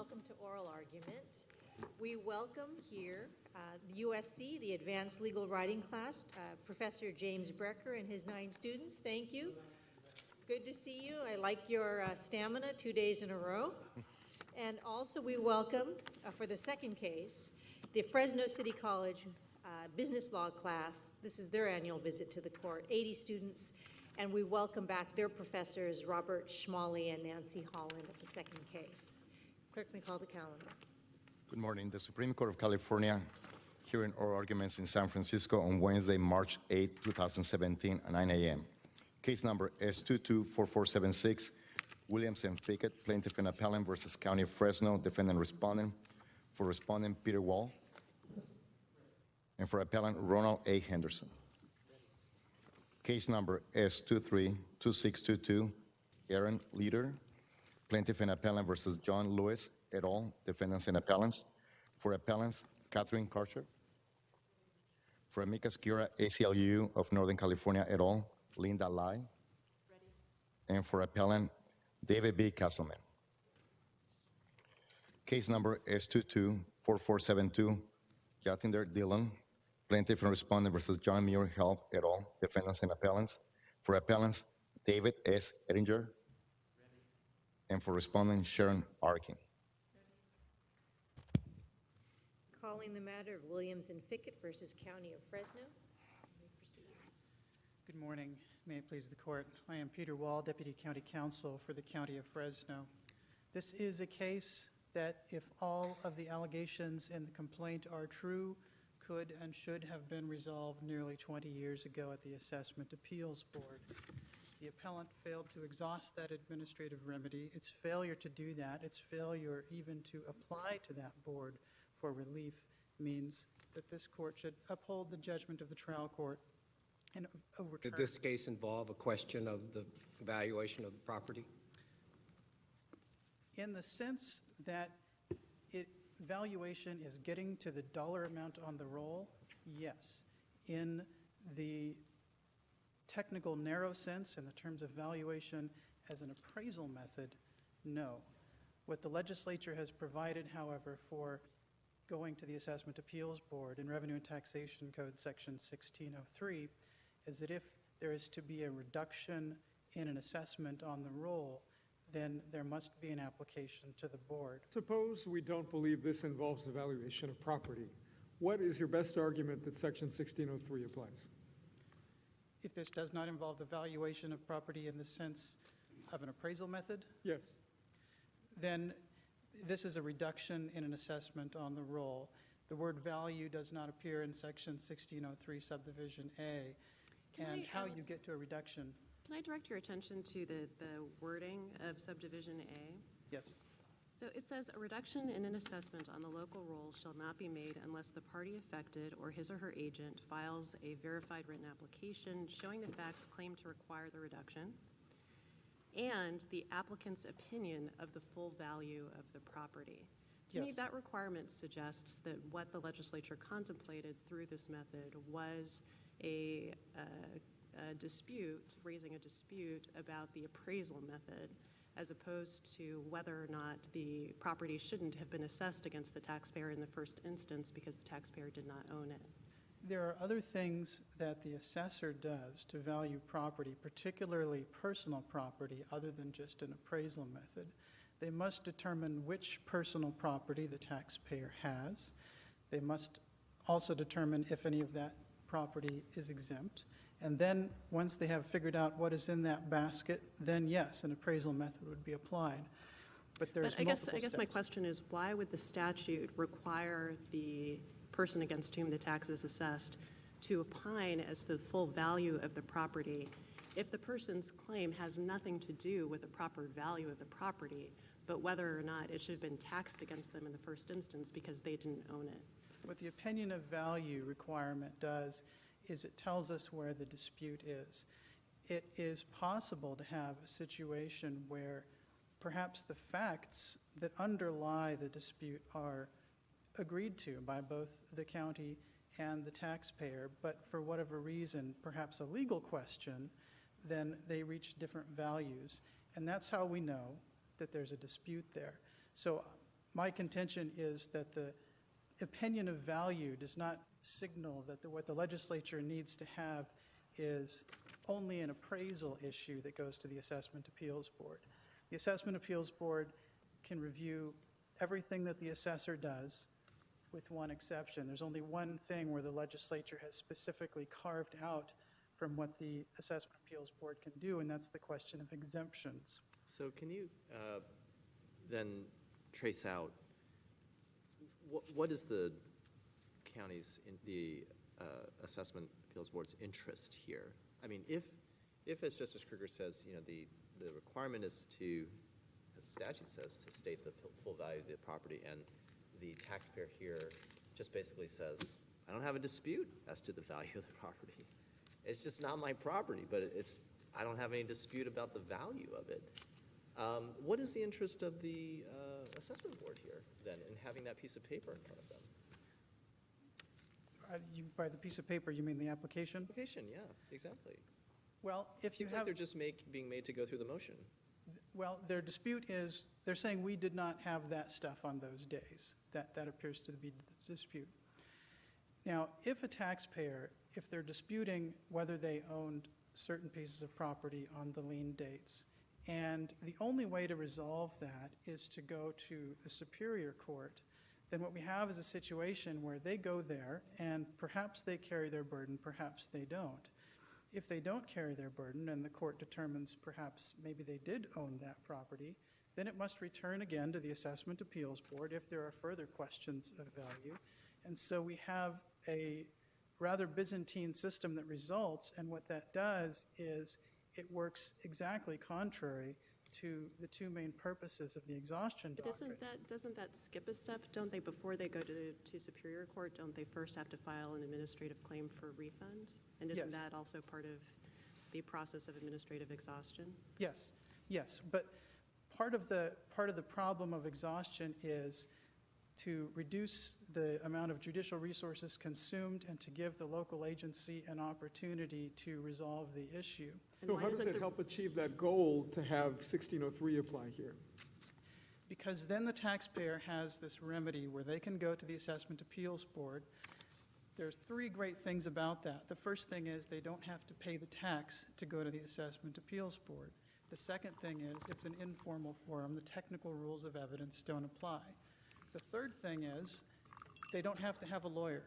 welcome to oral argument. We welcome here the USC, the Advanced Legal Writing class, Professor James Brecker and his 9 students. Thank you. Good to see you. I like your stamina 2 days in a row. And also we welcome, for the second case, the Fresno City College Business Law class. This is their annual visit to the court, 80 students. And we welcome back their professors, Robert Schmalley and Nancy Holland, at the second case. Clerk may call the calendar. Good morning. The Supreme Court of California hearing oral arguments in San Francisco on Wednesday, March 8, 2017 at 9 a.m. Case number S224476, Williams and Fickett, plaintiff and appellant versus County of Fresno, defendant respondent. For respondent, Peter Wall. And for appellant, Ronald A. Henderson. Case number S232622, Aaron Leader, plaintiff and appellant versus John Lewis et al., defendants and appellants. For appellants, Catherine Karcher. For amicus curiae, ACLU of Northern California et al., Linda Lai. Ready. And for appellant, David B. Castleman. Case number S224472, Yatinder Dillon, plaintiff and respondent versus John Muir Health et al., defendants and appellants. For appellants, David S. Ettinger. Ready. And for respondent, Sharon Arkin. Calling the matter of Williams and Fickett versus County of Fresno. You may proceed. Good morning. May it please the court. I am Peter Wall, Deputy County Counsel for the County of Fresno. This is a case that, if all of the allegations in the complaint are true, could and should have been resolved nearly 20 years ago at the Assessment Appeals Board. The appellant failed to exhaust that administrative remedy. Its failure to do that, its failure even to apply to that board for relief, means that this court should uphold the judgment of the trial court and overturn. Did this case involve a question of the valuation of the property? In the sense that valuation is getting to the dollar amount on the roll, yes. In the technical narrow sense, in the terms of valuation as an appraisal method, no. What the legislature has provided, however, for going to the Assessment Appeals Board in Revenue and Taxation Code Section 1603 is that if there is to be a reduction in an assessment on the roll, then there must be an application to the board. Suppose we don't believe this involves the valuation of property. What is your best argument that Section 1603 applies? If this does not involve the valuation of property in the sense of an appraisal method, Yes. then this is a reduction in an assessment on the roll. The word value does not appear in Section 1603 subdivision A. And how you get to a reduction. Can I direct your attention to the wording of subdivision A? Yes. So it says, a reduction in an assessment on the local roll shall not be made unless the party affected or his or her agent files a verified written application showing the facts claimed to require the reduction and the applicant's opinion of the full value of the property. To me, that requirement suggests that what the legislature contemplated through this method was a dispute, raising a dispute about the appraisal method, as opposed to whether or not the property shouldn't have been assessed against the taxpayer in the first instance because the taxpayer did not own it. There are other things that the assessor does to value property, particularly personal property, other than just an appraisal method. They must determine which personal property the taxpayer has. They must also determine if any of that property is exempt. And then once they have figured out what is in that basket, then yes, an appraisal method would be applied. But there's I guess my question is, why would the statute require the person against whom the tax is assessed to opine as to the full value of the property if the person's claim has nothing to do with the proper value of the property, but whether or not it should have been taxed against them in the first instance because they didn't own it? What the opinion of value requirement does is it tells us where the dispute is. It is possible to have a situation where perhaps the facts that underlie the dispute are agreed to by both the county and the taxpayer, but for whatever reason, perhaps a legal question, then they reach different values. And that's how we know that there's a dispute there. So my contention is that the opinion of value does not signal that what the legislature needs to have is only an appraisal issue that goes to the Assessment Appeals Board. The Assessment Appeals Board can review everything that the assessor does, with one exception. There's only one thing where the legislature has specifically carved out from what the Assessment Appeals Board can do, and that's the question of exemptions. So can you then trace out what is the county's, the Assessment Appeals Board's interest here? I mean, if as Justice Kruger says, the requirement is to, as the statute says, to state the full value of the property, and the taxpayer here just basically says, I don't have a dispute as to the value of the property. It's just not my property, but I don't have any dispute about the value of it. What is the interest of the assessment board here, then, in having that piece of paper in front of them? By the piece of paper, you mean the application? Application, yeah, exactly. Well, if you Seems like have, they're just being made to go through the motion. well, their dispute is, they're saying we did not have that stuff on those days. That appears to be the dispute. Now, if a taxpayer, if they're disputing whether they owned certain pieces of property on the lien dates, and the only way to resolve that is to go to the Superior Court, then what we have is a situation where they go there, and perhaps they carry their burden, perhaps they don't. If they don't carry their burden, and the court determines perhaps maybe they did own that property, then it must return again to the Assessment Appeals Board if there are further questions of value. And so we have a rather Byzantine system that results, and what that does is it works exactly contrary to the two main purposes of the exhaustion But doctrine. doesn't that skip a step? Don't they, before they go to Superior Court, don't they first have to file an administrative claim for refund? And isn't Yes. that also part of the process of administrative exhaustion? Yes, yes, but part of the problem of exhaustion is to reduce the amount of judicial resources consumed and to give the local agency an opportunity to resolve the issue. And So why how does doesn't it the- help achieve that goal to have 1603 apply here? Because then the taxpayer has this remedy where they can go to the Assessment Appeals Board. There's three great things about that. The first thing is they don't have to pay the tax to go to the Assessment Appeals Board. The second thing is it's an informal forum. The technical rules of evidence don't apply. The third thing is they don't have to have a lawyer.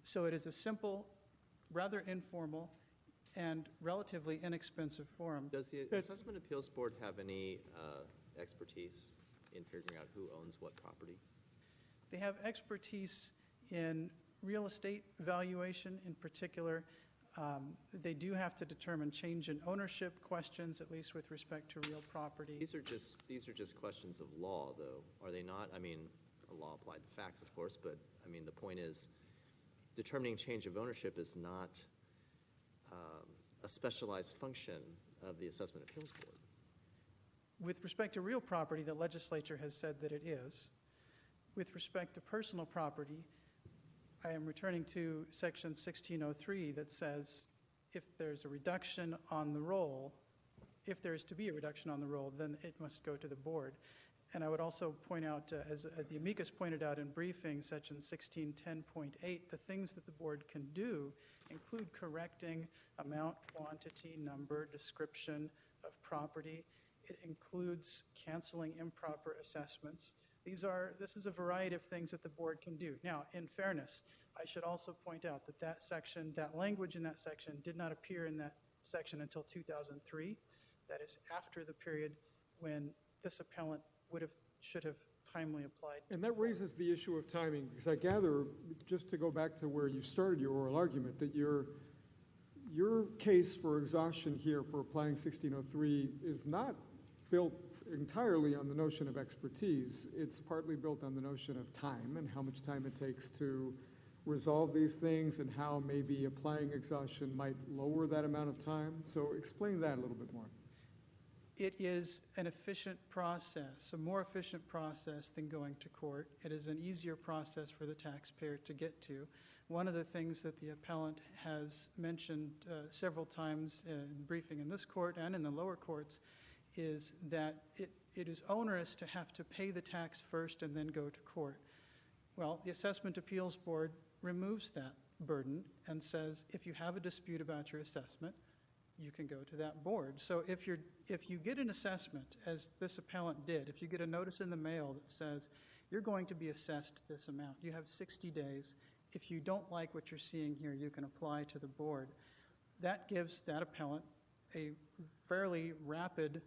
So it is a simple, rather informal, and relatively inexpensive forum. Does the Assessment Appeals Board have any expertise in figuring out who owns what property? They have expertise in real estate valuation in particular. They do have to determine change in ownership questions, at least with respect to real property. These are just questions of law, though, are they not? I mean, a law applied to facts, of course, but I mean, the point is, determining change of ownership is not a specialized function of the Assessment Appeals Board. With respect to real property, the legislature has said that it is. With respect to personal property, I am returning to Section 1603 that says if there's a reduction on the roll, if there is to be a reduction on the roll, then it must go to the board. And I would also point out, as the amicus pointed out in briefing, Section 1610.8, the things that the board can do include correcting amount, quantity, number, description of property. It includes canceling improper assessments. This is a variety of things that the board can do. Now, in fairness, I should also point out that that language in that section did not appear in that section until 2003. That is after the period when this appellant should have timely applied. And that raises the issue of timing, because I gather, just to go back to where you started your oral argument, that your case for exhaustion here for applying 1603 is not built entirely on the notion of expertise. It's partly built on the notion of time and how much time it takes to resolve these things and how maybe applying exhaustion might lower that amount of time. So explain that a little bit more. It is an efficient process, a more efficient process than going to court. It is an easier process for the taxpayer to get to. One of the things that the appellant has mentioned several times in briefing in this court and in the lower courts is that it is onerous to have to pay the tax first and then go to court. Well, the Assessment Appeals Board removes that burden and says, if you have a dispute about your assessment, you can go to that board. So if you get an assessment, as this appellant did, if you get a notice in the mail that says you're going to be assessed this amount, you have 60 days. If you don't like what you're seeing here, you can apply to the board. That gives that appellant a fairly rapid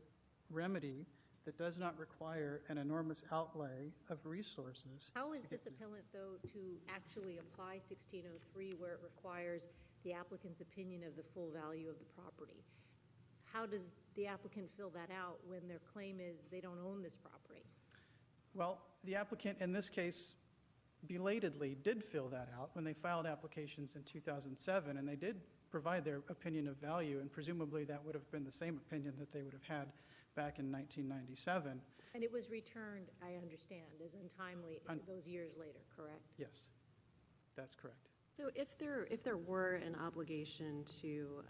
remedy that does not require an enormous outlay of resources. How is to this get- appellant, though, to actually apply 1603 where it requires the applicant's opinion of the full value of the property? How does the applicant fill that out when their claim is they don't own this property? Well, the applicant in this case belatedly did fill that out when they filed applications in 2007, and they did provide their opinion of value, and presumably that would have been the same opinion that they would have had back in 1997. And it was returned, I understand, as untimely those years later, correct? Yes, that's correct. So if there were an obligation to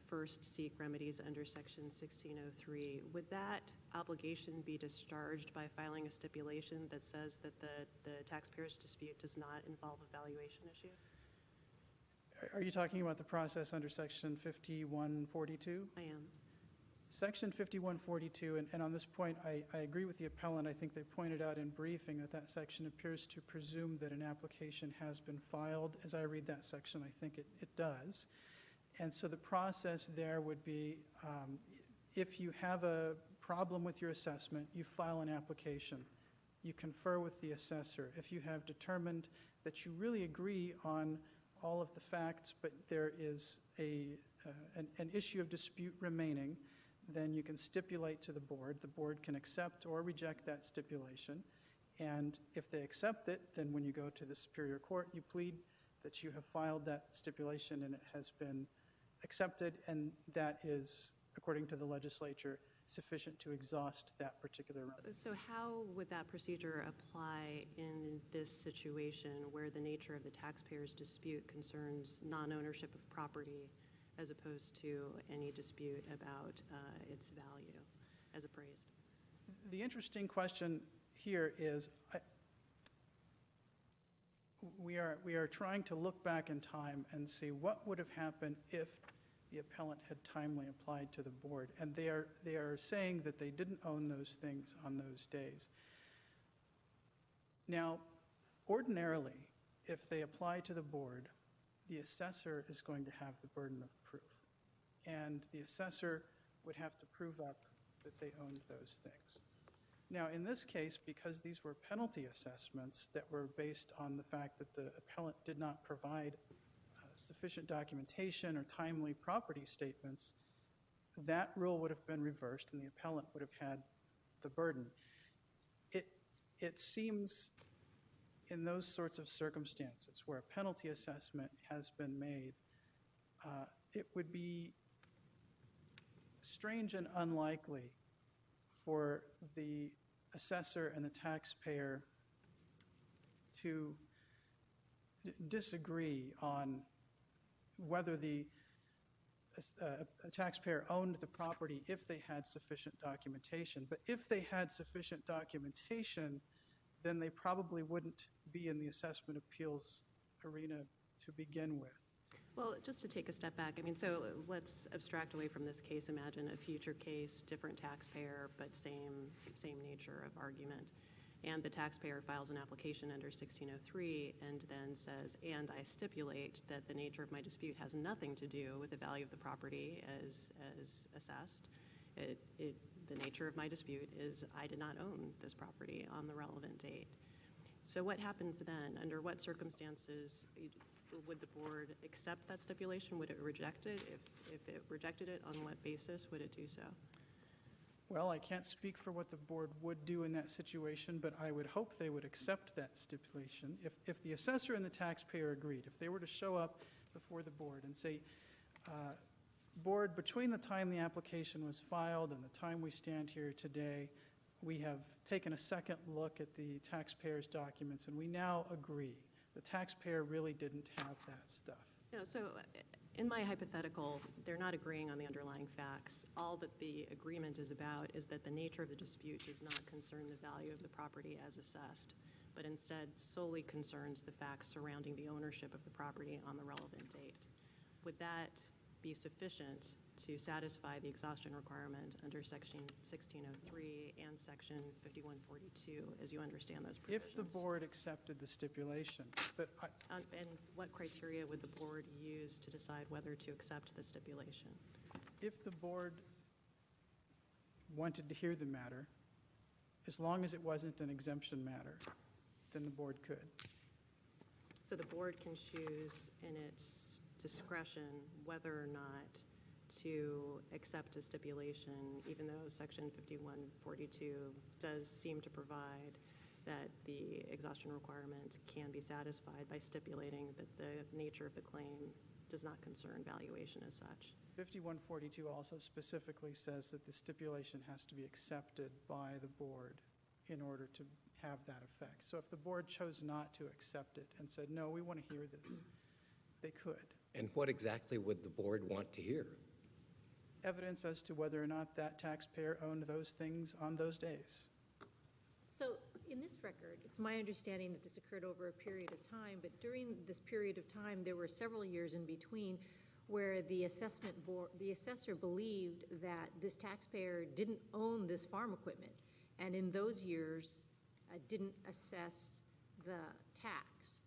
first seek remedies under Section 1603, would that obligation be discharged by filing a stipulation that says that the taxpayer's dispute does not involve a valuation issue? Are you talking about the process under Section 5142? I am. Section 5142, and on this point, I agree with the appellant. I think they pointed out in briefing that that section appears to presume that an application has been filed. As I read that section, I think it does. And so the process there would be, if you have a problem with your assessment, you file an application. You confer with the assessor. If you have determined that you really agree on all of the facts, but there is an issue of dispute remaining, then you can stipulate to the board. The board can accept or reject that stipulation. And if they accept it, then when you go to the Superior Court, you plead that you have filed that stipulation and it has been accepted, and that is, according to the legislature, sufficient to exhaust that particular remedy. So how would that procedure apply in this situation where the nature of the taxpayer's dispute concerns non-ownership of property as opposed to any dispute about its value as appraised? The interesting question here is, we are trying to look back in time and see what would have happened if the appellant had timely applied to the board. And they are saying that they didn't own those things on those days. Now, ordinarily, if they apply to the board, the assessor is going to have the burden of proof. And the assessor would have to prove up that they owned those things. Now, in this case, because these were penalty assessments that were based on the fact that the appellant did not provide sufficient documentation or timely property statements, that rule would have been reversed and the appellant would have had the burden. It seems in those sorts of circumstances where a penalty assessment has been made, it would be strange and unlikely for the assessor and the taxpayer to disagree on whether the taxpayer owned the property if they had sufficient documentation. But if they had sufficient documentation, then they probably wouldn't be in the assessment appeals arena to begin with. Well, just to take a step back, I mean, so let's abstract away from this case. Imagine a future case, different taxpayer, but same nature of argument. And the taxpayer files an application under 1603 and then says, and I stipulate that the nature of my dispute has nothing to do with the value of the property as assessed. The nature of my dispute is I did not own this property on the relevant date. So what happens then? Under what circumstances would the board accept that stipulation? Would it reject it? If it rejected it, on what basis would it do so? Well, I can't speak for what the board would do in that situation, but I would hope they would accept that stipulation. If the assessor and the taxpayer agreed, if they were to show up before the board and say, board, between the time the application was filed and the time we stand here today, we have taken a second look at the taxpayer's documents and we now agree. The taxpayer really didn't have that stuff. No, so in my hypothetical, they're not agreeing on the underlying facts. All that the agreement is about is that the nature of the dispute does not concern the value of the property as assessed, but instead solely concerns the facts surrounding the ownership of the property on the relevant date. Would that be sufficient to satisfy the exhaustion requirement under Section 1603 and Section 5142, as you understand those provisions? If the board accepted the stipulation, but And what criteria would the board use to decide whether to accept the stipulation? if the board wanted to hear the matter, as long as it wasn't an exemption matter, then the board could. So the board can choose in its discretion whether or not to accept a stipulation, even though Section 5142 does seem to provide that the exhaustion requirement can be satisfied by stipulating that the nature of the claim does not concern valuation as such. 5142 also specifically says that the stipulation has to be accepted by the board in order to have that effect. So if the board chose not to accept it and said, no, we want to hear this, they could. And what exactly would the board want to hear? Evidence as to whether or not that taxpayer owned those things on those days. So in this record, it's my understanding that this occurred over a period of time, but during this period of time, there were several years in between where the assessment board, the assessor believed that this taxpayer didn't own this farm equipment, and in those years didn't assess the tax.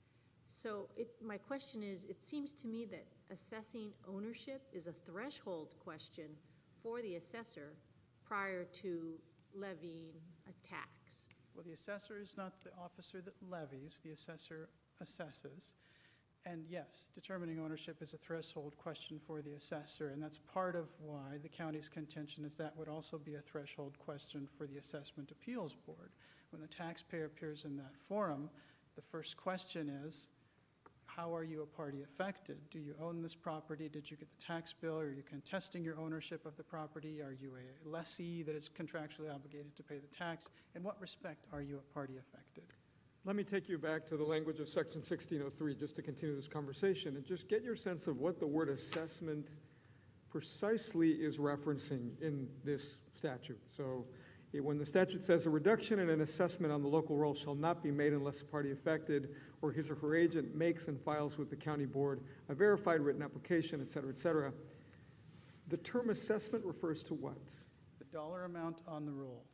So my question is, it seems to me that assessing ownership is a threshold question for the assessor prior to levying a tax. Well, the assessor is not the officer that levies, the assessor assesses. And yes, determining ownership is a threshold question for the assessor, and that's part of why the county's contention is that would also be a threshold question for the Assessment Appeals Board. When the taxpayer appears in that forum, the first question is, how are you a party affected? Do you own this property? Did you get the tax bill? Are you contesting your ownership of the property? Are you a lessee that is contractually obligated to pay the tax? In what respect are you a party affected? Let me take you back to the language of Section 1603, just to continue this conversation, and just get your sense of what the word assessment precisely is referencing in this statute. So when the statute says a reduction in an assessment on the local roll shall not be made unless the party affected or his or her agent makes and files with the county board a verified written application, et cetera, the term assessment refers to what? The dollar amount on the roll.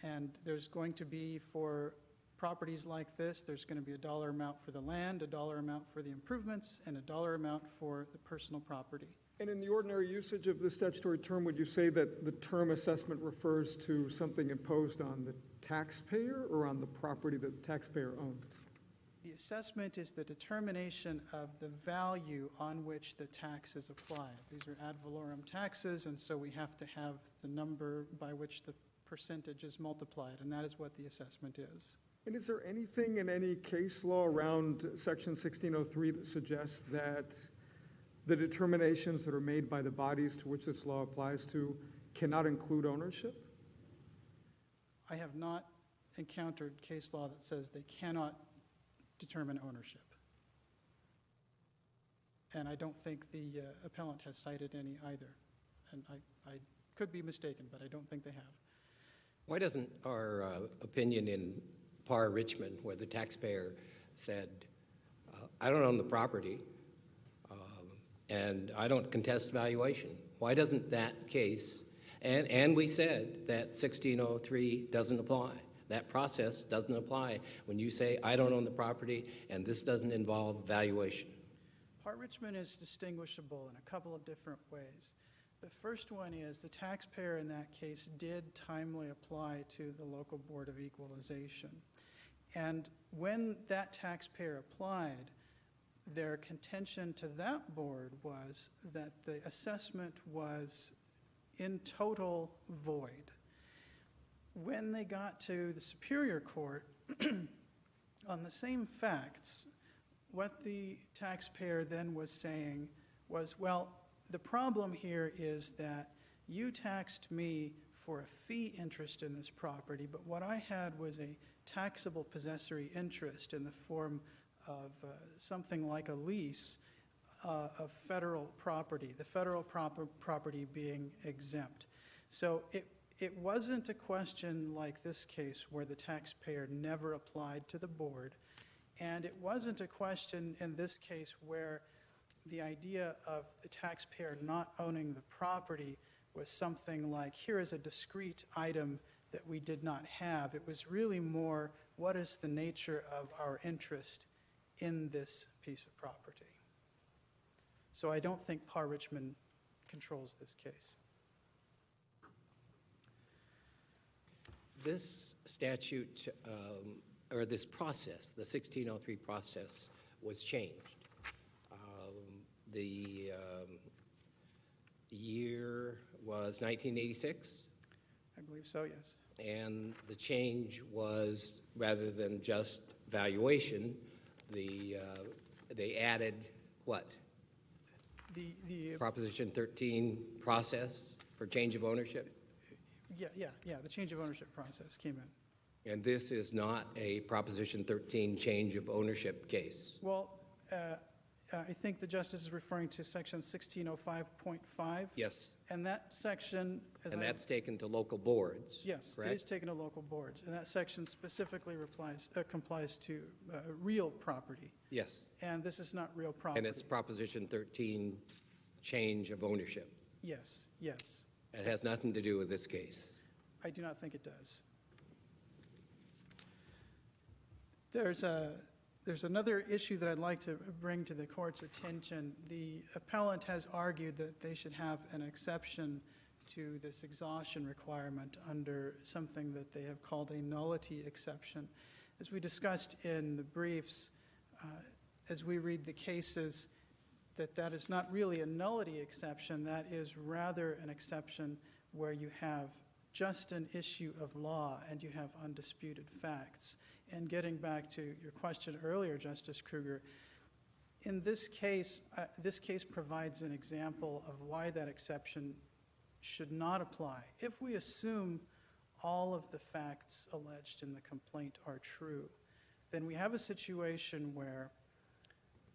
And there's going to be, for properties like this, there's going to be a dollar amount for the land, a dollar amount for the improvements, and a dollar amount for the personal property. And in the ordinary usage of the statutory term, would you say that the term assessment refers to something imposed on the taxpayer or on the property that the taxpayer owns? The assessment is the determination of the value on which the tax is applied. These are ad valorem taxes, and so we have to have the number by which the percentage is multiplied, and that is what the assessment is. And is there anything in any case law around Section 1603 that suggests that the determinations that are made by the bodies to which this law applies to cannot include ownership? I have not encountered case law that says they cannot determine ownership. And I don't think the appellant has cited any either. And I could be mistaken, but I don't think they have. Why doesn't our opinion in Parr Richmond, where the taxpayer said, I don't own the property, and I don't contest valuation. Why doesn't that case, and we said that 1603 doesn't apply. That process doesn't apply when you say, I don't own the property, and this doesn't involve valuation. Parr Richmond is distinguishable in a couple of different ways. The first one is the taxpayer in that case did timely apply to the local Board of Equalization. And when that taxpayer applied, their contention to that board was that the assessment was in total void. When they got to the Superior Court, on the same facts, what the taxpayer then was saying was, well, the problem here is that you taxed me for a fee interest in this property, but what I had was a taxable possessory interest in the form of something like a lease of federal property, the federal property being exempt. So it wasn't a question like this case where the taxpayer never applied to the board, and it wasn't a question in this case where the idea of the taxpayer not owning the property was something like, here is a discrete item that we did not have. It was really more, what is the nature of our interest in this piece of property? So I don't think Par Richmond controls this case. This statute, or this process, the 1603 process, was changed. The year was 1986, I believe so, yes. and the change was, rather than just valuation, they added what? The Proposition 13 process for change of ownership? yeah, the change of ownership process came in. And this is not a Proposition 13 change of ownership case. Well, I think the Justice is referring to Section 1605.5. Yes, And that section, as and I- that's taken to local boards, yes, it correct? is taken to local boards. And that section specifically complies to real property. Yes, And this is not real property. and it's Proposition 13 change of ownership. Yes, yes. It has nothing to do with this case. I do not think it does. There's another issue that I'd like to bring to the court's attention. The appellant has argued that they should have an exception to this exhaustion requirement under something that they have called a nullity exception. As we discussed in the briefs, as we read the cases, that is not really a nullity exception. That is rather an exception where you have just an issue of law and you have undisputed facts. And getting back to your question earlier, Justice Kruger, in this case provides an example of why that exception should not apply. If we assume all of the facts alleged in the complaint are true, then we have a situation where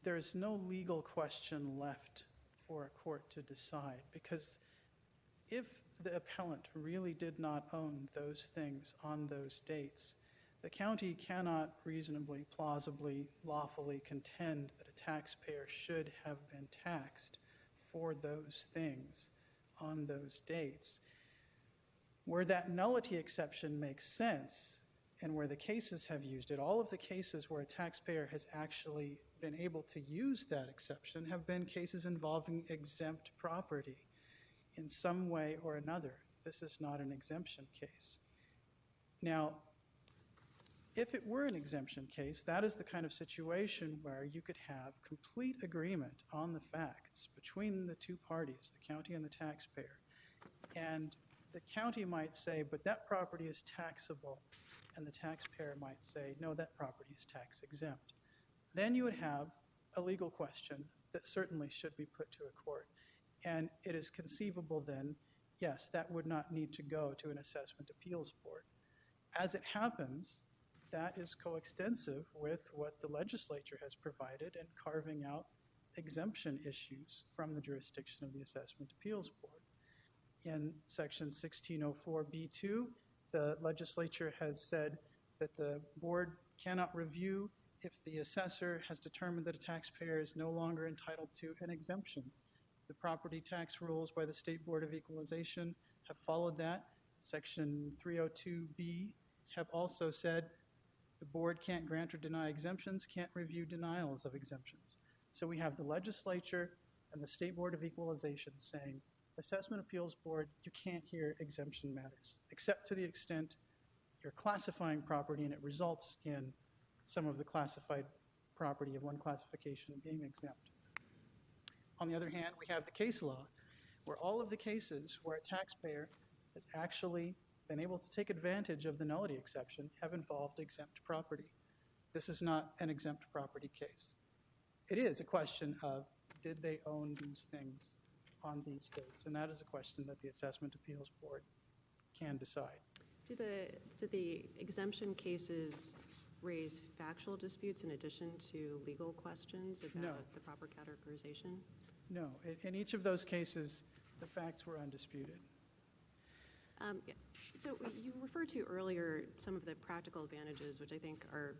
there is no legal question left for a court to decide, because if the appellant really did not own those things on those dates, the county cannot reasonably, plausibly, lawfully contend that a taxpayer should have been taxed for those things on those dates. Where that nullity exception makes sense, and where the cases have used it, all of the cases where a taxpayer has actually been able to use that exception have been cases involving exempt property in some way or another. This is not an exemption case. Now, if it were an exemption case, that is the kind of situation where you could have complete agreement on the facts between the two parties, the county and the taxpayer. And the county might say, but that property is taxable, and the taxpayer might say, no, that property is tax exempt. Then you would have a legal question that certainly should be put to a court. And it is conceivable then, yes, that would not need to go to an assessment appeals board. As it happens, that is coextensive with what the legislature has provided in carving out exemption issues from the jurisdiction of the assessment appeals board. In section 1604B2, the legislature has said that the board cannot review if the assessor has determined that a taxpayer is no longer entitled to an exemption. The property tax rules by the State Board of Equalization have followed that. Section 302B have also said the board can't grant or deny exemptions, can't review denials of exemptions. So we have the legislature and the State Board of Equalization saying, Assessment Appeals Board, you can't hear exemption matters, except to the extent you're classifying property and it results in some of the classified property of one classification being exempt. On the other hand, we have the case law, where all of the cases where a taxpayer has actually been able to take advantage of the nullity exception have involved exempt property. This is not an exempt property case. It is a question of, did they own these things on these dates? And that is a question that the Assessment Appeals Board can decide. Do the exemption cases raise factual disputes in addition to legal questions No. about the proper categorization? No, in each of those cases, the facts were undisputed. Yeah. So you referred to earlier some of the practical advantages, which I think are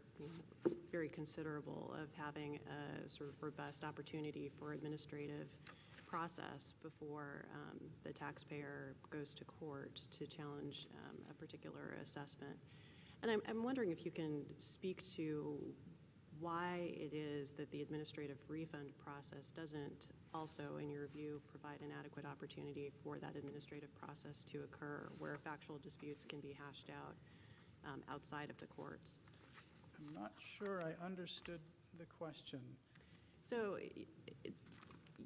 very considerable, of having a sort of robust opportunity for administrative process before the taxpayer goes to court to challenge a particular assessment. And I'm wondering if you can speak to why it is that the administrative refund process doesn't also, in your view, provide an adequate opportunity for that administrative process to occur, where factual disputes can be hashed out outside of the courts. I'm not sure I understood the question. So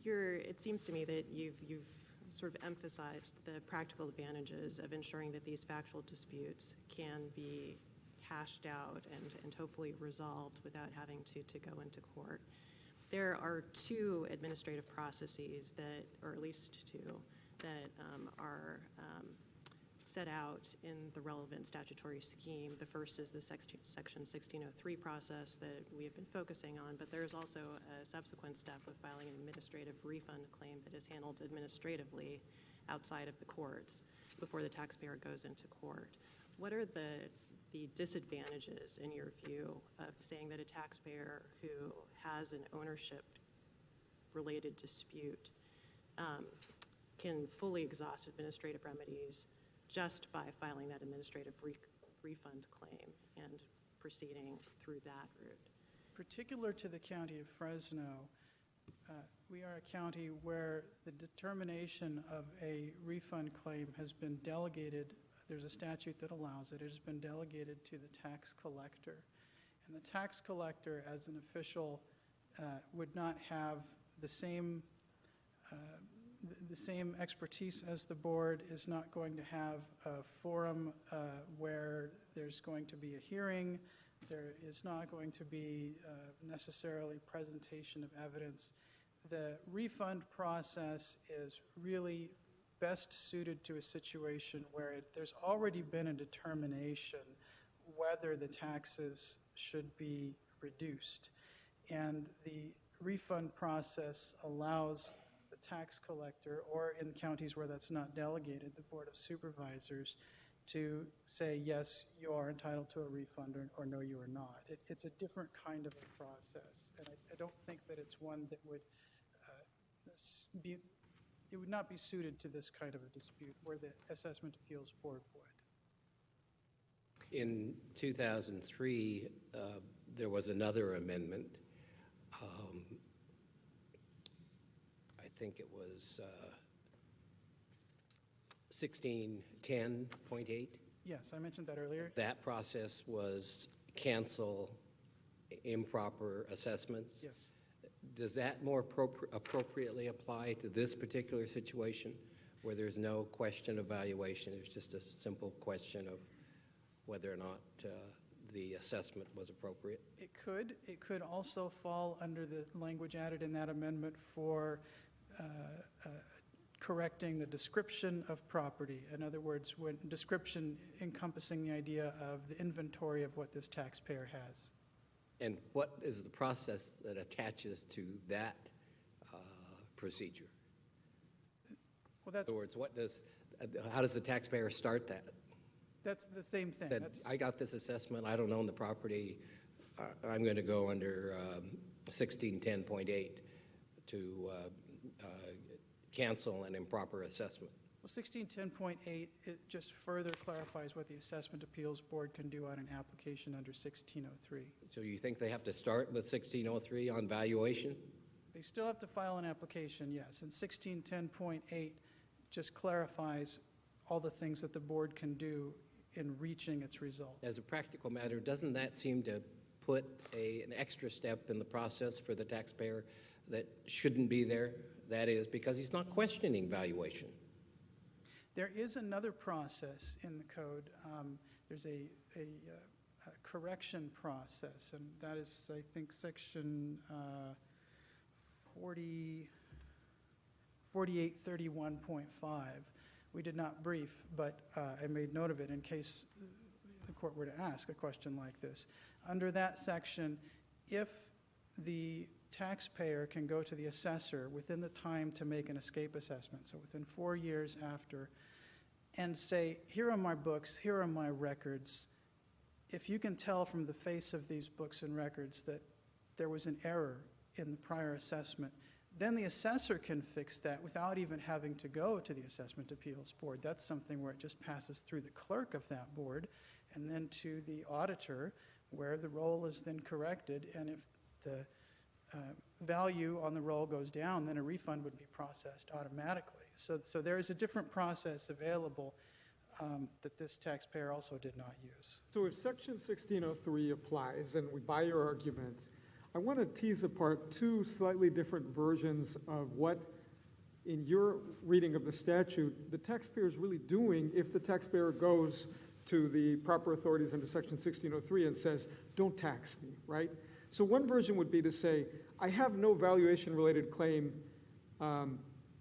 it seems to me that you've sort of emphasized the practical advantages of ensuring that these factual disputes can be hashed out and hopefully resolved without having to go into court. There are two administrative processes that, or at least two, that are set out in the relevant statutory scheme. The first is the Section 1603 process that we have been focusing on, but there's also a subsequent step of filing an administrative refund claim that is handled administratively outside of the courts before the taxpayer goes into court. What are the disadvantages, in your view, of saying that a taxpayer who has an ownership-related dispute can fully exhaust administrative remedies just by filing that administrative refund claim and proceeding through that route? Particular to the county of Fresno, we are a county where the determination of a refund claim has been delegated. There's a statute that allows it. It has been delegated to the tax collector. And the tax collector, as an official, would not have the same expertise as the board, is not going to have a forum where there's going to be a hearing. There is not going to be necessarily presentation of evidence. The refund process is really best suited to a situation where there's already been a determination whether the taxes should be reduced. And the refund process allows the tax collector, or in counties where that's not delegated, the Board of Supervisors, to say, yes, you are entitled to a refund, or no, you are not. It's a different kind of a process, and I don't think that it's one that would it would not be suited to this kind of a dispute where the Assessment Appeals Board would. In 2003, there was another amendment. I think it was 1610.8. Yes, I mentioned that earlier. That process was cancel improper assessments. Yes. Does that more appropriately apply to this particular situation where there's no question of valuation? It's just a simple question of whether or not the assessment was appropriate? It could. It could also fall under the language added in that amendment for correcting the description of property. In other words, when description encompassing the idea of the inventory of what this taxpayer has. And what is the process that attaches to that procedure? Well, In other words, how does the taxpayer start that? that's the same thing. That I got this assessment, I don't own the property, I'm going to go under 1610.8 to cancel an improper assessment. Well, 1610.8, it just further clarifies what the Assessment Appeals Board can do on an application under 1603. So you think they have to start with 1603 on valuation? They still have to file an application, yes, and 1610.8 just clarifies all the things that the board can do in reaching its result. As a practical matter, doesn't that seem to put an extra step in the process for the taxpayer that shouldn't be there? That is, because he's not questioning valuation. There is another process in the code. There's a correction process, and that is, I think, section 4831.5. We did not brief, but I made note of it in case the court were to ask a question like this. Under that section, if the taxpayer can go to the assessor within the time to make an escape assessment, so within 4 years after, and say, here are my books, here are my records. If you can tell from the face of these books and records that there was an error in the prior assessment, then the assessor can fix that without even having to go to the Assessment Appeals Board. That's something where it just passes through the clerk of that board and then to the auditor, where the roll is then corrected, and if the value on the roll goes down, then a refund would be processed automatically. So there is a different process available that this taxpayer also did not use. So if Section 1603 applies, and we buy your arguments, I want to tease apart two slightly different versions of what, in your reading of the statute, the taxpayer is really doing if the taxpayer goes to the proper authorities under Section 1603 and says, don't tax me, right? So one version would be to say, I have no valuation-related claim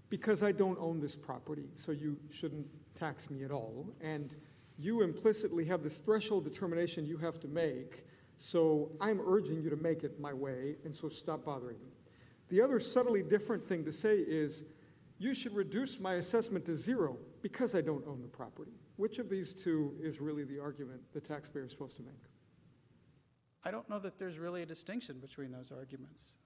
because I don't own this property, so you shouldn't tax me at all. And you implicitly have this threshold determination you have to make, so I'm urging you to make it my way, and so stop bothering me. The other subtly different thing to say is, you should reduce my assessment to zero because I don't own the property. Which of these two is really the argument the taxpayer is supposed to make? I don't know that there's really a distinction between those arguments.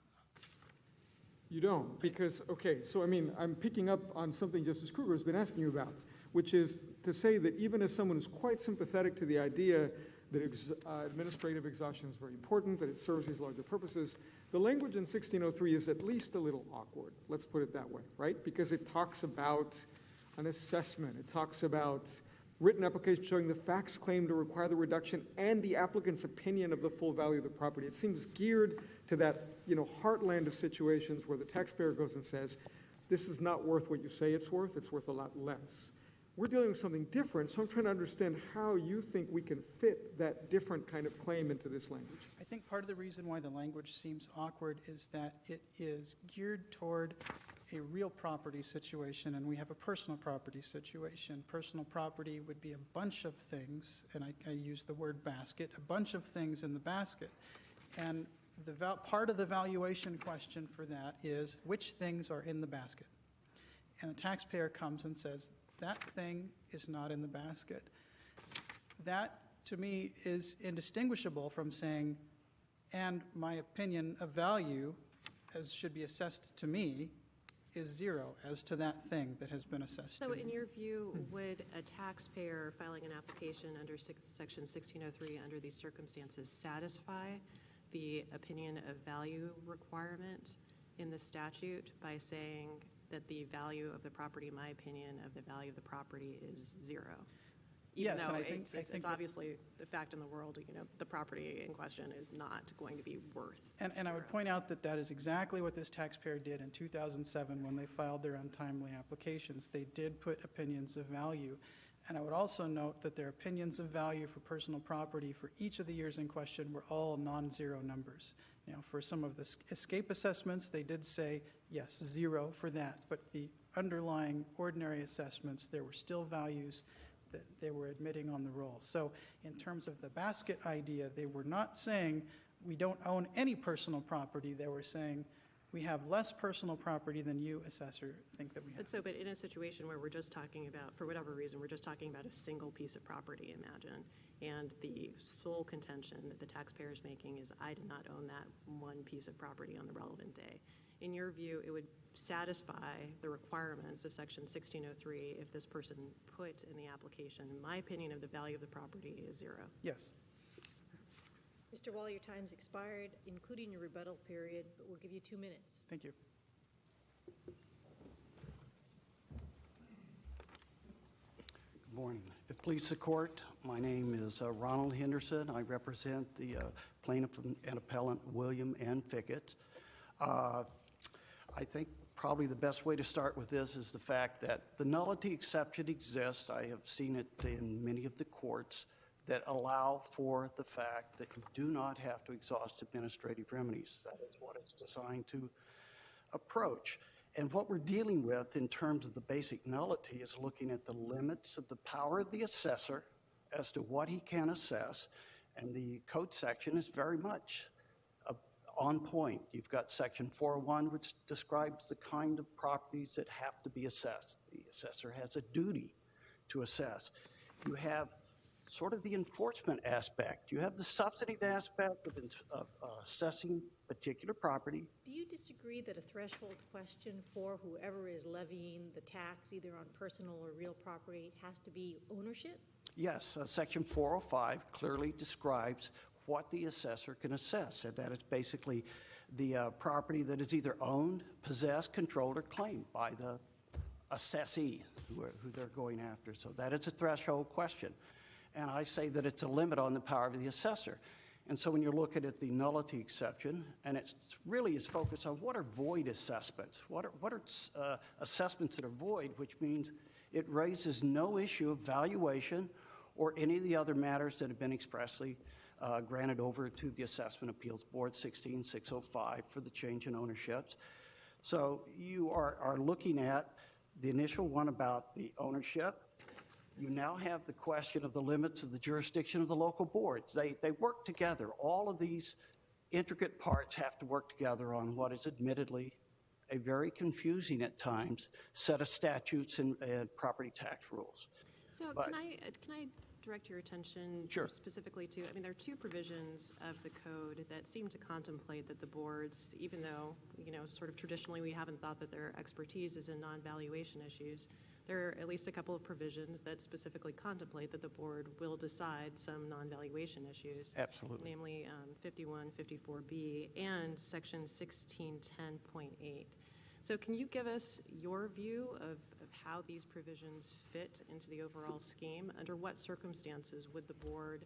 You don't, because, okay, so I mean, I'm picking up on something Justice Kruger has been asking you about, which is to say that even if someone is quite sympathetic to the idea that administrative exhaustion is very important, that it serves these larger purposes, the language in 1603 is at least a little awkward, let's put it that way, right? Because it talks about an assessment, it talks about written application showing the facts claimed to require the reduction and the applicant's opinion of the full value of the property. It seems geared to that, heartland of situations where the taxpayer goes and says, this is not worth what you say it's worth a lot less. We're dealing with something different, so I'm trying to understand how you think we can fit that different kind of claim into this language. I think part of the reason why the language seems awkward is that it is geared toward a real property situation, and we have a personal property situation. Personal property would be a bunch of things, and I use the word basket, a bunch of things in the basket. And part of the valuation question for that is which things are in the basket. And the taxpayer comes and says, that thing is not in the basket. That, to me, is indistinguishable from saying, and my opinion of value, as should be assessed to me, is zero as to that thing that has been assessed to So me. in your view, would a taxpayer filing an application under Section 1603 under these circumstances satisfy the opinion of value requirement in the statute by saying that the value of the property, my opinion of the value of the property, is zero? Even Yes, though and I think it's that- obviously the fact in the world, the property in question is not going to be worth And I would zero. point out that that is exactly what this taxpayer did in 2007 when they filed their untimely applications. They did put opinions of value. And I would also note that their opinions of value for personal property for each of the years in question were all non-zero numbers. For some of the escape assessments, they did say, yes, zero for that. But the underlying ordinary assessments, there were still values that they were admitting on the roll. So in terms of the basket idea, they were not saying we don't own any personal property. They were saying we have less personal property than you, assessor, think that we have. But in a situation where we're just talking about, for whatever reason, we're just talking about a single piece of property, imagine, and the sole contention that the taxpayer is making is I did not own that one piece of property on the relevant day. In your view, it would satisfy the requirements of Section 1603 if this person put in the application, my opinion of the value of the property is zero? Yes. Mr. Wall, your time's expired, including your rebuttal period, but we'll give you 2 minutes. Thank you. Good morning. If it pleases the court, my name is Ronald Henderson. I represent the plaintiff and appellant William N. Fickett. I think probably the best way to start with this is the fact that the nullity exception exists. I have seen it in many of the courts that allow for the fact that you do not have to exhaust administrative remedies. That is what it's designed to approach. And what we're dealing with in terms of the basic nullity is looking at the limits of the power of the assessor as to what he can assess, and the code section is very much on point. You've got section 401, which describes the kind of properties that have to be assessed. The assessor has a duty to assess. You have sort of the enforcement aspect. You have the substantive aspect of assessing particular property. Do you disagree that a threshold question for whoever is levying the tax, either on personal or real property, has to be ownership? Yes, section 405 clearly describes what the assessor can assess, and that is basically the property that is either owned, possessed, controlled, or claimed by the assessee who they're going after. So that is a threshold question. And I say that it's a limit on the power of the assessor. And so when you're looking at the nullity exception, and it really is focused on what are void assessments, what are assessments that are void, which means it raises no issue of valuation or any of the other matters that have been expressly granted over to the Assessment Appeals Board 16605 for the change in ownerships. So you are looking at the initial one about the ownership. You now have the question of the limits of the jurisdiction of the local boards. They work together. All of these intricate parts have to work together on what is admittedly a very confusing at times set of statutes and property tax rules. So But- can I direct your attention Sure. specifically to, I mean, there are two provisions of the code that seem to contemplate that the boards, even though, sort of traditionally we haven't thought that their expertise is in non-valuation issues, there are at least a couple of provisions that specifically contemplate that the board will decide some non-valuation issues. Absolutely. Namely 5154B and section 1610.8. So can you give us your view of how these provisions fit into the overall scheme? Under what circumstances would the board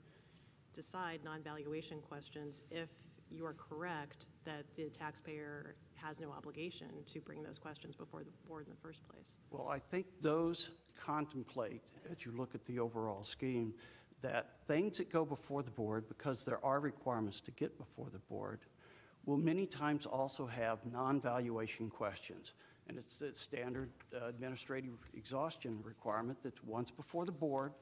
decide non-valuation questions if you are correct that the taxpayer has no obligation to bring those questions before the board in the first place? Well, I think those contemplate, as you look at the overall scheme, that things that go before the board, because there are requirements to get before the board, will many times also have non-valuation questions. And it's the standard administrative exhaustion requirement that once before the board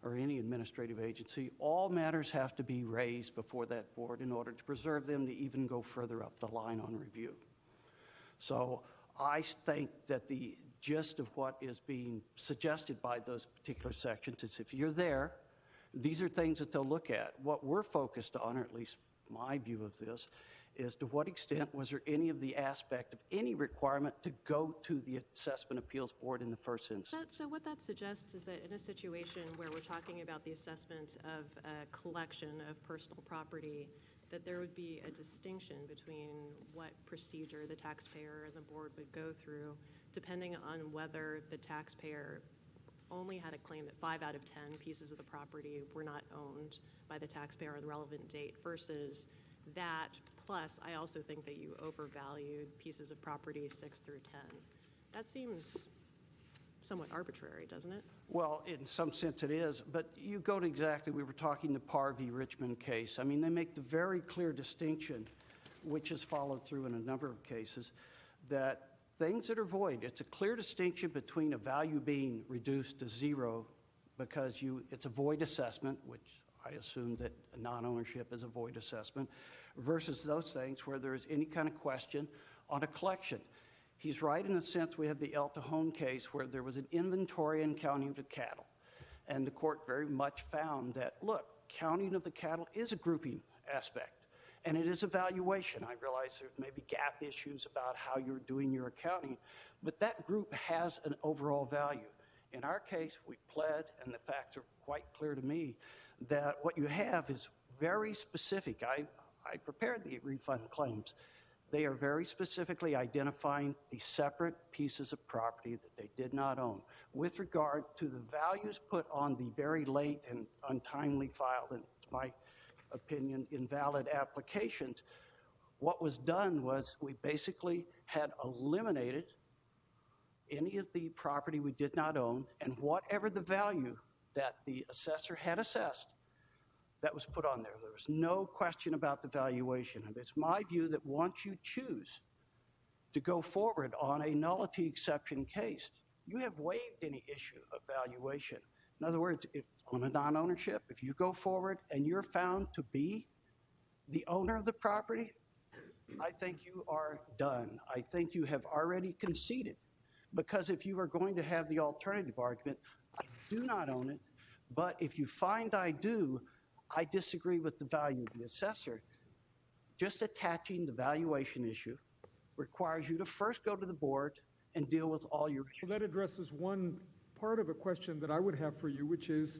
or any administrative agency, all matters have to be raised before that board in order to preserve them to even go further up the line on review. So I think that the gist of what is being suggested by those particular sections is if you're there, these are things that they'll look at. What we're focused on, or at least my view of this, is to what extent was there any of the aspect of any requirement to go to the Assessment Appeals Board in the first instance? So what that suggests is that in a situation where we're talking about the assessment of a collection of personal property, that there would be a distinction between what procedure the taxpayer and the board would go through, depending on whether the taxpayer only had a claim that 5 out of 10 pieces of the property were not owned by the taxpayer on the relevant date versus that, plus I also think that you overvalued pieces of property 6 through 10. That seems somewhat arbitrary, doesn't it? Well, in some sense it is, but you go to exactly, we were talking the Parr v. Richmond case. I mean, they make the very clear distinction, which is followed through in a number of cases, that things that are void, it's a clear distinction between a value being reduced to zero because it's a void assessment, which I assume that non-ownership is a void assessment, versus those things where there is any kind of question on a collection. He's right in the sense we have the El Cajon case where there was an inventory and counting of the cattle. And the court very much found that, look, counting of the cattle is a grouping aspect. And it is a valuation. I realize there may be gap issues about how you're doing your accounting, but that group has an overall value. In our case, we pled, and the facts are quite clear to me, that what you have is very specific. I prepared the refund claims. They are very specifically identifying the separate pieces of property that they did not own. With regard to the values put on the very late and untimely filed, and my opinion, invalid applications, what was done was we basically had eliminated any of the property we did not own, and whatever the value that the assessor had assessed, that was put on there. There was no question about the valuation. And it's my view that once you choose to go forward on a nullity exception case, you have waived any issue of valuation. In other words, if on a non-ownership, if you go forward and you're found to be the owner of the property, I think you are done. I think you have already conceded. Because if you are going to have the alternative argument, I do not own it, but if you find I do, I disagree with the value of the assessor. Just attaching the valuation issue requires you to first go to the board and deal with all your issues. Well, that addresses one part of a question that I would have for you, which is,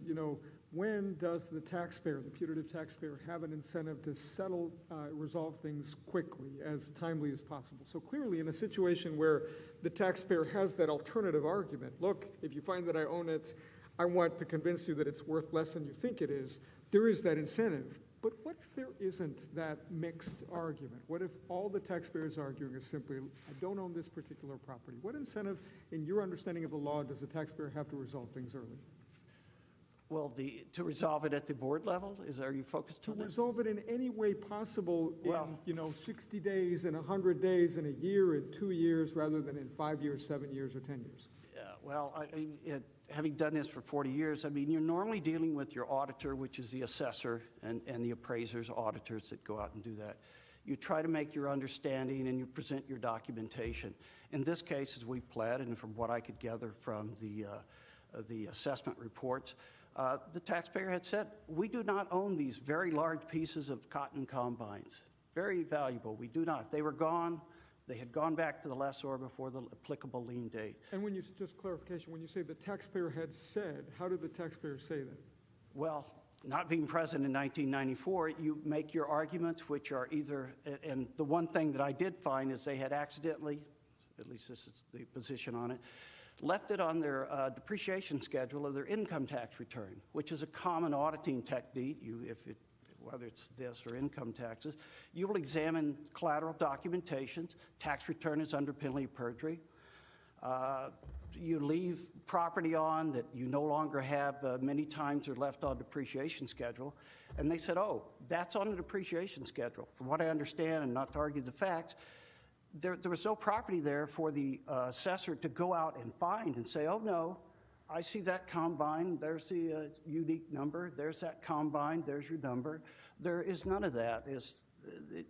when does the taxpayer, the putative taxpayer, have an incentive to settle, resolve things quickly, as timely as possible? So clearly, in a situation where the taxpayer has that alternative argument, look, if you find that I own it, I want to convince you that it's worth less than you think it is, there is that incentive. But what if there isn't that mixed argument? What if all the taxpayer is arguing is simply, I don't own this particular property? What incentive, in your understanding of the law, does the taxpayer have to resolve things early? Well, to resolve it at the board level, are you focused To on that? resolve it in any way possible Well- in, 60 days, in 100 days, in a year, in 2 years, rather than in 5 years, 7 years, or 10 years? Yeah, well, having done this for 40 years, you're normally dealing with your auditor, which is the assessor, and the appraisers, auditors that go out and do that. You try to make your understanding and you present your documentation. In this case, as we pled, and from what I could gather from the assessment reports, the taxpayer had said, we do not own these very large pieces of cotton combines. Very valuable. We do not. They were gone. They had gone back to the lessor before the applicable lien date. And when you, just clarification, when you say the taxpayer had said, how did the taxpayer say that? Well, not being present in 1994, you make your arguments, which are either, and the one thing that I did find is they had accidentally, at least this is the position on it, left it on their depreciation schedule of their income tax return, which is a common auditing technique. Whether it's this or income taxes, you will examine collateral documentations. Tax return is under penalty of perjury. You leave property on that you no longer have many times are left on depreciation schedule. And they said, oh, that's on the depreciation schedule. From what I understand, and not to argue the facts, there was no property there for the assessor to go out and find and say, oh, no, I see that combine, there's the unique number, there's that combine, there's your number. There is none of that.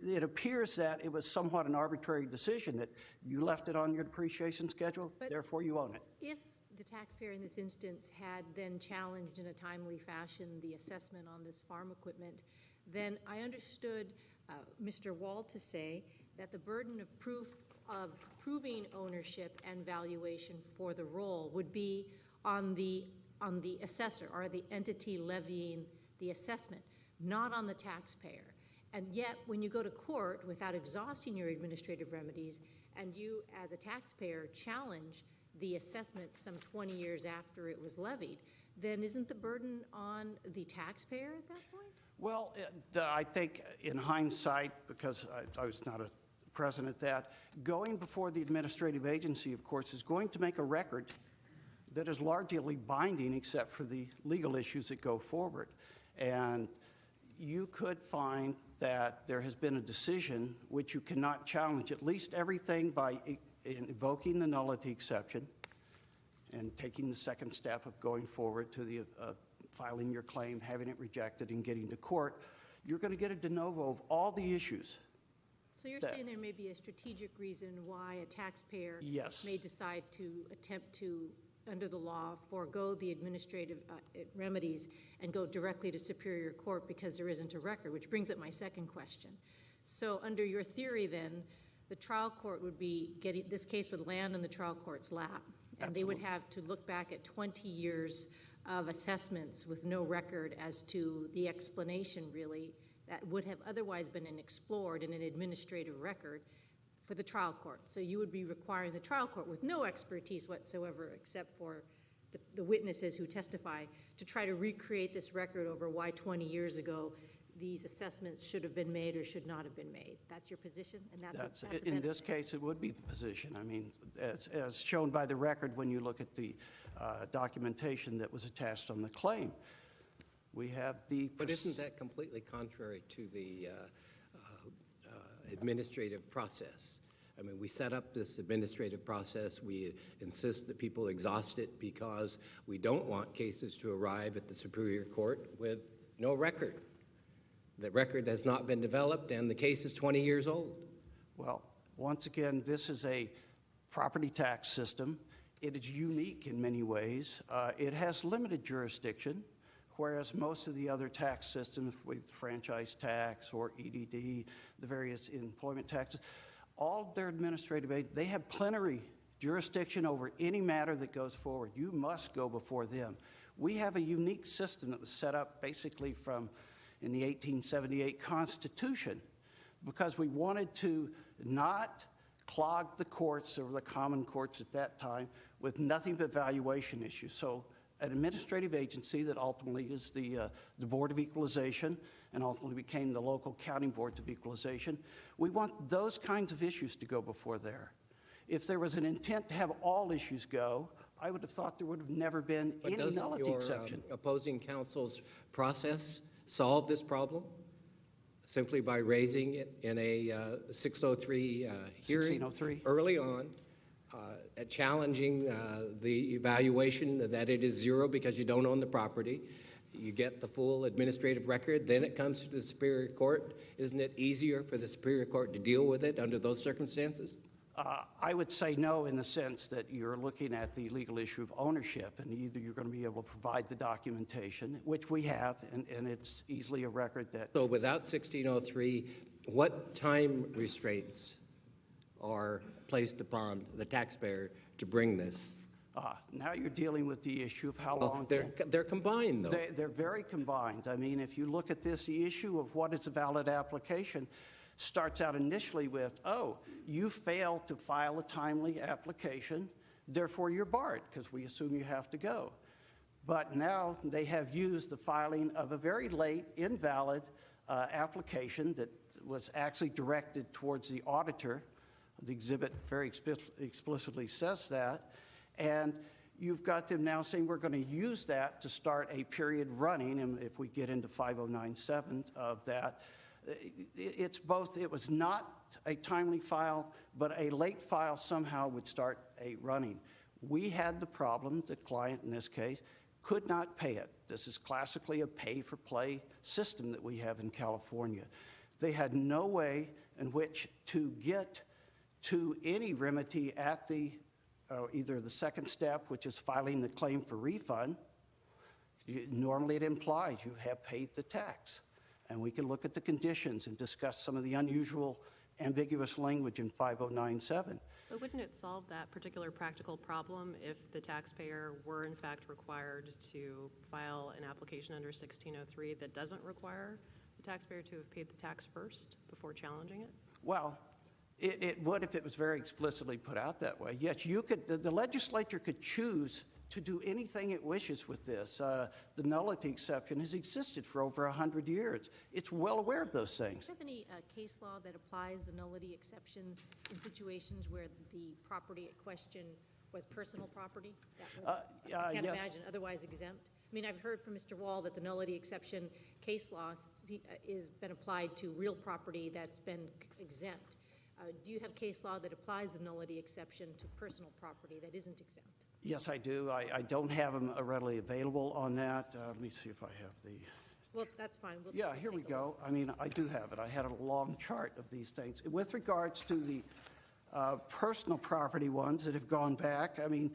It appears that it was somewhat an arbitrary decision that you left it on your depreciation schedule, But therefore you own it. if the taxpayer in this instance had then challenged in a timely fashion the assessment on this farm equipment, then I understood Mr. Wall to say that the burden of proof of proving ownership and valuation for the roll would be on the assessor or the entity levying the assessment, not on the taxpayer. And yet, when you go to court without exhausting your administrative remedies, and you, as a taxpayer, challenge the assessment some 20 years after it was levied, then isn't the burden on the taxpayer at that point? Well, I think in hindsight, because I was not present at that, going before the administrative agency, of course, is going to make a record that is largely binding except for the legal issues that go forward. And you could find that there has been a decision which you cannot challenge, at least everything by invoking the nullity exception and taking the second step of going forward to the filing your claim, having it rejected, and getting to court. You're going to get a de novo of all the issues. So you're saying there may be a strategic reason why a taxpayer Yes. may decide to attempt to, under the law, forego the administrative remedies and go directly to Superior Court because there isn't a record, which brings up my second question. So under your theory, then, the trial court would be getting, this case would land in the trial court's lap, and they would have to look back at 20 years of assessments with no record as to the explanation, really, that would have otherwise been explored in an administrative record for the trial court. So you would be requiring the trial court with no expertise whatsoever except for the witnesses who testify to try to recreate this record over why 20 years ago these assessments should have been made or should not have been made. That's your position? And that's a in this benefit. case, it would be the position. I mean, as shown by the record when you look at the documentation that was attached on the claim, we have the... But isn't that completely contrary to the administrative process? I mean, we set up this administrative process. We insist that people exhaust it because we don't want cases to arrive at the Superior Court with no record. The record has not been developed, and the case is 20 years old. Well, once again, this is a property tax system. It is unique in many ways. It has limited jurisdiction, whereas most of the other tax systems with franchise tax or EDD, the various employment taxes, all their administrative aid, they have plenary jurisdiction over any matter that goes forward. You must go before them. We have a unique system that was set up basically from in the 1878 Constitution because we wanted to not clog the courts or the common courts at that time with nothing but valuation issues. So an administrative agency that ultimately is the Board of Equalization and ultimately became the local county boards of equalization. We want those kinds of issues to go before there. If there was an intent to have all issues go, I would have thought there would have never been any nullity exception. Doesn't your opposing counsel's process solve this problem simply by raising it in a 603 hearing 1603? early on, challenging the evaluation that it is zero because you don't own the property? You get the full administrative record, then it comes to the Superior Court. Isn't it easier for the Superior Court to deal with it under those circumstances? I would say no in the sense that you're looking at the legal issue of ownership, and either you're going to be able to provide the documentation, which we have, and it's easily a record that... So without 1603, what time restraints are placed upon the taxpayer to bring this? Now you're dealing with the issue of how Well, long... they're combined, though. They're very combined. I mean, if you look at this, the issue of what is a valid application starts out initially with, oh, you failed to file a timely application, therefore you're barred, because we assume you have to go. But now they have used the filing of a very late, invalid application that was actually directed towards the auditor. The exhibit very explicitly says that. And you've got them now saying we're going to use that to start a period running, and if we get into 5097 of that, it's both, it was not a timely file, but a late file somehow would start a running. We had the problem, the client in this case, could not pay it. This is classically a pay-for-play system that we have in California. They had no way in which to get to any remedy at the either the second step, which is filing the claim for refund. Normally it implies you have paid the tax. And we can look at the conditions and discuss some of the unusual ambiguous language in 5097. But wouldn't it solve that particular practical problem if the taxpayer were in fact required to file an application under 1603 that doesn't require the taxpayer to have paid the tax first before challenging it? Well, it would if it was very explicitly put out that way. Yes, you could. The legislature could choose to do anything it wishes with this. The nullity exception has existed for over 100 years. It's well aware of those things. Do you have any case law that applies the nullity exception in situations where the property at question was personal property? That was, I can't yes. imagine, otherwise exempt. I mean, I've heard from Mr. Wall that the nullity exception case law has been applied to real property that's been exempt. Do you have case law that applies the nullity exception to personal property that isn't exempt? Yes, I do. I don't have them readily available on that. Let me see if I have the... Well, that's fine. Yeah, here we go. I mean, I do have it. I had a long chart of these things. With regards to the personal property ones that have gone back, I mean,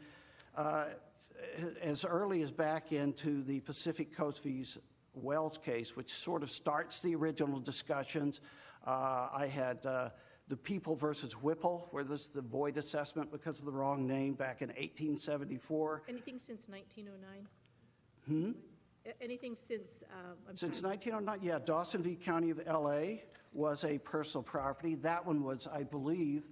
as early as back into the Pacific Coast v. Wells case, which sort of starts the original discussions, I had the People versus Whipple, where this is the void assessment because of the wrong name back in 1874. Anything since 1909? Anything since... Since 1909, yeah, Dawson v. County of L.A. was a personal property. That one was, I believe,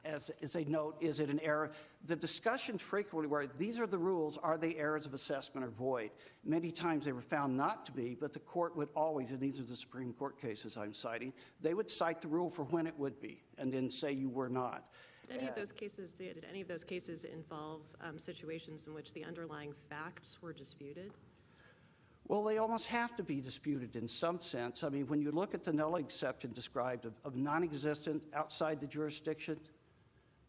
as a note, is it an error? The discussions frequently were, these are the rules, are they errors of assessment or void? Many times they were found not to be, but the court would always, and these are the Supreme Court cases I'm citing, they would cite the rule for when it would be, and then say you were not. Did any of those cases involve situations in which the underlying facts were disputed? Well, they almost have to be disputed in some sense. I mean, when you look at the null exception described of non-existent outside the jurisdiction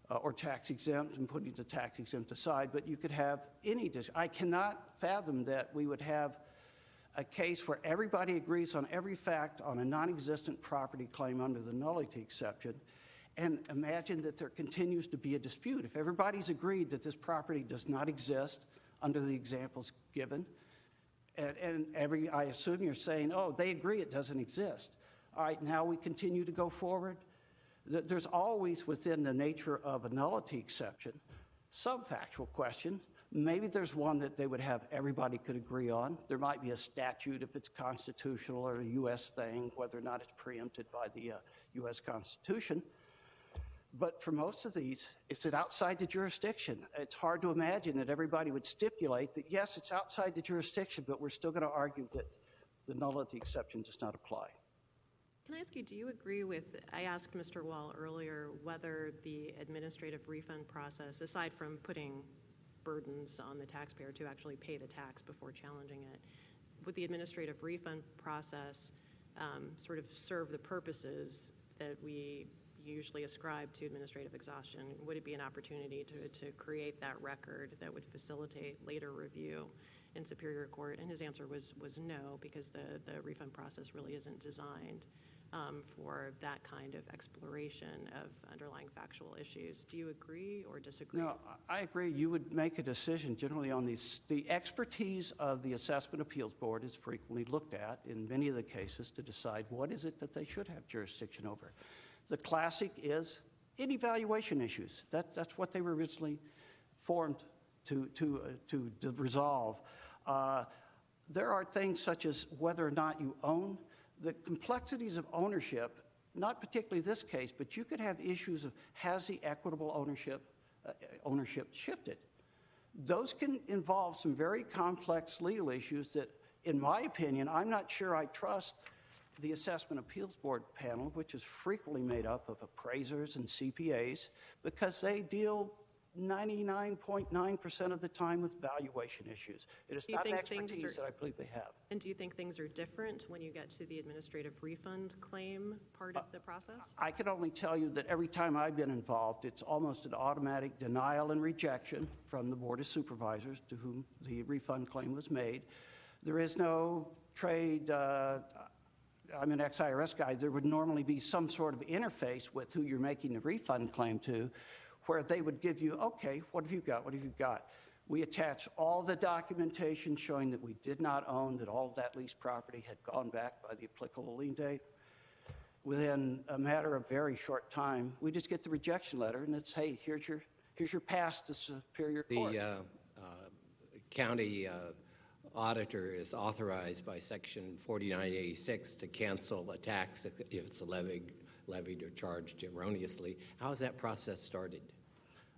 or tax exempt, and putting the tax exempt aside, but you could have any, I cannot fathom that we would have a case where everybody agrees on every fact on a non-existent property claim under the nullity exception, and imagine that there continues to be a dispute. If everybody's agreed that this property does not exist under the examples given, and I assume you're saying, oh, they agree it doesn't exist. All right, now we continue to go forward. There's always, within the nature of a nullity exception, some factual question. Maybe there's one that they would have everybody could agree on. There might be a statute if it's constitutional or a U.S. thing, whether or not it's preempted by the U.S. Constitution. But for most of these, it's outside the jurisdiction. It's hard to imagine that everybody would stipulate that, yes, it's outside the jurisdiction, but we're still going to argue that the nullity exception does not apply. Can I ask you, do you agree with, I asked Mr. Wall earlier whether the administrative refund process, aside from putting burdens on the taxpayer to actually pay the tax before challenging it, would the administrative refund process sort of serve the purposes that we usually ascribe to administrative exhaustion? Would it be an opportunity to create that record that would facilitate later review in Superior Court? And his answer was no, because the refund process really isn't designed for that kind of exploration of underlying factual issues. Do you agree or disagree? No, I agree. You would make a decision generally on these. The expertise of the Assessment Appeals Board is frequently looked at in many of the cases to decide what is it that they should have jurisdiction over. The classic is any valuation issues. That's what they were originally formed to resolve. There are things such as whether or not you own. The complexities of ownership, not particularly this case, but you could have issues of has the equitable ownership shifted. Those can involve some very complex legal issues that, in my opinion, I'm not sure I trust the Assessment Appeals Board panel, which is frequently made up of appraisers and CPAs, because they deal 99.9% of the time with valuation issues. It is not an expertise that I believe they have. And do you think things are different when you get to the administrative refund claim part of the process? I can only tell you that every time I've been involved, it's almost an automatic denial and rejection from the Board of Supervisors to whom the refund claim was made. There is no trade, I'm an ex-IRS guy, there would normally be some sort of interface with who you're making the refund claim to, where they would give you, okay, what have you got, what have you got? We attach all the documentation showing that we did not own, that all of that leased property had gone back by the applicable lien date. Within a matter of very short time, we just get the rejection letter, and it's, hey, here's your pass to Superior Court. The county auditor is authorized by Section 4986 to cancel a tax if it's levied or charged erroneously. How is that process started?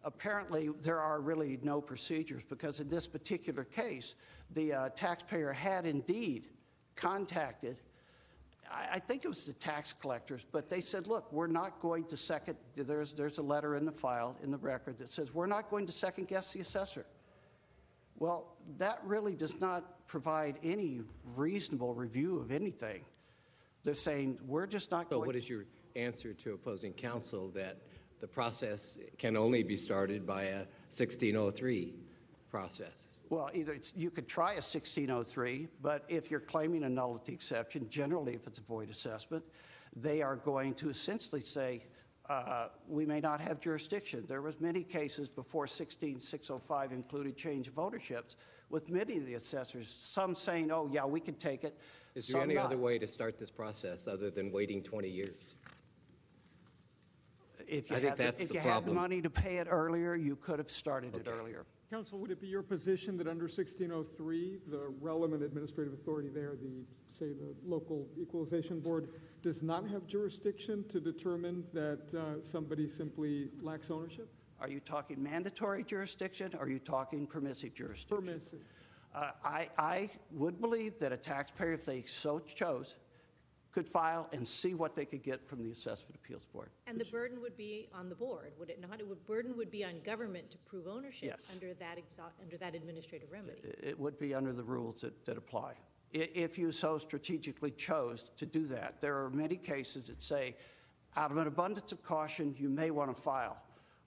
Apparently, there are really no procedures, because in this particular case, the taxpayer had indeed contacted, I think it was the tax collectors, but they said, look, we're not going to second, there's a letter in the file, in the record, that says we're not going to second guess the assessor. Well, that really does not provide any reasonable review of anything. They're saying, we're just not going to. So what is your answer to opposing counsel that the process can only be started by a 1603 process? Well, either you could try a 1603, but if you're claiming a nullity exception, generally if it's a void assessment, they are going to essentially say, we may not have jurisdiction. There was many cases before 16605 included change of ownerships with many of the assessors, some saying, oh, yeah, we can take it. Is there any other way to start this process other than waiting 20 years? If you, I think that's if the you had the problem. money to pay it earlier, you could have started it earlier. Counsel, would it be your position that under 1603, the relevant administrative authority there, say the local equalization board, does not have jurisdiction to determine that somebody simply lacks ownership? Are you talking mandatory jurisdiction, or are you talking permissive jurisdiction? Permissive. I would believe that a taxpayer, if they so chose, could file and see what they could get from the Assessment Appeals Board. And the burden would be on the board, would it not? Burden would be on government to prove ownership Yes. under that administrative remedy. It would be under the rules that apply. if you so strategically chose to do that. There are many cases that say, out of an abundance of caution, you may want to file.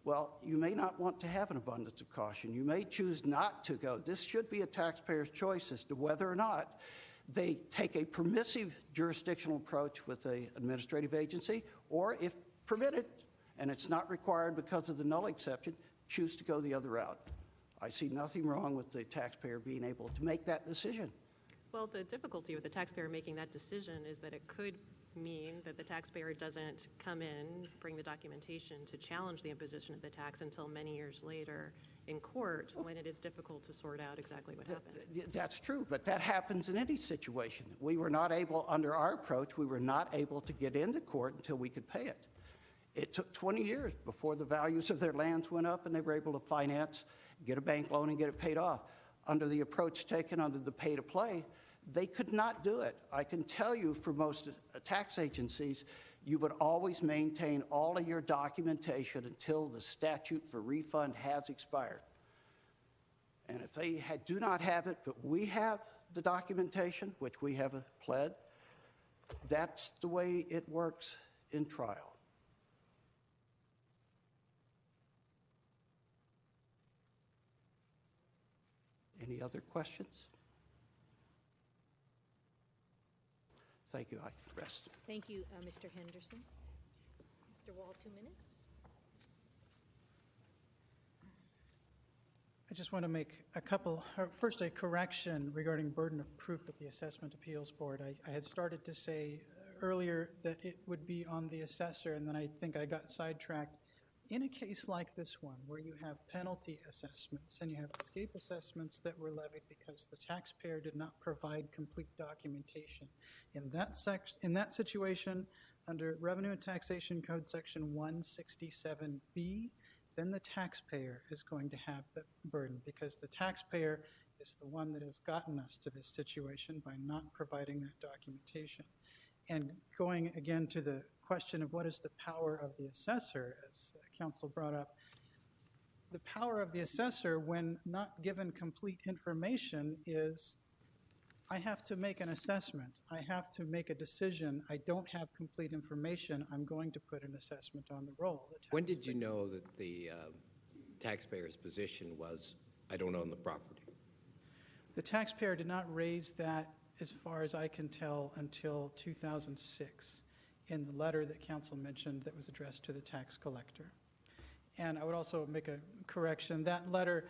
Well, you may not want to have an abundance of caution. You may choose not to go. This should be a taxpayer's choice as to whether or not they take a permissive jurisdictional approach with an administrative agency, or if permitted, and it's not required because of the null exception, choose to go the other route. I see nothing wrong with the taxpayer being able to make that decision. Well, the difficulty with the taxpayer making that decision is that it could mean that the taxpayer doesn't come in, bring the documentation to challenge the imposition of the tax until many years later in court, when it is difficult to sort out exactly what happened. That's true, but that happens in any situation. We were not able, under our approach, we were not able to get into court until we could pay it. It took 20 years before the values of their lands went up and they were able to finance, get a bank loan and get it paid off. Under the approach taken under the pay-to-play, they could not do it. I can tell you for most tax agencies, you would always maintain all of your documentation until the statute for refund has expired. And if they do not have it, but we have the documentation, which we have pled, that's the way it works in trial. Any other questions? Thank you. I rest. Thank you, Mr. Henderson. Mr. Wall, 2 minutes. I just want to make first a correction regarding burden of proof at the Assessment Appeals Board. I had started to say earlier that it would be on the assessor, and then I think I got sidetracked. In a case like this one, where you have penalty assessments and you have escape assessments that were levied because the taxpayer did not provide complete documentation, in that situation, under Revenue and Taxation Code Section 167B, then the taxpayer is going to have the burden, because the taxpayer is the one that has gotten us to this situation by not providing that documentation. And going again to the question of what is the power of the assessor, as counsel brought up, the power of the assessor when not given complete information is, I have to make an assessment. I have to make a decision. I don't have complete information. I'm going to put an assessment on the roll. When did you know that the taxpayer's position was, I don't own the property? The taxpayer did not raise that, as far as I can tell, until 2006 in the letter that counsel mentioned that was addressed to the tax collector. And I would also make a correction. That letter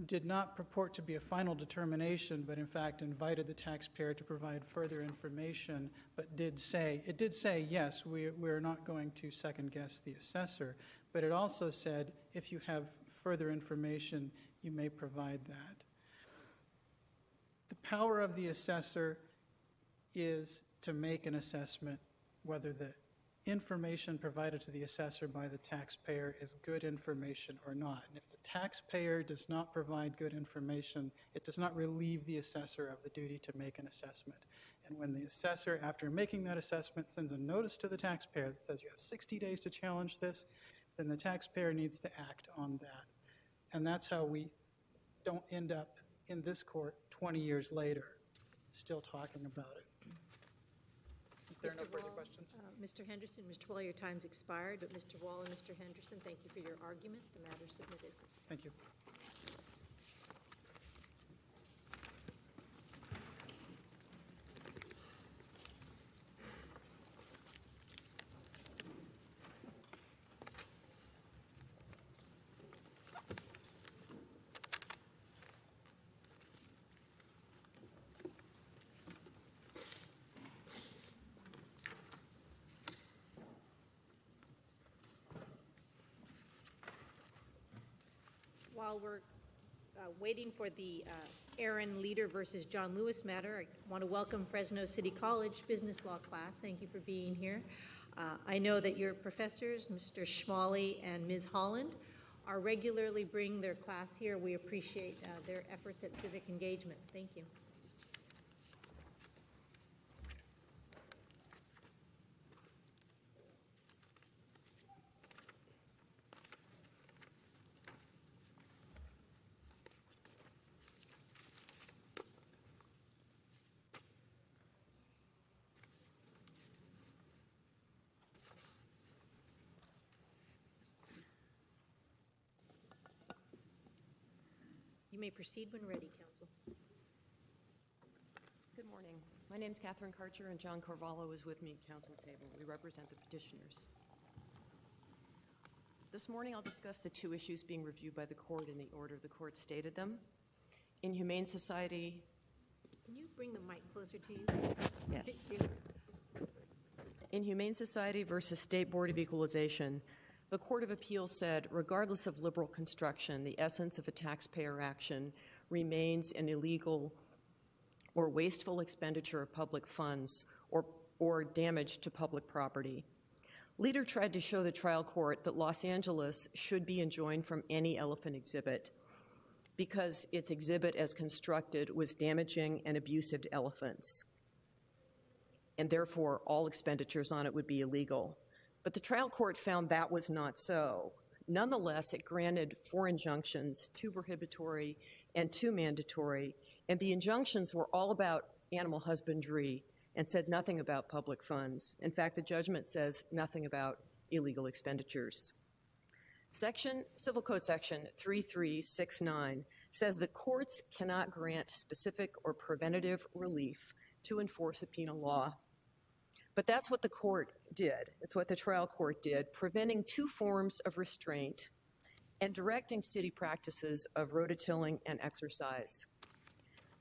did not purport to be a final determination, but in fact invited the taxpayer to provide further information, but it did say, yes, we're not going to second guess the assessor, but it also said, if you have further information, you may provide that. The power of the assessor is to make an assessment whether the information provided to the assessor by the taxpayer is good information or not. And if the taxpayer does not provide good information, it does not relieve the assessor of the duty to make an assessment. And when the assessor, after making that assessment, sends a notice to the taxpayer that says you have 60 days to challenge this, then the taxpayer needs to act on that. And that's how we don't end up in this court 20 years later still talking about it. If there are no Mr. further Wall, questions. Mr. Henderson, Mr. Wall, your time's expired, but Mr. Wall and Mr. Henderson, thank you for your argument. The matter is submitted. Thank you. While we're waiting for the Aaron Leader versus John Lewis matter, I want to welcome Fresno City College Business Law class. Thank you for being here. I know that your professors, Mr. Schmally and Ms. Holland, are regularly bringing their class here. We appreciate their efforts at civic engagement. Thank you. may proceed when ready, counsel. Good morning. My name is Catherine Karcher, and John Carvalho is with me at council table. We represent the petitioners. This morning, I'll discuss the two issues being reviewed by the court in the order the court stated them. In Humane Society, Can you bring the mic closer to you? yes. Thank you. In Humane Society versus State Board of Equalization, the Court of Appeals said, regardless of liberal construction, the essence of a taxpayer action remains an illegal or wasteful expenditure of public funds or damage to public property. Leader tried to show the trial court that Los Angeles should be enjoined from any elephant exhibit because its exhibit as constructed was damaging and abusive to elephants, and therefore all expenditures on it would be illegal. But the trial court found that was not so. Nonetheless, it granted 4 injunctions, 2 prohibitory and 2 mandatory, and the injunctions were all about animal husbandry and said nothing about public funds. In fact, the judgment says nothing about illegal expenditures. Civil Code Section 3369 says that courts cannot grant specific or preventative relief to enforce a penal law. But that's what the court did. It's what the trial court did, preventing 2 forms of restraint and directing city practices of rototilling and exercise.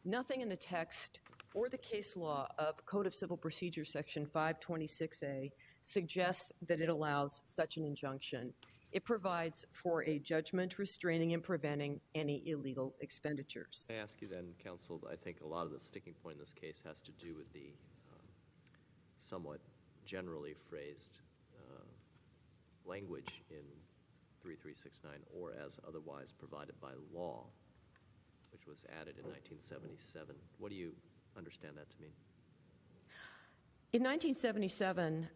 Nothing in the text or the case law of Code of Civil Procedure Section 526A suggests that it allows such an injunction. It provides for a judgment restraining and preventing any illegal expenditures. I ask you then, counsel, I think a lot of the sticking point in this case has to do with the somewhat generally phrased language in 3369, or as otherwise provided by law, which was added in 1977. What do you understand that to mean? In 1977,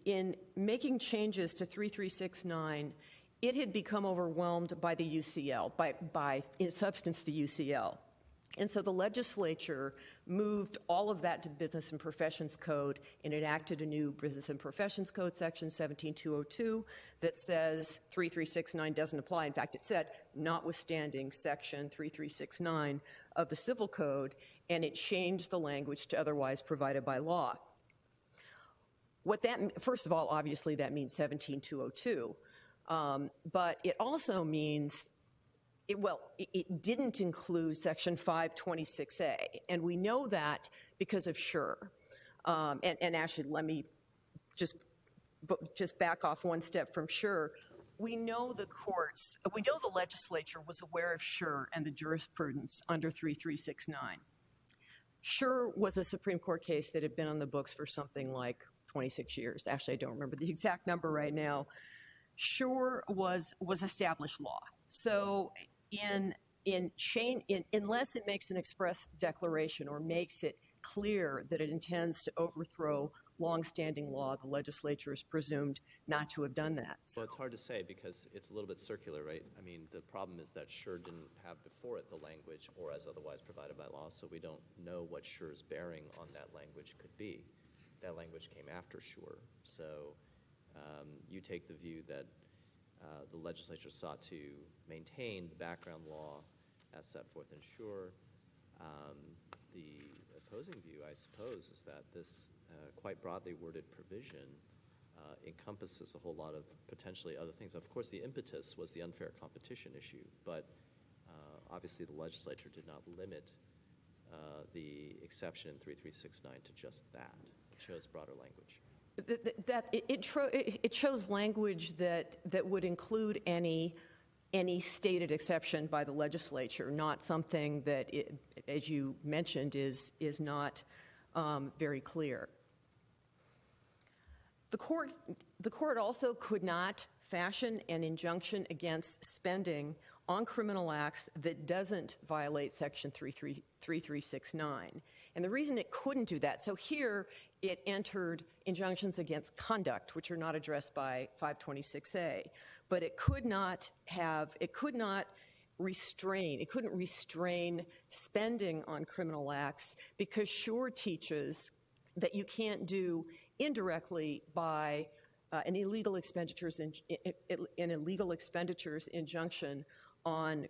in making changes to 3369, it had become overwhelmed by the UCL, by in substance the UCL. And so the legislature moved all of that to the Business and Professions Code and enacted a new Business and Professions Code, Section 17202, that says 3369 doesn't apply. In fact, it said, notwithstanding Section 3369 of the Civil Code, and it changed the language to otherwise provided by law. First of all, obviously, that means 17202. But it also means it didn't include Section 526A, and we know that because of Schur. And actually, let me just back off one step from Schur. We know the legislature was aware of Schur and the jurisprudence under 3369. Schur was a Supreme Court case that had been on the books for something like 26 years. Actually, I don't remember the exact number right now. Schur was established law. So unless it makes an express declaration or makes it clear that it intends to overthrow longstanding law, the legislature is presumed not to have done that. Well, it's hard to say because it's a little bit circular, right? I mean, the problem is that Schur didn't have before it the language or as otherwise provided by law, so we don't know what Schur's bearing on that language could be. That language came after Schur. So you take the view that the legislature sought to maintain the background law as set forth in Schur. The opposing view, I suppose, is that this quite broadly worded provision encompasses a whole lot of potentially other things. Of course, the impetus was the unfair competition issue, but obviously the legislature did not limit the exception in 3369 to just that. It chose broader language. It chose language that would include any stated exception by the legislature, not something that, as you mentioned, is not very clear. The court also could not fashion an injunction against spending on criminal acts that doesn't violate Section 3369. And the reason it couldn't do that, so here it entered injunctions against conduct, which are not addressed by 526A, but it couldn't restrain spending on criminal acts because Schur teaches that you can't do indirectly by an illegal expenditures injunction on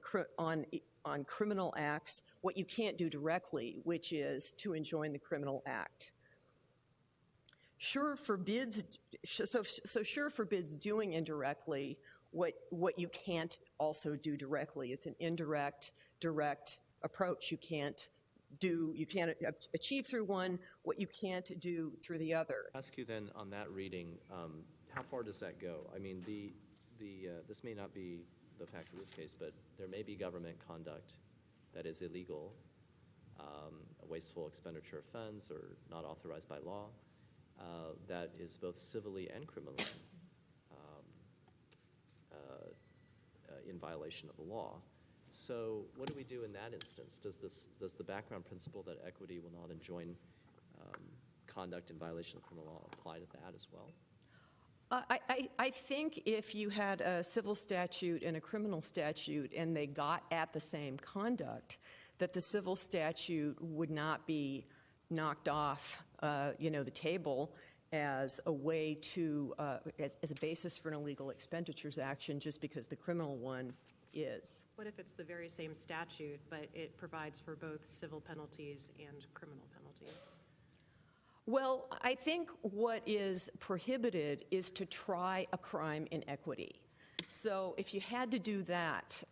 criminal acts what you can't do directly, which is to enjoin the criminal act. Sure forbids doing indirectly what you can't also do directly. It's an indirect, direct approach. You can't achieve through one what you can't do through the other. Ask you then on that reading, how far does that go? I mean, this may not be the facts of this case, but there may be government conduct that is illegal, a wasteful expenditure of funds or not authorized by law, that is both civilly and criminally in violation of the law. So what do we do in that instance? Does the background principle that equity will not enjoin conduct in violation of criminal law apply to that as well? I think if you had a civil statute and a criminal statute and they got at the same conduct, that the civil statute would not be knocked off, the table as a way to, as a basis for an illegal expenditures action just because the criminal one is. What if it's the very same statute, but it provides for both civil penalties and criminal penalties? Well, I think what is prohibited is to try a crime in equity. So if you had to do that,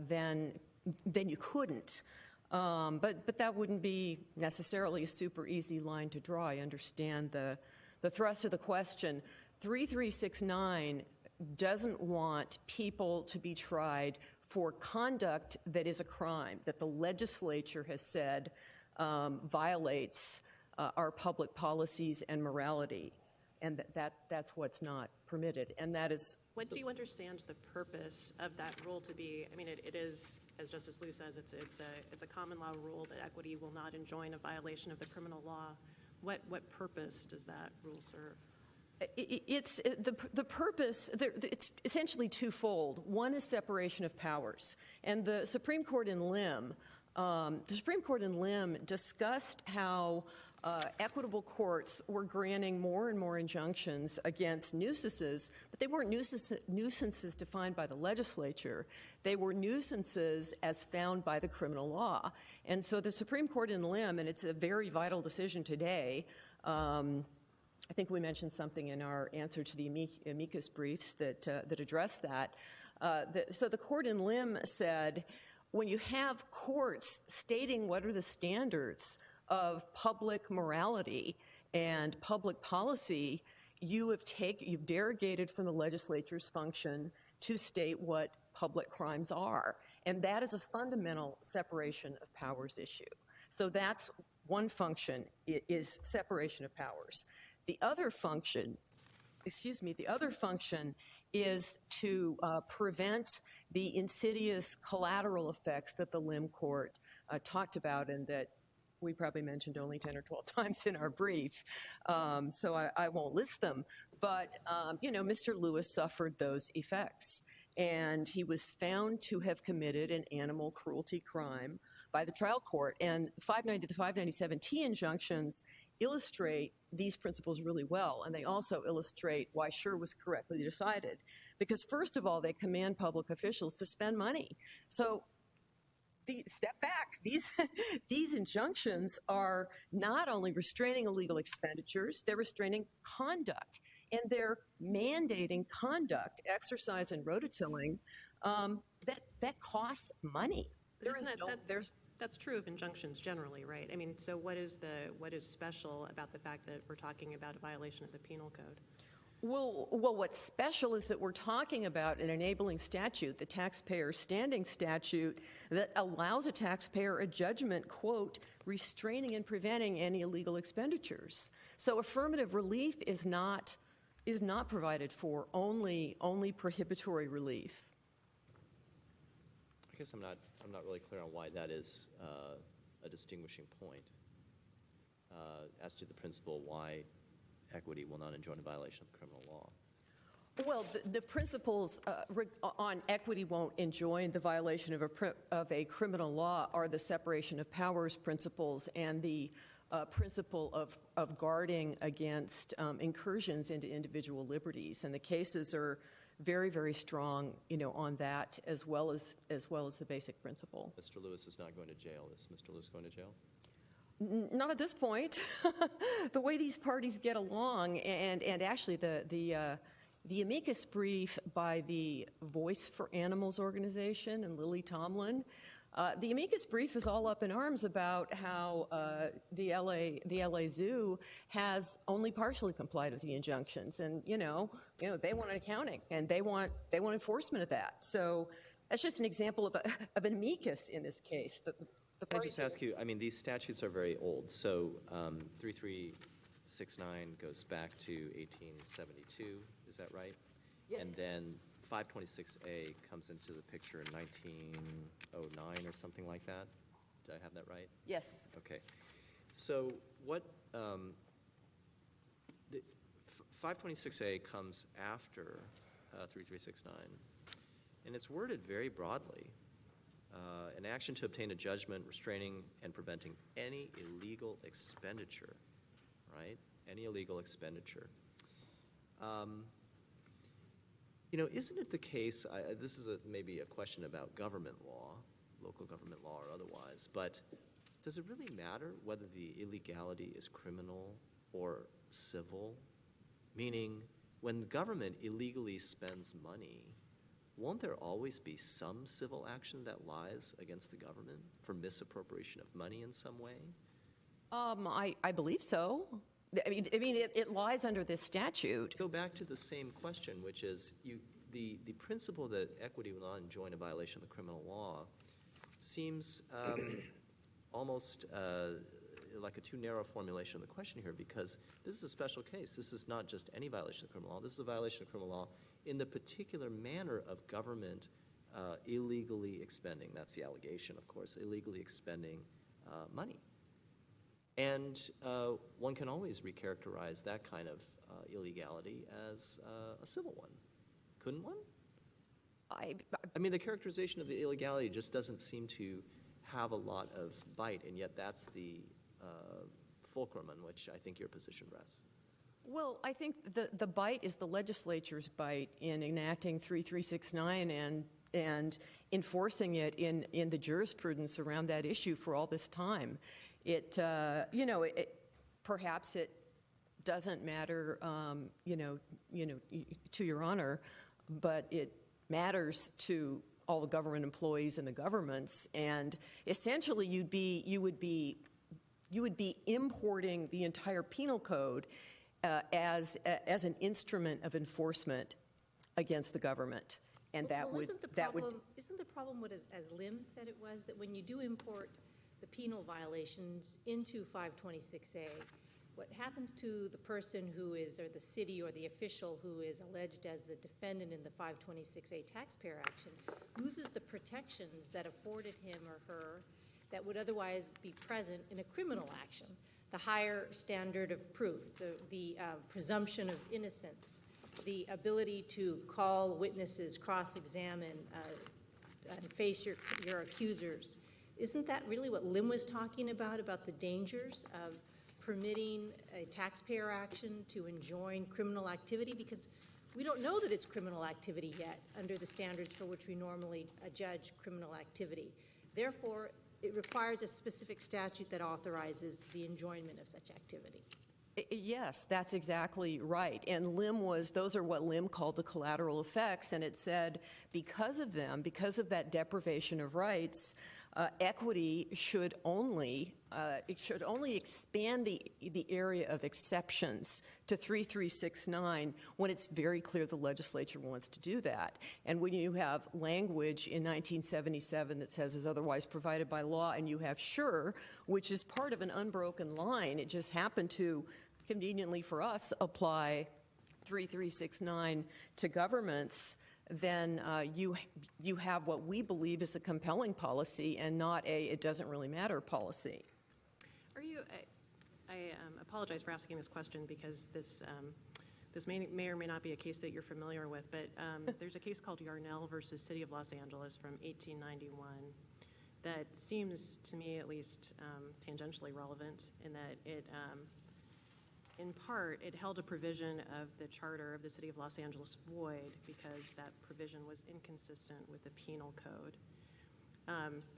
then you couldn't. But that wouldn't be necessarily a super easy line to draw. I understand the thrust of the question. 3369 doesn't want people to be tried for conduct that is a crime, that the legislature has said violates our public policies and morality, and that's what's not permitted, and that is... What do you understand the purpose of that rule to be? I mean, it is, as Justice Liu says, it's a common law rule that equity will not enjoin a violation of the criminal law. What purpose does that rule serve? It's the purpose. It's essentially twofold. One is separation of powers, and the Supreme Court in Lim discussed how equitable courts were granting more and more injunctions against nuisances, but they weren't nuisances defined by the legislature. They were nuisances as found by the criminal law. And so the Supreme Court in Lim, and it's a very vital decision today, I think we mentioned something in our answer to the amicus briefs that address that. So the court in Lim said, when you have courts stating what are the standards of public morality and public policy, you've derogated from the legislature's function to state what public crimes are. And that is a fundamental separation of powers issue. So that's one function, is separation of powers. The other function is to prevent the insidious collateral effects that the Lim court talked about and that we probably mentioned only 10 or 12 times in our brief, so I won't list them. But, Mr. Lewis suffered those effects, and he was found to have committed an animal cruelty crime by the trial court. And the 597T injunctions illustrate these principles really well, and they also illustrate why Schur was correctly decided. Because first of all, they command public officials to spend money. So step back. These injunctions are not only restraining illegal expenditures, they're restraining conduct, and they're mandating conduct, exercise and rototilling, that costs money. That's true of injunctions generally, right? I mean, so what is special about the fact that we're talking about a violation of the penal code? Well, what's special is that we're talking about an enabling statute, the taxpayer standing statute, that allows a taxpayer a judgment, quote, restraining and preventing any illegal expenditures. So affirmative relief is not provided for, only prohibitory relief. I guess I'm not really clear on why that is a distinguishing point as to the principle why equity will not enjoin a violation of criminal law. Well, the principles on equity won't enjoin the violation of a criminal law are the separation of powers principles and the principle of guarding against incursions into individual liberties. And the cases are very, very strong, on that as well as the basic principle. Mr. Lewis is not going to jail. Is Mr. Lewis going to jail? Not at this point. The way these parties get along, and actually the amicus brief by the Voice for Animals organization and Lily Tomlin, the amicus brief is all up in arms about how the LA Zoo has only partially complied with the injunctions, and they want an accounting and they want enforcement of that. So that's just an example of an amicus in this case. The Can I parties just ask you, I mean, these statutes are very old, so 3369 goes back to 1872, is that right? Yes. And then 526A comes into the picture in 1909 or something like that? Did I have that right? Yes. Okay. So what, 526A comes after 3369, and it's worded very broadly. An action to obtain a judgment restraining and preventing any illegal expenditure, right? Any illegal expenditure. Isn't it the case, this is maybe a question about government law, local government law or otherwise, but does it really matter whether the illegality is criminal or civil? Meaning, when the government illegally spends money, won't there always be some civil action that lies against the government for misappropriation of money in some way? I believe so. I mean, it lies under this statute. Go back to the same question, which is the principle that equity will not enjoin a violation of the criminal law seems almost like a too narrow formulation of the question here, because this is a special case. This is not just any violation of criminal law. This is a violation of criminal law in the particular manner of government illegally expending, that's the allegation, of course, illegally expending money. And one can always recharacterize that kind of illegality as a civil one, couldn't one? I mean, the characterization of the illegality just doesn't seem to have a lot of bite, and yet that's the fulcrum on which I think your position rests. Well, I think the bite is the legislature's bite in enacting 3369 and enforcing it in the jurisprudence around that issue for all this time. Perhaps it doesn't matter, to Your Honor, but it matters to all the government employees and the governments, and essentially you would be importing the entire penal code as an instrument of enforcement against the government, and Isn't the problem what, as Lim said it was, that when you do import the penal violations into 526A, what happens to the person who is, or the city or the official who is alleged as the defendant in the 526A taxpayer action, loses the protections that afforded him or her that would otherwise be present in a criminal action. The higher standard of proof, the presumption of innocence, the ability to call witnesses, cross-examine, and face your accusers. Isn't that really what Lim was talking about the dangers of permitting a taxpayer action to enjoin criminal activity? Because we don't know that it's criminal activity yet under the standards for which we normally judge criminal activity. Therefore, it requires a specific statute that authorizes the enjoyment of such activity. Yes, that's exactly right. And those are what Lim called the collateral effects, and it said because of them, because of that deprivation of rights, equity should only expand the area of exceptions to 3369 when it's very clear the legislature wants to do that. And when you have language in 1977 that says is otherwise provided by law, and you have sure, which is part of an unbroken line, it just happened to conveniently for us apply 3369 to governments, then you have what we believe is a compelling policy and not it doesn't really matter policy. I apologize for asking this question because this may or may not be a case that you're familiar with, but there's a case called Yarnell versus City of Los Angeles from 1891 that seems to me at least tangentially relevant in that in part, it held a provision of the charter of the City of Los Angeles void because that provision was inconsistent with the penal code.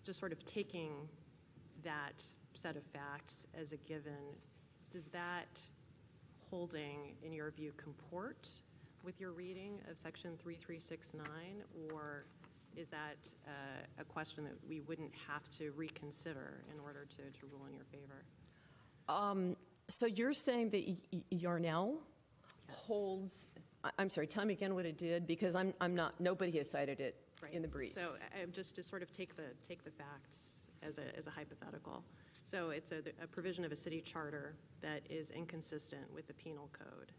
Just sort of taking that set of facts as a given, does that holding, in your view, comport with your reading of Section 3369, or is that a question that we wouldn't have to reconsider in order to rule in your favor? So you're saying that Yarnell holds, I'm sorry, tell me again what it did, because I'm not, nobody has cited it in the briefs. So just to sort of take the facts as a hypothetical. So it's a provision of a city charter that is inconsistent with the penal code.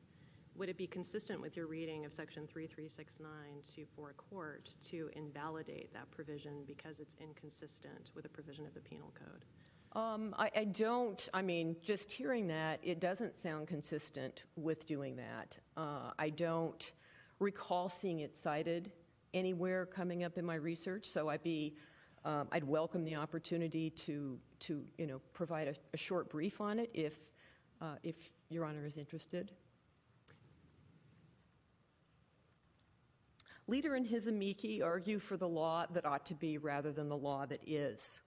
Would it be consistent with your reading of Section 3369 for a court to invalidate that provision because it's inconsistent with a provision of the penal code? I don't, I mean, just hearing that, it doesn't sound consistent with doing that. I don't recall seeing it cited anywhere coming up in my research, so I'd welcome the opportunity to provide a short brief on it if Your Honor is interested. Leader and his amici argue for the law that ought to be rather than the law that is.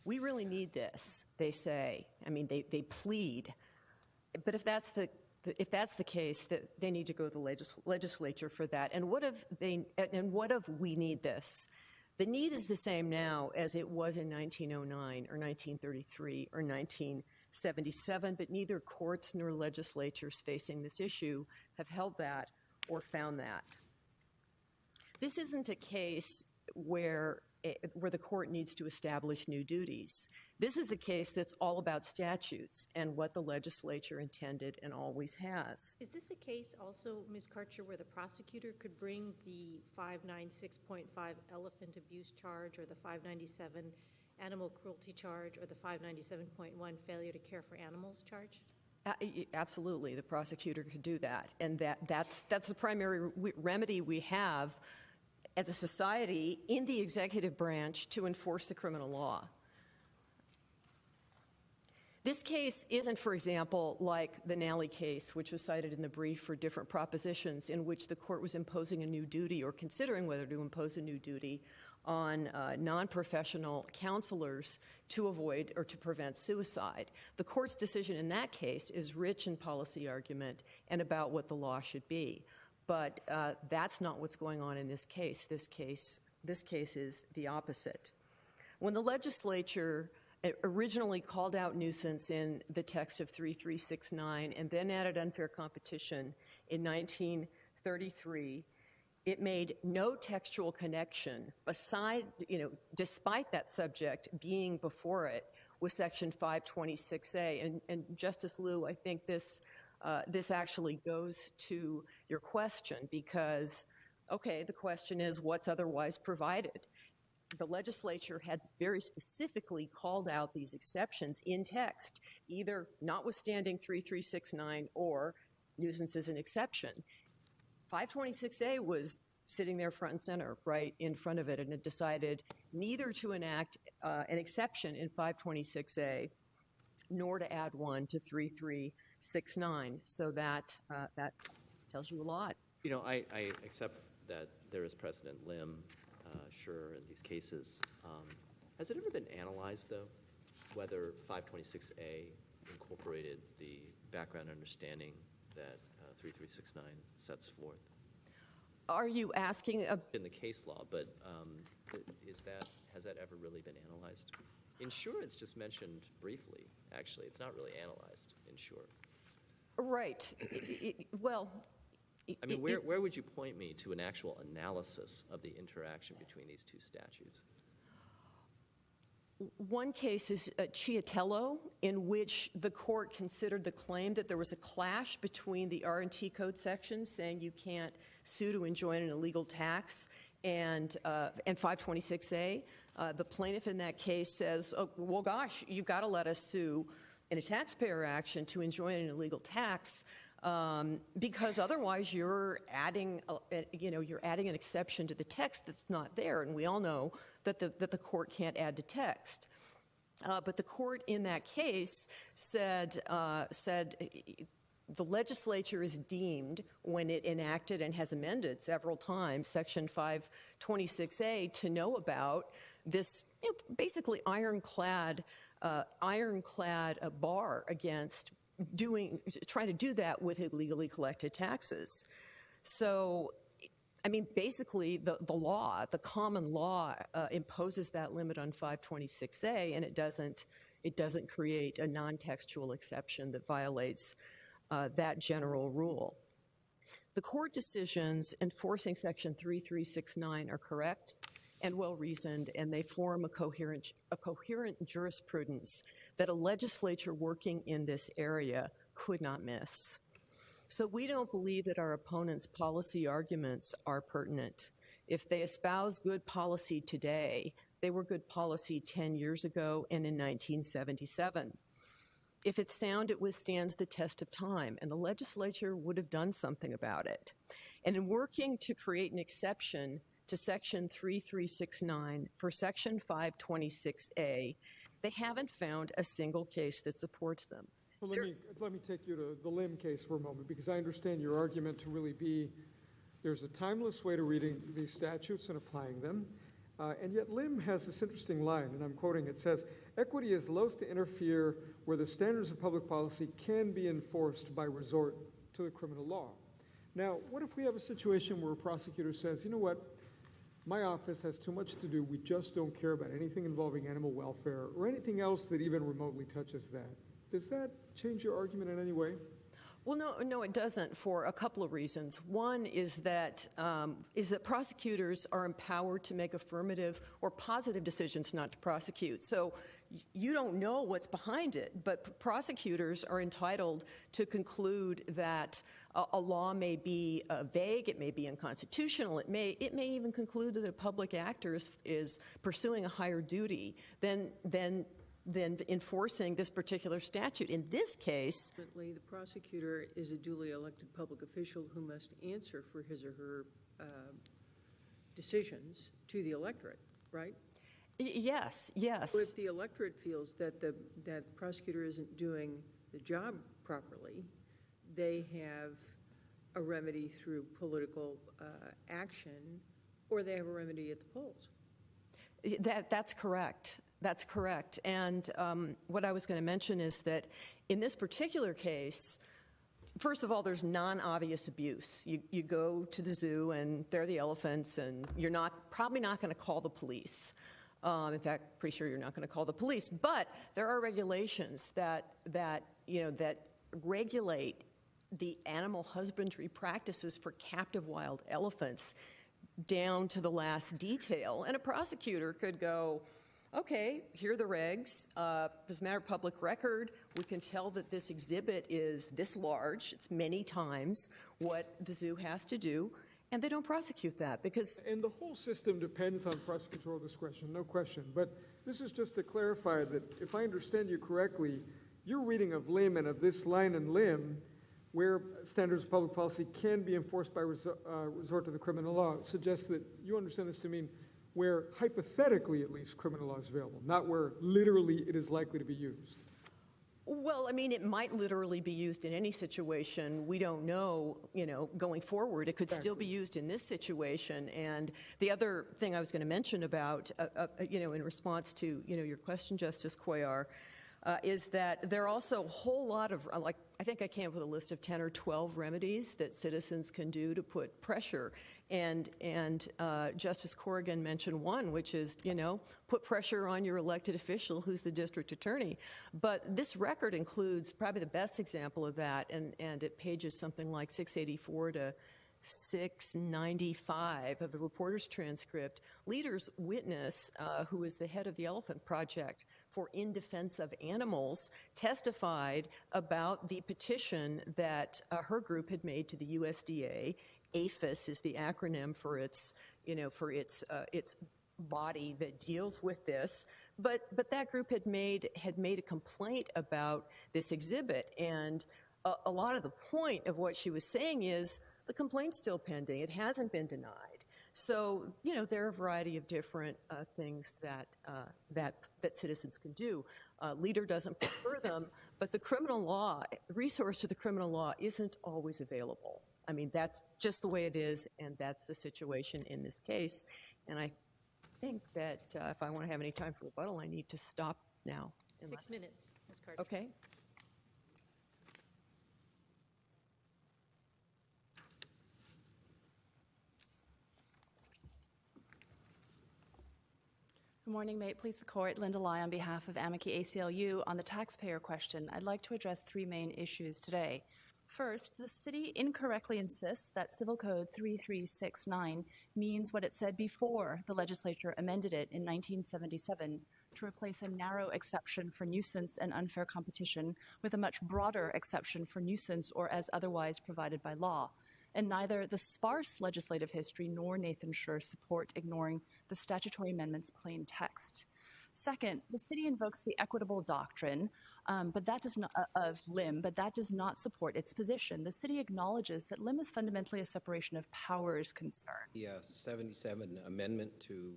We really need this, they say. I mean, they plead. But if that's the case, that they need to go to the legislature for that. And what if we need this? The need is the same now as it was in 1909 or 1933 or 1977, but neither courts nor legislatures facing this issue have held that or found that. This isn't a case where the court needs to establish new duties. This is a case that's all about statutes and what the legislature intended and always has. Is this a case also, Ms. Karcher, where the prosecutor could bring the 596.5 elephant abuse charge or the 597 animal cruelty charge or the 597.1 failure to care for animals charge? Absolutely, the prosecutor could do that. And that's the primary remedy we have as a society in the executive branch to enforce the criminal law. This case isn't, for example, like the Nally case, which was cited in the brief for different propositions, in which the court was imposing a new duty or considering whether to impose a new duty on non-professional counselors to avoid or to prevent suicide. The court's decision in that case is rich in policy argument and about what the law should be. But that's not what's going on in this case. This case is the opposite. When the legislature originally called out nuisance in the text of 3369 and then added unfair competition in 1933, it made no textual connection despite that subject being before it with Section 526A. And Justice Liu, I think this actually goes to your question because, okay, the question is what's otherwise provided? The legislature had very specifically called out these exceptions in text, either notwithstanding 3369 or nuisance is an exception. 526A was sitting there front and center, right in front of it, and it decided neither to enact an exception in 526A nor to add one to 3369. So that tells you a lot. You know, I accept that there is precedent, Lim, sure, in these cases. Has it ever been analyzed, though, whether 526A incorporated the background understanding that 3369 sets forth? Are you asking in the case law, but has that ever really been analyzed? In Sure, it's just mentioned briefly, actually. It's not really analyzed in Sure. Right. I mean, where would you point me to an actual analysis of the interaction between these two statutes? One case is Chiatello, in which the court considered the claim that there was a clash between the R&T code sections saying you can't sue to enjoin an illegal tax and 526A. The plaintiff in that case says, oh, well, gosh, you've got to let us sue in a taxpayer action to enjoin an illegal tax because otherwise you're adding an exception to the text that's not there, and we all know that the court can't add to text. But the court in that case said the legislature is deemed, when it enacted and has amended several times Section 526A, to know about this basically ironclad bar against trying to do that with illegally collected taxes. So, I mean, basically, the law, the common law, imposes that limit on 526A, and it doesn't create a non-textual exception that violates that general rule. The court decisions enforcing Section 3369 are correct and well-reasoned, and they form a coherent jurisprudence that a legislature working in this area could not miss. So we don't believe that our opponents' policy arguments are pertinent. If they espouse good policy today, they were good policy 10 years ago and in 1977. If it's sound, it withstands the test of time, and the legislature would have done something about it. And in working to create an exception to Section 3369 for Section 526A, they haven't found a single case that supports them. Well, let me take you to the Lim case for a moment, because I understand your argument to really be there's a timeless way to reading these statutes and applying them. And yet Lim has this interesting line, and I'm quoting, it says, "Equity is loath to interfere where the standards of public policy can be enforced by resort to the criminal law." Now, what if we have a situation where a prosecutor says, you know what, my office has too much to do, we just don't care about anything involving animal welfare or anything else that even remotely touches that? Does that change your argument in any way? Well, no, it doesn't, for a couple of reasons. One is that prosecutors are empowered to make affirmative or positive decisions not to prosecute. So you don't know what's behind it, but prosecutors are entitled to conclude that a law may be vague, it may be unconstitutional, it may even conclude that a public actor is pursuing a higher duty than enforcing this particular statute. In this case, the prosecutor is a duly elected public official who must answer for his or her decisions to the electorate, right? Yes. So if the electorate feels that the prosecutor isn't doing the job properly, they have a remedy through political action, or they have a remedy at the polls. That's correct. That's correct. And what I was going to mention is that in this particular case, first of all, there's non-obvious abuse. You go to the zoo and there are the elephants, and you're probably not going to call the police. In fact, pretty sure you're not going to call the police. But there are regulations that regulate the animal husbandry practices for captive wild elephants down to the last detail. And a prosecutor could go, okay, here are the regs. As a matter of public record, we can tell that this exhibit is this large. It's many times what the zoo has to do, and they don't prosecute that because... And the whole system depends on prosecutorial discretion, no question. But this is just to clarify that if I understand you correctly, your reading of Lim and of this line in Lim, where standards of public policy can be enforced by resort to the criminal law, suggests that you understand this to mean where hypothetically at least criminal law is available, not where literally it is likely to be used. Well, I mean, it might literally be used in any situation. We don't know, going forward. It could still be used in this situation. And the other thing I was going to mention about, in response to, your question, Justice Cuellar, is that there are also a whole lot of, I think I came up with a list of 10 or 12 remedies that citizens can do to put pressure. And Justice Corrigan mentioned one, which is, put pressure on your elected official who's the district attorney. But this record includes probably the best example of that, and it pages something like 684 to 695 of the reporter's transcript. Leader's witness, who is the head of the Elephant Project for In Defense of Animals, testified about the petition that her group had made to the USDA. APHIS is the acronym for its body that deals with this. But that group had made a complaint about this exhibit, and a lot of the point of what she was saying is the complaint's still pending. It hasn't been denied. So, there are a variety of different things that citizens can do. Leader doesn't prefer them, but the criminal law, the resource to the criminal law isn't always available. I mean, that's just the way it is, and that's the situation in this case. And I think that if I want to have any time for rebuttal, I need to stop now. 6 minutes, Ms. Carter. Okay. Good morning. May it please the court. Linda Lai on behalf of Amici ACLU. On the taxpayer question, I'd like to address three main issues today. First, the city incorrectly insists that Civil Code 3369 means what it said before the legislature amended it in 1977 to replace a narrow exception for nuisance and unfair competition with a much broader exception for nuisance or as otherwise provided by law. And neither the sparse legislative history nor Nathan Schur support ignoring the statutory amendment's plain text. Second, the city invokes the equitable doctrine but that does not, of LIM, but that does not support its position. The city acknowledges that LIM is fundamentally a separation of powers concern. The 77 amendment to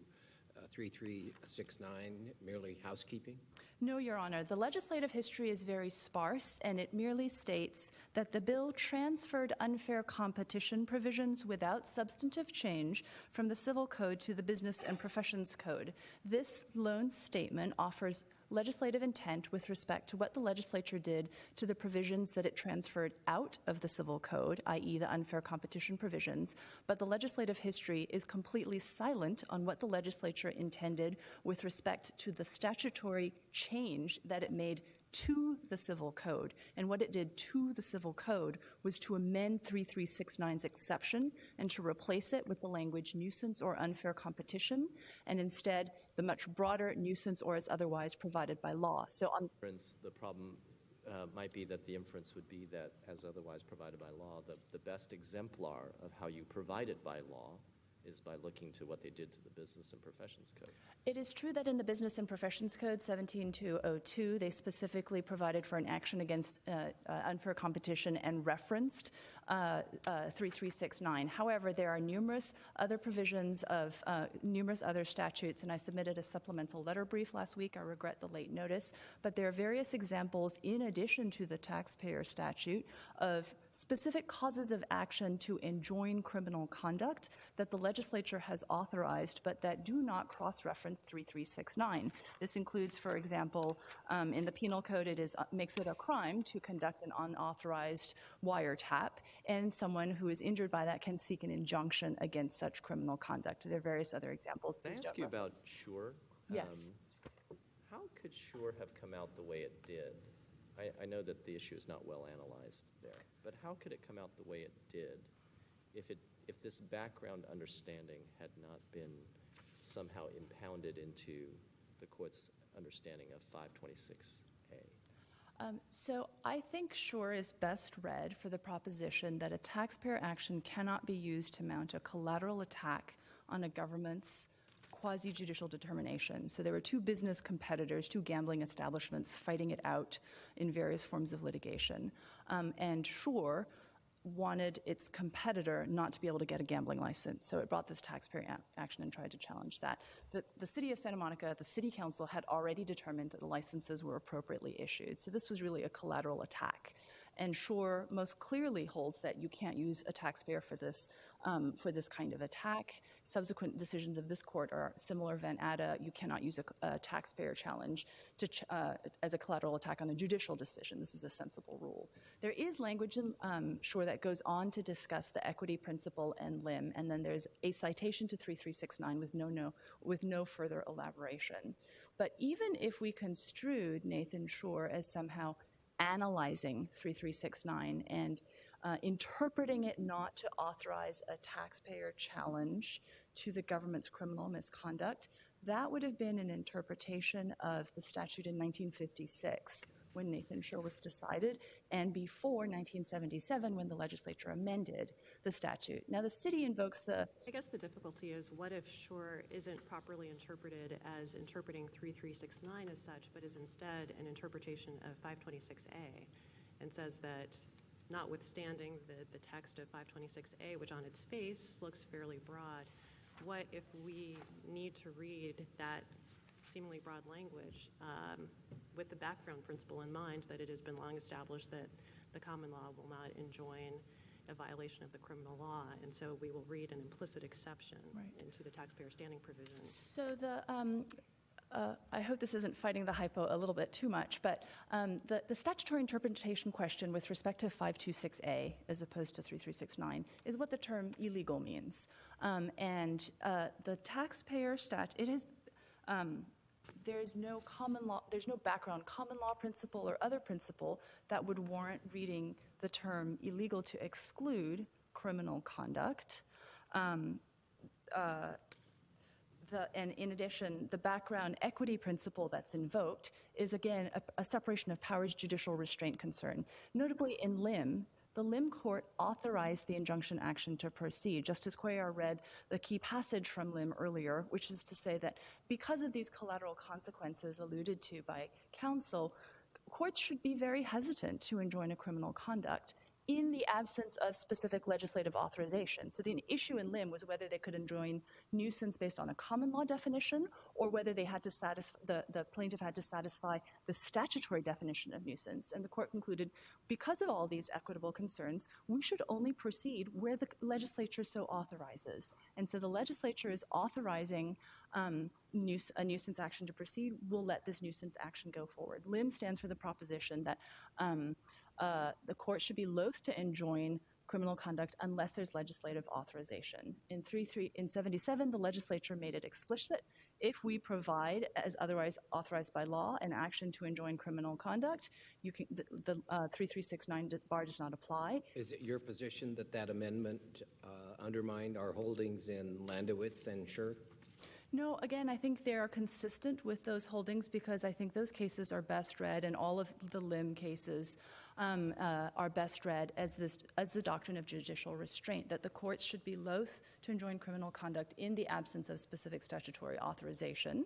3369, merely housekeeping? No, Your Honor. The legislative history is very sparse, and it merely states that the bill transferred unfair competition provisions without substantive change from the Civil Code to the Business and Professions Code. This lone statement offers legislative intent with respect to what the legislature did to the provisions that it transferred out of the Civil Code, i.e. the unfair competition provisions, but the legislative history is completely silent on what the legislature intended with respect to the statutory change that it made to the Civil Code. And what it did to the Civil Code was to amend 3369's exception and to replace it with the language nuisance or unfair competition, and instead the much broader nuisance or as otherwise provided by law. So on the problem might be that the inference would be that as otherwise provided by law, the best exemplar of how you provide it by law is by looking to what they did to the Business and Professions Code. It is true that in the Business and Professions Code 17202, they specifically provided for an action against unfair competition and referenced 3369. However, there are numerous other provisions of numerous other statutes, and I submitted a supplemental letter brief last week. I regret the late notice, but there are various examples in addition to the taxpayer statute of specific causes of action to enjoin criminal conduct that the legislature has authorized, but that do not cross-reference 3369. This includes, for example, in the Penal Code, it makes it a crime to conduct an unauthorized wiretap, and someone who is injured by that can seek an injunction against such criminal conduct. There are various other examples. Can I ask you about Schur? Yes. How could Schur have come out the way it did? I know that the issue is not well analyzed there, but how could it come out the way it did if this background understanding had not been somehow impounded into the court's understanding of 526A? So I think Schur is best read for the proposition that a taxpayer action cannot be used to mount a collateral attack on a government's quasi-judicial determination. So there were two business competitors, two gambling establishments fighting it out in various forms of litigation. And Schur wanted its competitor not to be able to get a gambling license. So it brought this taxpayer action and tried to challenge that. The city of Santa Monica, the city council, had already determined that the licenses were appropriately issued. So this was really a collateral attack. And Schur most clearly holds that you can't use a taxpayer for this kind of attack. Subsequent decisions of this court are similar. Van Atta, you cannot use a taxpayer challenge as a collateral attack on a judicial decision. This is a sensible rule. There is language in Schur that goes on to discuss the equity principle and limb, and then there's a citation to 3369 with no further elaboration. But even if we construed Nathan Schur as somehow analyzing 3369 and interpreting it not to authorize a taxpayer challenge to the government's criminal misconduct, that would have been an interpretation of the statute in 1956 when Nathan Schur was decided, and before 1977 when the legislature amended the statute. Now the city invokes I guess the difficulty is, what if Schur isn't properly interpreted as interpreting 3369 as such, but is instead an interpretation of 526A, and says that notwithstanding the text of 526A, which on its face looks fairly broad, what if we need to read that seemingly broad language with the background principle in mind that it has been long established that the common law will not enjoin a violation of the criminal law, and so we will read an implicit exception into the taxpayer standing provision. So I hope this isn't fighting the hypo a little bit too much, but the statutory interpretation question with respect to 526A as opposed to 3369 is what the term illegal means. And the taxpayer it is, there's no common law, there's no background common law principle or other principle that would warrant reading the term illegal to exclude criminal conduct. And in addition, the background equity principle that's invoked is, again, a separation of powers judicial restraint concern. Notably, in Lim, the Lim court authorized the injunction action to proceed. Justice Cuellar read the key passage from Lim earlier, which is to say that because of these collateral consequences alluded to by counsel, courts should be very hesitant to enjoin a criminal conduct in the absence of specific legislative authorization. So the issue in Lim was whether they could enjoin nuisance based on a common law definition or whether they had to satisfy, the plaintiff had to satisfy the statutory definition of nuisance. And the court concluded, because of all these equitable concerns, we should only proceed where the legislature so authorizes. And so the legislature is authorizing a nuisance action to proceed. We'll let this nuisance action go forward. Lim stands for the proposition that the court should be loath to enjoin criminal conduct unless there's legislative authorization. In 77, the legislature made it explicit: if we provide, as otherwise authorized by law, an action to enjoin criminal conduct, you can, the 3369 bar does not apply. Is it your position that that amendment undermined our holdings in Landowitz and Schur? No, again, I think they are consistent with those holdings because I think those cases are best read, and all of the Lim cases are best read as the doctrine of judicial restraint, that the courts should be loath to enjoin criminal conduct in the absence of specific statutory authorization.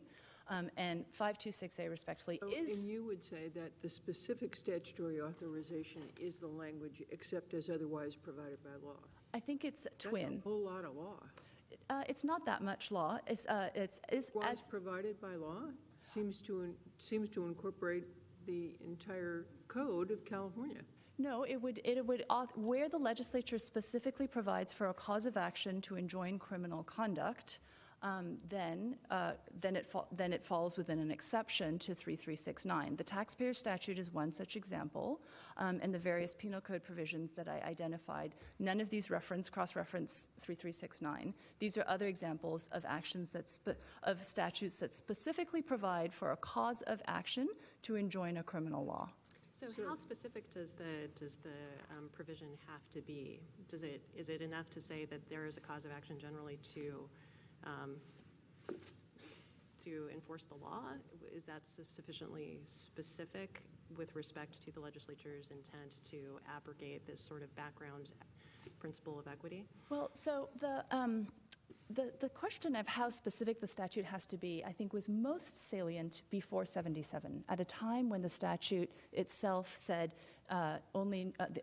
And 526A, respectfully, is... And you would say that the specific statutory authorization is the language except as otherwise provided by law. I think it's twin. That's a whole lot of law. It's not that much law. It's as provided by law seems to incorporate the entire code of California. No, it would where the legislature specifically provides for a cause of action to enjoin criminal conduct, then it falls within an exception to 3369. The taxpayer statute is one such example, and the various penal code provisions that I identified, none of these cross-reference 3369. These are other examples of actions of statutes that specifically provide for a cause of action to enjoin a criminal law. So how specific does the provision have to be? Is it enough to say that there is a cause of action generally to enforce the law? Is that sufficiently specific with respect to the legislature's intent to abrogate this sort of background principle of equity? Well, so the question of how specific the statute has to be, I think, was most salient before 77, at a time when the statute itself said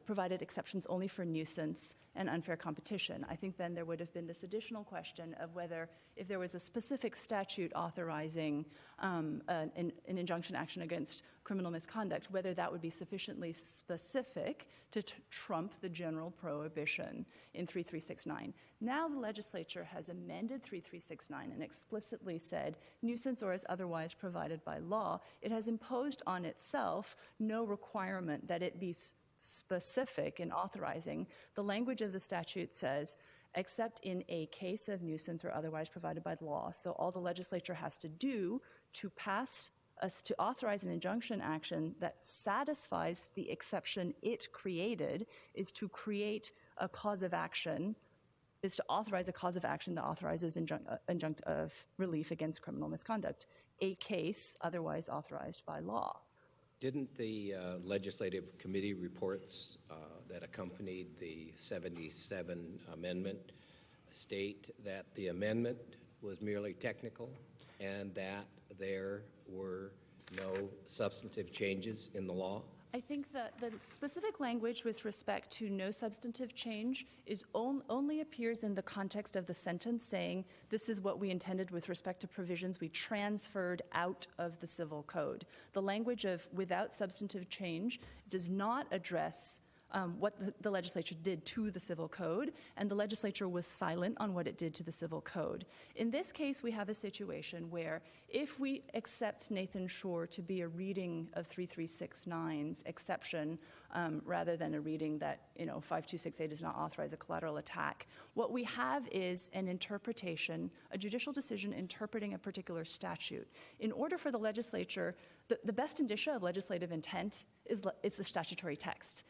provided exceptions only for nuisance and unfair competition. I think then there would have been this additional question of whether, if there was a specific statute authorizing an injunction action against criminal misconduct, whether that would be sufficiently specific to trump the general prohibition in 3369. Now the legislature has amended 3369 and explicitly said nuisance or as otherwise provided by law. It has imposed on itself no requirement that it be specific in authorizing. The language of the statute says, except in a case of nuisance or otherwise provided by law. So all the legislature has to do to authorize an injunction action that satisfies the exception it created is to create a cause of action, is to authorize a cause of action that authorizes injunctive relief against criminal misconduct, a case otherwise authorized by law. Didn't the legislative committee reports that accompanied the 77 amendment state that the amendment was merely technical and that there were no substantive changes in the law? I think that the specific language with respect to no substantive change is only appears in the context of the sentence saying this is what we intended with respect to provisions we transferred out of the civil code. The language of without substantive change does not address what the legislature did to the civil code, and the legislature was silent on what it did to the civil code. In this case, we have a situation where if we accept Nathan Shore to be a reading of 3369's exception, rather than a reading that 5268 does not authorize a collateral attack, what we have is an interpretation, a judicial decision interpreting a particular statute. In order for the legislature, the best indicia of legislative intent is the statutory text.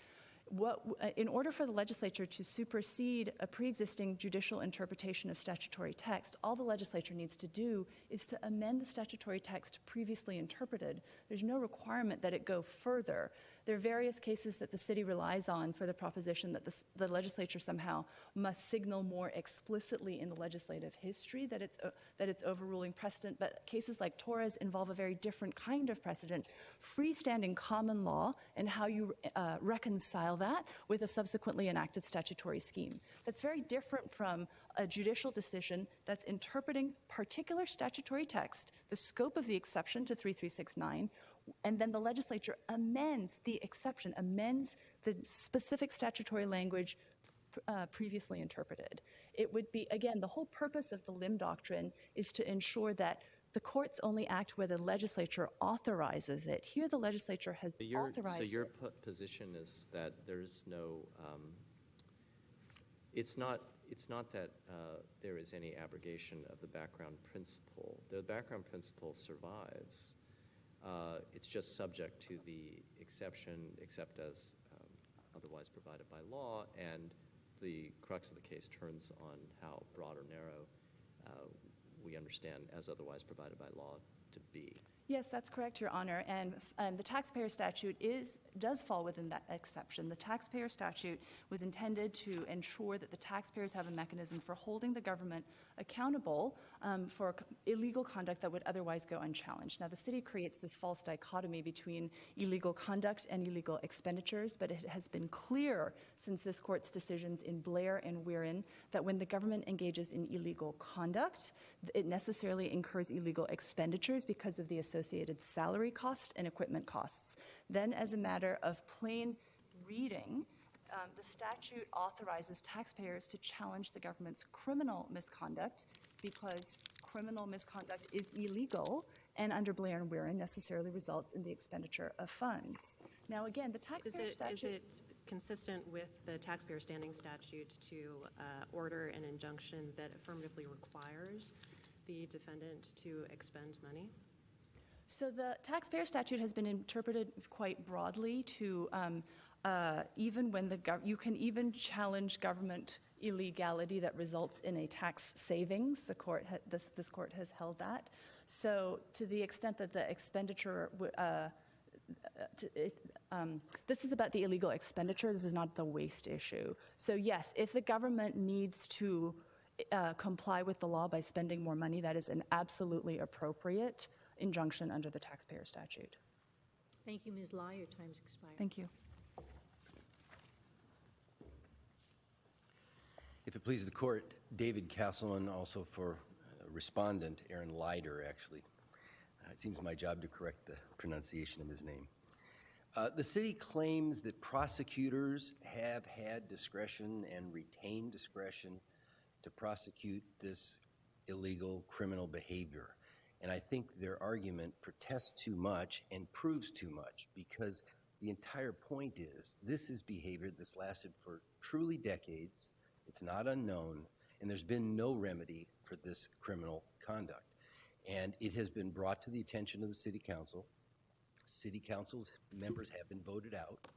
In order for the legislature to supersede a pre-existing judicial interpretation of statutory text, all the legislature needs to do is to amend the statutory text previously interpreted. There's no requirement that it go further. There are various cases that the city relies on for the proposition that the legislature somehow must signal more explicitly in the legislative history that it's overruling precedent, but cases like Torres involve a very different kind of precedent, freestanding common law, and how you reconcile that with a subsequently enacted statutory scheme. That's very different from a judicial decision that's interpreting particular statutory text, the scope of the exception to 3369, and then the legislature amends the exception, amends the specific statutory language previously interpreted. It would be, again, the whole purpose of the Lim Doctrine is to ensure that the courts only act where the legislature authorizes it. Here, the legislature has authorized it. So your position is that there's no, it's not that there is any abrogation of the background principle. The background principle survives. It's just subject to the exception, except as otherwise provided by law, and the crux of the case turns on how broad or narrow we understand as otherwise provided by law to be. Yes, that's correct, Your Honor. And the taxpayer statute does fall within that exception. The taxpayer statute was intended to ensure that the taxpayers have a mechanism for holding the government accountable for illegal conduct that would otherwise go unchallenged. Now, the city creates this false dichotomy between illegal conduct and illegal expenditures, but it has been clear since this court's decisions in Blair and Weirin that when the government engages in illegal conduct, it necessarily incurs illegal expenditures because of the associated salary costs and equipment costs. Then, as a matter of plain reading, the statute authorizes taxpayers to challenge the government's criminal misconduct because criminal misconduct is illegal and under Blair and Weirin necessarily results in the expenditure of funds. Now, again, the taxpayer statute... Is it consistent with the taxpayer standing statute to order an injunction that affirmatively requires the defendant to expend money? So the taxpayer statute has been interpreted quite broadly to even when you can even challenge government illegality that results in a tax savings. This court has held that. So to the extent that the expenditure, this is about the illegal expenditure. This is not the waste issue. So yes, if the government needs to comply with the law by spending more money, that is an absolutely appropriate injunction under the taxpayer statute. Thank you, Ms. Lai. Your time's expired. Thank you. If it pleases the court, David Castleman, also for respondent, Aaron Leider, actually. It seems my job to correct the pronunciation of his name. The city claims that prosecutors have had discretion and retained discretion to prosecute this illegal criminal behavior. And I think their argument protests too much and proves too much because the entire point is this is behavior that's lasted for truly decades. It's not unknown, and there's been no remedy for this criminal conduct. And it has been brought to the attention of the City Council. City Council's members have been voted out.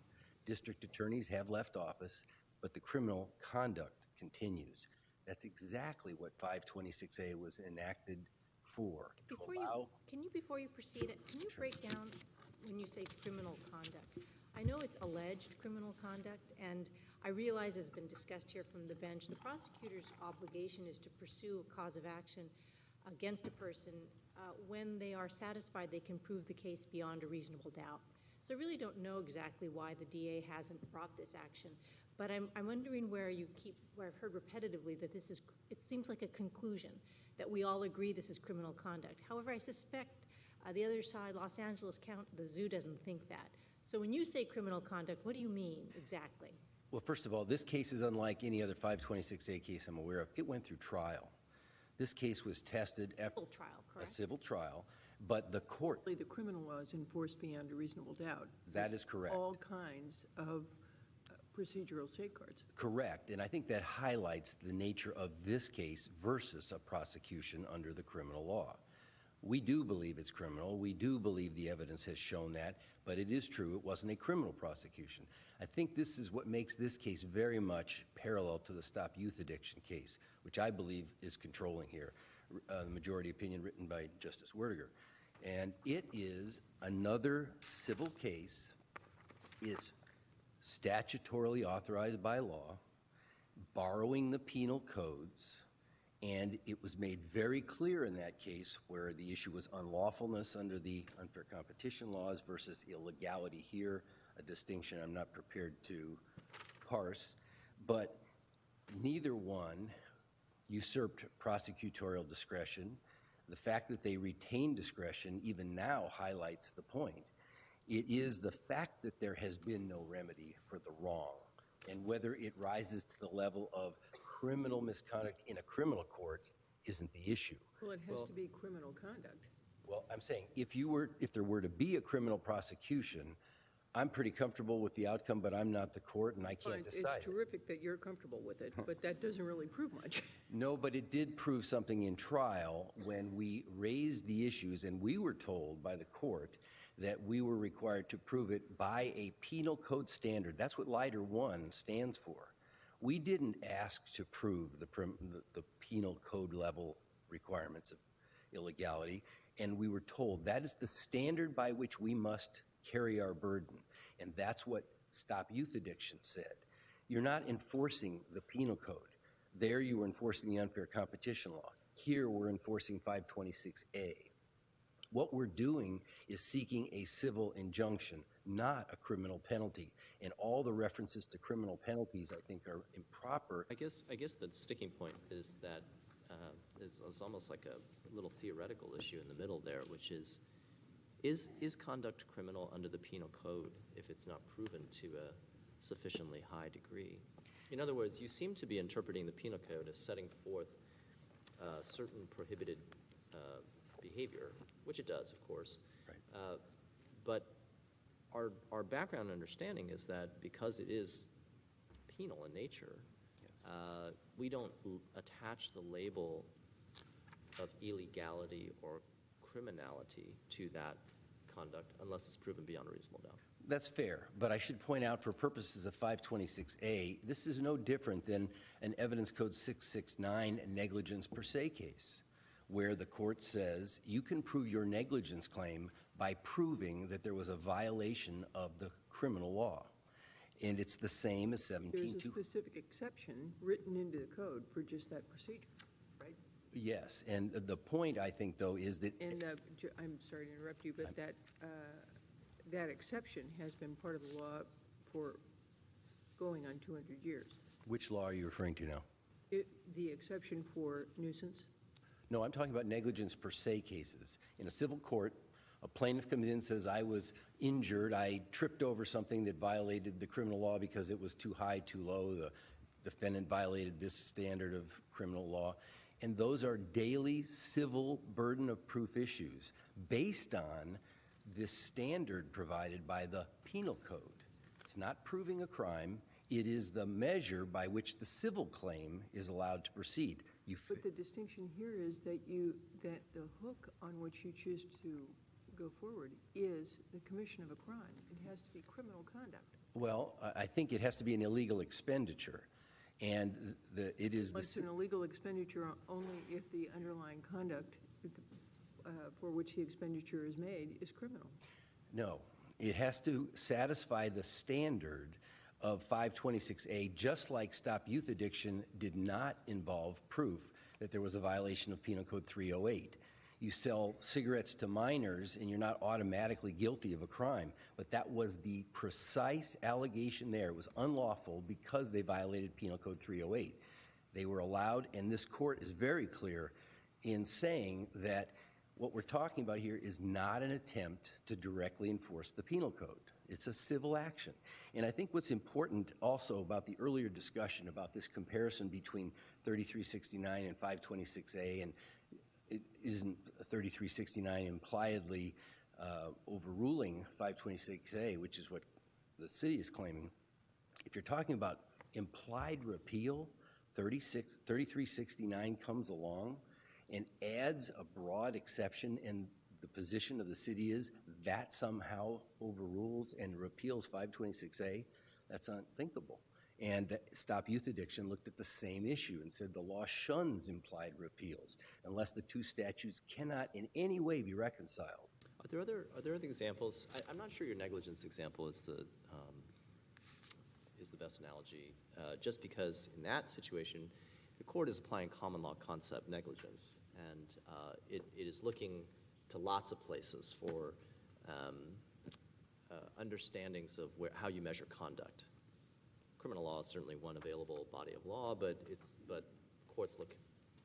District attorneys have left office, but the criminal conduct continues. That's exactly what 526A was enacted for. Before you proceed, can you break down when you say criminal conduct? I know it's alleged criminal conduct, and I realize it's been discussed here from the bench. The prosecutor's obligation is to pursue a cause of action against a person when they are satisfied they can prove the case beyond a reasonable doubt. So I really don't know exactly why the DA hasn't brought this action. But I'm wondering where I've heard repetitively that it seems like a conclusion, that we all agree this is criminal conduct. However, I suspect the other side, Los Angeles County, the zoo doesn't think that. So when you say criminal conduct, what do you mean exactly? Well, first of all, this case is unlike any other 526A case I'm aware of. It went through trial. This case was tested after Civil trial, correct? a civil trial, but the court, The criminal law is enforced beyond a reasonable doubt. that is correct. All kinds of procedural safeguards. Correct, and I think that highlights the nature of this case versus a prosecution under the criminal law. We do believe it's criminal. We do believe the evidence has shown that, but it is true it wasn't a criminal prosecution. I think this is what makes this case very much parallel to the Stop Youth Addiction case, which I believe is controlling here, the majority opinion written by Justice Werdiger. And it is another civil case. It's statutorily authorized by law, borrowing the penal codes, and it was made very clear in that case where the issue was unlawfulness under the unfair competition laws versus illegality here, a distinction I'm not prepared to parse, but neither one usurped prosecutorial discretion. The fact that they retain discretion even now highlights the point. It is the fact that there has been no remedy for the wrong, and whether it rises to the level of criminal misconduct in a criminal court isn't the issue. Well, it has to be criminal conduct. Well, I'm saying if there were to be a criminal prosecution, I'm pretty comfortable with the outcome, but I'm not the court and I Well, can't decide. It's terrific that you're comfortable with it, but that doesn't really prove much. No, but it did prove something in trial when we raised the issues, and we were told by the court that we were required to prove it by a penal code standard. That's what LIDER 1 stands for. We didn't ask to prove the penal code level requirements of illegality, and we were told that is the standard by which we must carry our burden, and that's what Stop Youth Addiction said. You're not enforcing the penal code. There you were enforcing the unfair competition law. Here we're enforcing 526A. What we're doing is seeking a civil injunction, not a criminal penalty. And all the references to criminal penalties, I think, are improper. I guess the sticking point is that it's almost like a little theoretical issue in the middle there, which is conduct criminal under the penal code if it's not proven to a sufficiently high degree? In other words, you seem to be interpreting the penal code as setting forth certain prohibited behavior, which it does, of course. Right. But our background understanding is that because it is penal in nature, we don't attach the label of illegality or criminality to that conduct unless it's proven beyond a reasonable doubt. That's fair, but I should point out for purposes of 526A, this is no different than an Evidence Code 669 negligence per se case, where the court says you can prove your negligence claim by proving that there was a violation of the criminal law. And it's the same as 17.2. There's a specific exception written into the code for just that procedure, right? Yes, and the point, I think, though, is that... And I'm sorry to interrupt you, but that exception has been part of the law for going on 200 years. Which law are you referring to now? The exception for nuisance? No, I'm talking about negligence per se cases. In a civil court, a plaintiff comes in and says, I was injured, I tripped over something that violated the criminal law because it was too high, too low, the defendant violated this standard of criminal law. And those are daily civil burden of proof issues based on this standard provided by the penal code. It's not proving a crime. It is the measure by which the civil claim is allowed to proceed. But the distinction here is that the hook on which you choose to go forward is the commission of a crime. It has to be criminal conduct. Well, I think it has to be an illegal expenditure. And it is It's an illegal expenditure only if the underlying conduct for which the expenditure is made is criminal. No, it has to satisfy the standard of 526A, just like Stop Youth Addiction did not involve proof that there was a violation of Penal Code 308. you sell cigarettes to minors and you're not automatically guilty of a crime. But that was the precise allegation there. It was unlawful because they violated Penal Code 308. They were allowed, and this court is very clear in saying that what we're talking about here is not an attempt to directly enforce the penal code. It's a civil action. And I think what's important also about the earlier discussion about this comparison between 3369 and 526A, and it isn't 3369 impliedly overruling 526A, which is what the city is claiming. If you're talking about implied repeal, 3369 comes along and adds a broad exception, and the position of the city is that somehow overrules and repeals 526A. That's unthinkable. And Stop Youth Addiction looked at the same issue and said the law shuns implied repeals unless the two statutes cannot in any way be reconciled. Are there other examples? I'm not sure your negligence example is the best analogy, just because in that situation, the court is applying common law concept negligence, and it is looking to lots of places for understandings of how you measure conduct. Criminal law is certainly one available body of law, but courts look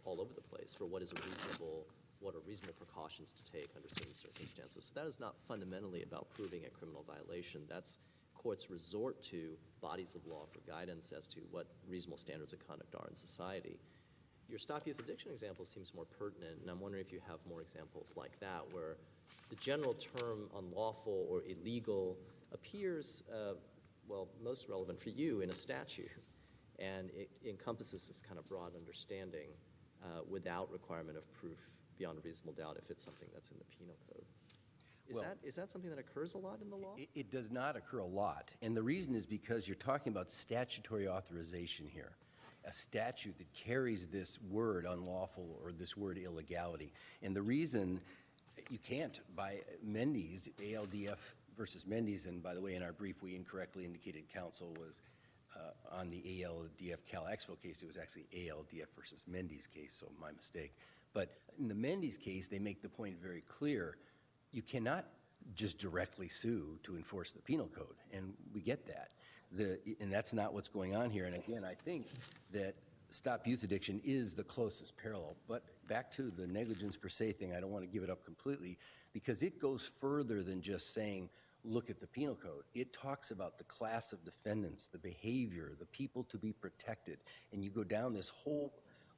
all over the place for what are reasonable precautions to take under certain circumstances. So that is not fundamentally about proving a criminal violation. That's courts resort to bodies of law for guidance as to what reasonable standards of conduct are in society. Your Stop Youth Addiction example seems more pertinent, and I'm wondering if you have more examples like that, where the general term unlawful or illegal appears, most relevant for you in a statute, and it encompasses this kind of broad understanding without requirement of proof beyond a reasonable doubt if it's something that's in the penal code. Is that something that occurs a lot in the law? It does not occur a lot, and the reason is because you're talking about statutory authorization here, a statute that carries this word unlawful or this word illegality. And the reason you can't, by Mendes, ALDF versus Mendes, and by the way, in our brief, we incorrectly indicated counsel was on the ALDF Cal Expo case. It was actually ALDF versus Mendes case, so my mistake. But in the Mendes case, they make the point very clear. You cannot just directly sue to enforce the penal code, and we get that. And that's not what's going on here. And again, I think that Stop Youth Addiction is the closest parallel. But back to the negligence per se thing, I don't want to give it up completely, because it goes further than just saying, look at the penal code. It talks about the class of defendants, the behavior, the people to be protected. And you go down this whole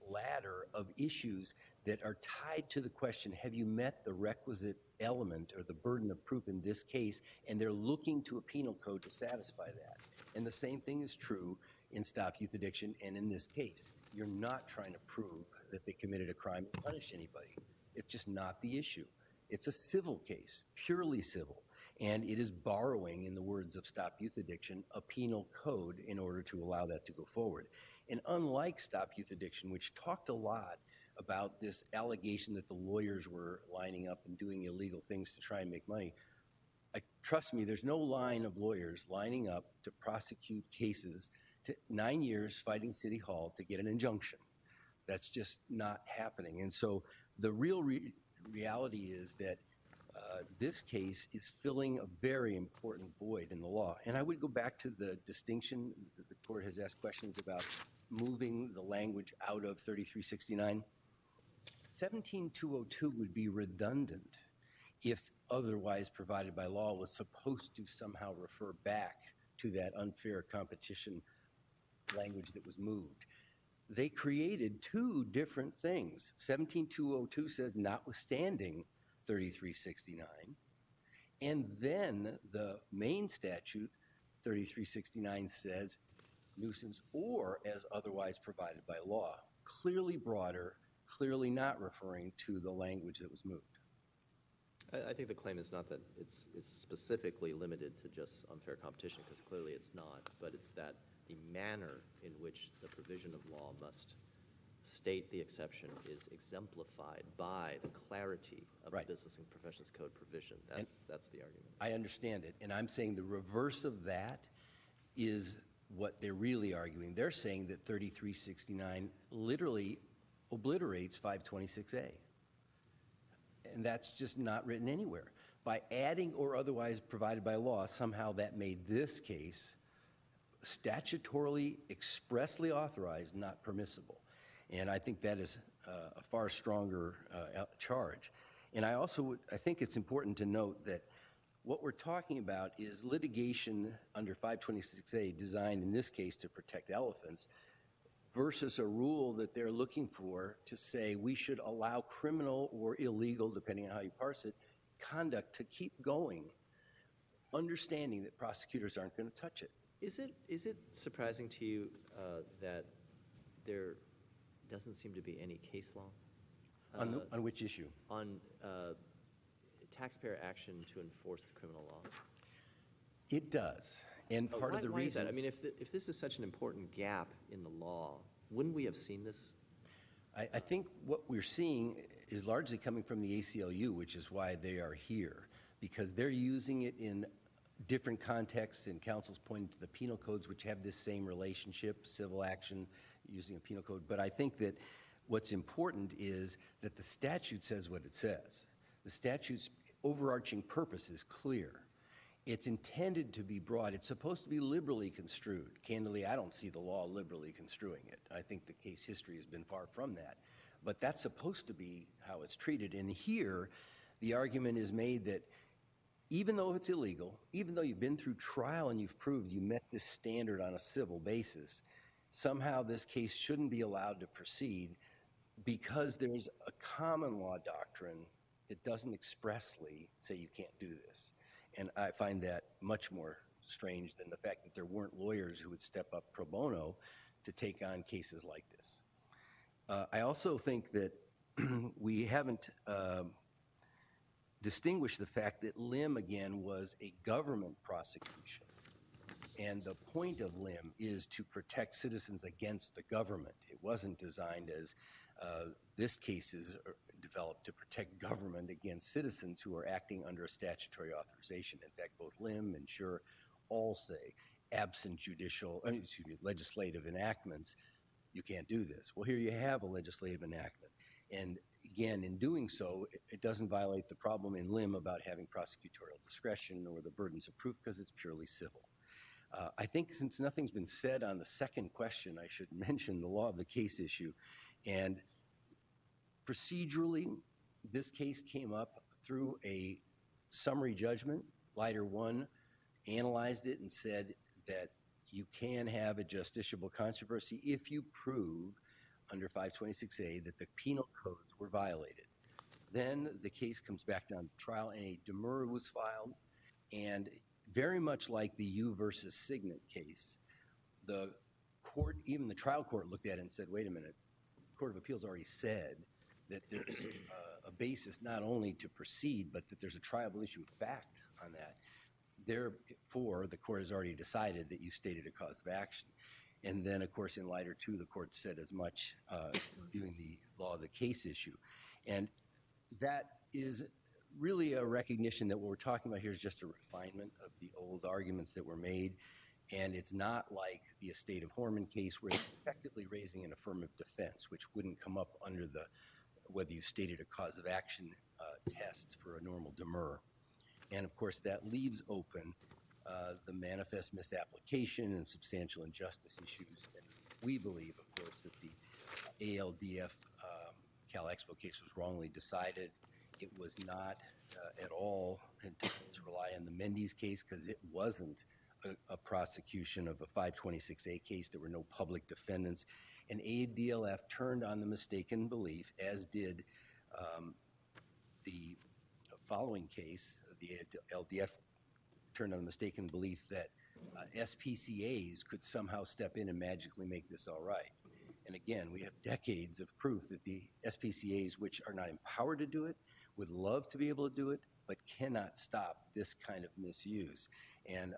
ladder of issues that are tied to the question, have you met the requisite element or the burden of proof in this case? And they're looking to a penal code to satisfy that. And the same thing is true in Stop Youth Addiction and in this case. You're not trying to prove that they committed a crime and punish anybody. It's just not the issue. It's a civil case, purely civil. And it is borrowing, in the words of Stop Youth Addiction, a penal code in order to allow that to go forward. And unlike Stop Youth Addiction, which talked a lot about this allegation that the lawyers were lining up and doing illegal things to try and make money, trust me, there's no line of lawyers lining up to prosecute cases to 9 years fighting City Hall to get an injunction. That's just not happening. And so the real reality is that this case is filling a very important void in the law. And I would go back to the distinction that the court has asked questions about moving the language out of 3369. 17202 would be redundant if otherwise provided by law was supposed to somehow refer back to that unfair competition language that was moved. They created two different things. 17202 says notwithstanding 3369, and then the main statute 3369 says nuisance or as otherwise provided by law. Clearly broader, clearly not referring to the language that was moved. I think the claim is not that it's specifically limited to just unfair competition, because clearly it's not, but it's that the manner in which the provision of law must state the exception is exemplified by the clarity of the Business and Professions Code provision. That's the argument. I understand it, and I'm saying the reverse of that is what they're really arguing. They're saying that 3369 literally obliterates 526A. and that's just not written anywhere. By adding or otherwise provided by law, somehow that made this case statutorily expressly authorized, not permissible. And I think that is a far stronger charge. And I think it's important to note that what we're talking about is litigation under 526A designed in this case to protect elephants versus a rule that they're looking for to say we should allow criminal or illegal, depending on how you parse it, conduct to keep going, understanding that prosecutors aren't going to touch it. Is it surprising to you that there doesn't seem to be any case law? On which issue? On taxpayer action to enforce the criminal law. It does. And part of the why is reason... that? I mean, if this is such an important gap in the law, wouldn't we have seen this? I think what we're seeing is largely coming from the ACLU, which is why they are here, because they're using it in different contexts, and council's pointing to the penal codes, which have this same relationship, civil action using a penal code. But I think that what's important is that the statute says what it says. The statute's overarching purpose is clear. It's intended to be broad. It's supposed to be liberally construed. Candidly, I don't see the law liberally construing it. I think the case history has been far from that. But that's supposed to be how it's treated. And here, the argument is made that even though it's illegal, even though you've been through trial and you've proved you met this standard on a civil basis, somehow this case shouldn't be allowed to proceed because there's a common law doctrine that doesn't expressly say you can't do this. And I find that much more strange than the fact that there weren't lawyers who would step up pro bono to take on cases like this. I also think that we haven't distinguished the fact that Lim, again, was a government prosecution. And the point of Lim is to protect citizens against the government. It wasn't designed as this case is developed to protect government against citizens who are acting under a statutory authorization. In fact, both Lim and Schur all say, absent legislative enactments, you can't do this. Well, here you have a legislative enactment. And again, in doing so, it doesn't violate the problem in Lim about having prosecutorial discretion or the burdens of proof because it's purely civil. I think since nothing's been said on the second question, I should mention the law of the case issue. And procedurally, this case came up through a summary judgment. Leiter 1 analyzed it and said that you can have a justiciable controversy if you prove under 526A that the penal codes were violated. Then the case comes back down to trial and a demurrer was filed. And very much like the U versus Signet case, the court, even the trial court looked at it and said, wait a minute, the Court of Appeals already said that there's a basis not only to proceed, but that there's a triable issue of fact on that. Therefore, the court has already decided that you stated a cause of action. And then, of course, in Leiter 2, the court said as much, viewing the law of the case issue. And that is really a recognition that what we're talking about here is just a refinement of the old arguments that were made. And it's not like the Estate of Horman case where they're effectively raising an affirmative defense, which wouldn't come up under the whether you stated a cause of action test for a normal demurrer. And of course, that leaves open the manifest misapplication and substantial injustice issues. And we believe, of course, that the ALDF Cal Expo case was wrongly decided. It was not at all intended to rely on the Mendes case because it wasn't a prosecution of a 526A case. There were no public defendants. And ADLF turned on the mistaken belief, as did the following case. The LDF turned on the mistaken belief that SPCAs could somehow step in and magically make this all right. And again, we have decades of proof that the SPCAs, which are not empowered to do it, would love to be able to do it, but cannot stop this kind of misuse. And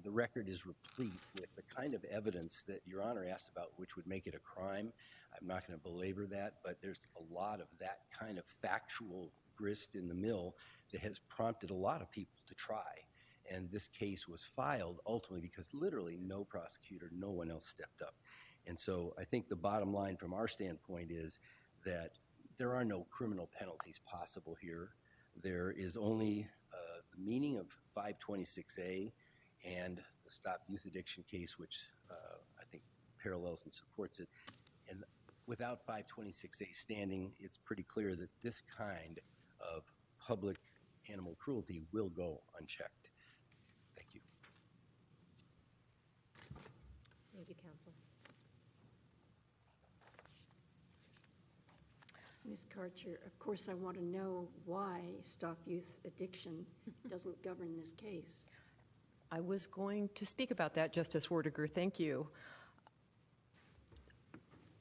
the record is replete with the kind of evidence that Your Honor asked about, which would make it a crime. I'm not going to belabor that, but there's a lot of that kind of factual grist in the mill that has prompted a lot of people to try. And this case was filed ultimately because literally no prosecutor, no one else stepped up. And so I think the bottom line from our standpoint is that there are no criminal penalties possible here. There is only the meaning of 526A and the Stop Youth Addiction case, which I think parallels and supports it. And without 526A standing, it's pretty clear that this kind of public animal cruelty will go unchecked. Thank you. Thank you, counsel. Ms. Karcher, of course, I want to know why Stop Youth Addiction doesn't govern this case. I was going to speak about that, Justice Werdiger. Thank you.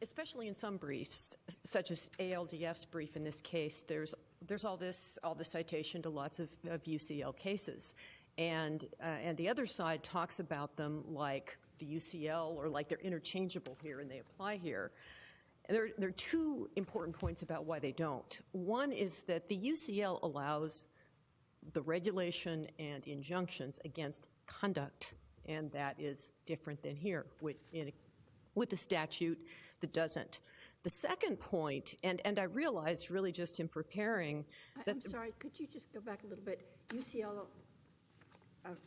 Especially in some briefs, such as ALDF's brief in this case, there's all this citation to lots of UCL cases, and the other side talks about them like the UCL or like they're interchangeable here and they apply here. And there are two important points about why they don't. One is that the UCL allows the regulation and injunctions against conduct, and that is different than here with the statute that doesn't. The second point, and I realized really just in preparing that— I'm sorry, could you just go back a little bit? UCL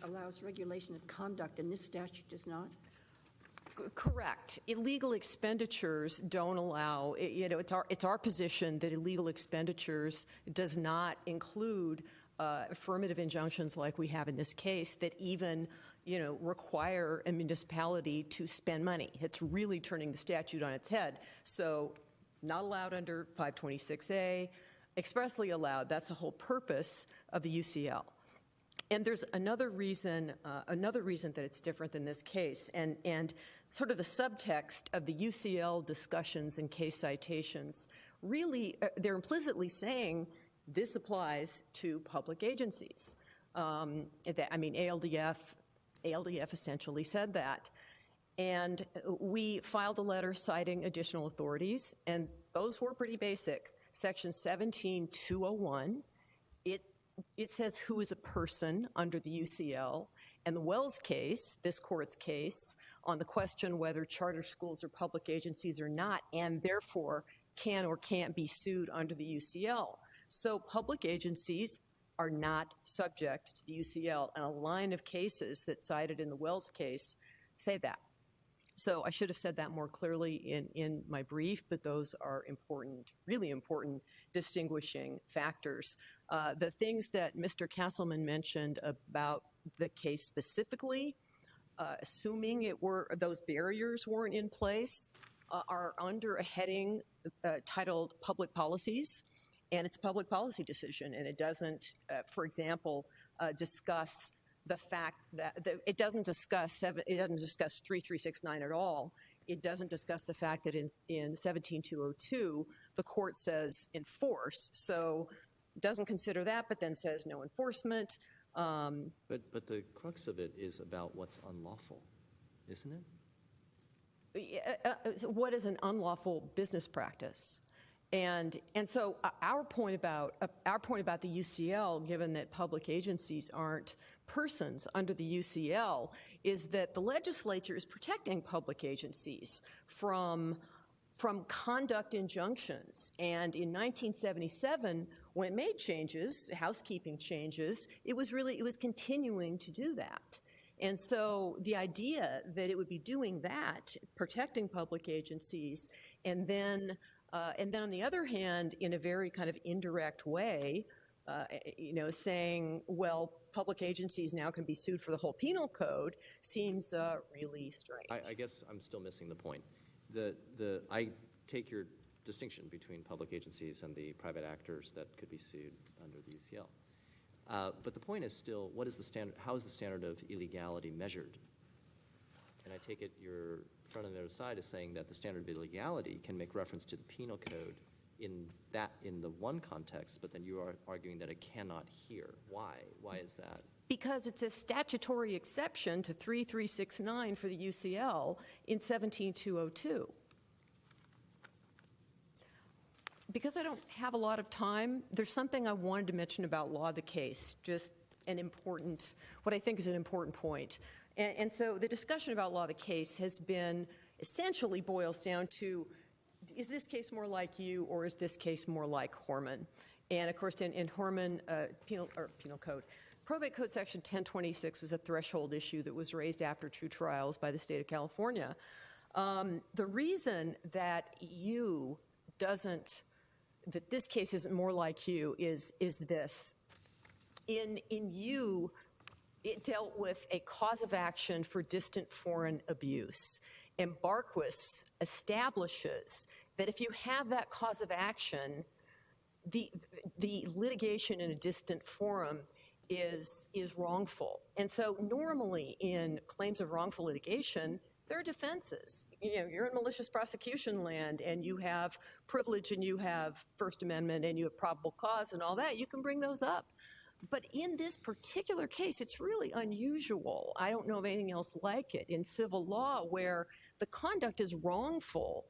allows regulation of conduct, and this statute does not? Correct. Illegal expenditures don't allow, it's our position that illegal expenditures does not include affirmative injunctions like we have in this case that even, require a municipality to spend money. It's really turning the statute on its head. So not allowed under 526A, expressly allowed. That's the whole purpose of the UCL. And there's another reason that it's different in this case, and sort of the subtext of the UCL discussions and case citations, really, they're implicitly saying this applies to public agencies. ALDF essentially said that. And we filed a letter citing additional authorities, and those were pretty basic. Section 17201, it says who is a person under the UCL, and the Wells case, this court's case, on the question whether charter schools are public agencies or not, and therefore can or can't be sued under the UCL. So public agencies are not subject to the UCL, and a line of cases that cited in the Wells case say that. So I should have said that more clearly in my brief, but those are important, really important distinguishing factors. The things that Mr. Castleman mentioned about the case specifically, assuming those barriers weren't in place, are under a heading titled Public Policies, and it's a public policy decision, and it doesn't, for example, discuss the fact that it doesn't discuss 3369 at all. It doesn't discuss the fact that in 17202 the court says enforce, so it doesn't consider that, but then says no enforcement. But the crux of it is about what's unlawful, isn't it? What is an unlawful business practice? And so our point about the UCL, given that public agencies aren't persons under the UCL, is that the legislature is protecting public agencies from conduct injunctions. And in 1977, when it made changes, housekeeping changes, it was continuing to do that. And so the idea that it would be doing that, protecting public agencies, and then on the other hand, in a very kind of indirect way, saying, well, public agencies now can be sued for the whole penal code seems really strange. I guess I'm still missing the point. I take your distinction between public agencies and the private actors that could be sued under the UCL. But the point is still, what is the standard? How is the standard of illegality measured? And I take it your front and the other side is saying that the standard of illegality can make reference to the penal code in the one context, but then you are arguing that it cannot here. Why? Why is that? Because it's a statutory exception to 3369 for the UCL in 17202. Because I don't have a lot of time, there's something I wanted to mention about law of the case, just what I think is an important point. And so the discussion about law of the case has been, essentially boils down to, is this case more like you, or is this case more like Horman? And of course, in Horman, penal code, probate code section 1026 was a threshold issue that was raised after 2 trials by the state of California. The reason that this case isn't more like you is this. In you, it dealt with a cause of action for distant foreign abuse. And Barquis establishes that if you have that cause of action, the litigation in a distant forum is wrongful. And so normally in claims of wrongful litigation, there are defenses. You're in malicious prosecution land, and you have privilege, and you have First Amendment, and you have probable cause and all that. You can bring those up. But in this particular case, it's really unusual. I don't know of anything else like it in civil law where the conduct is wrongful,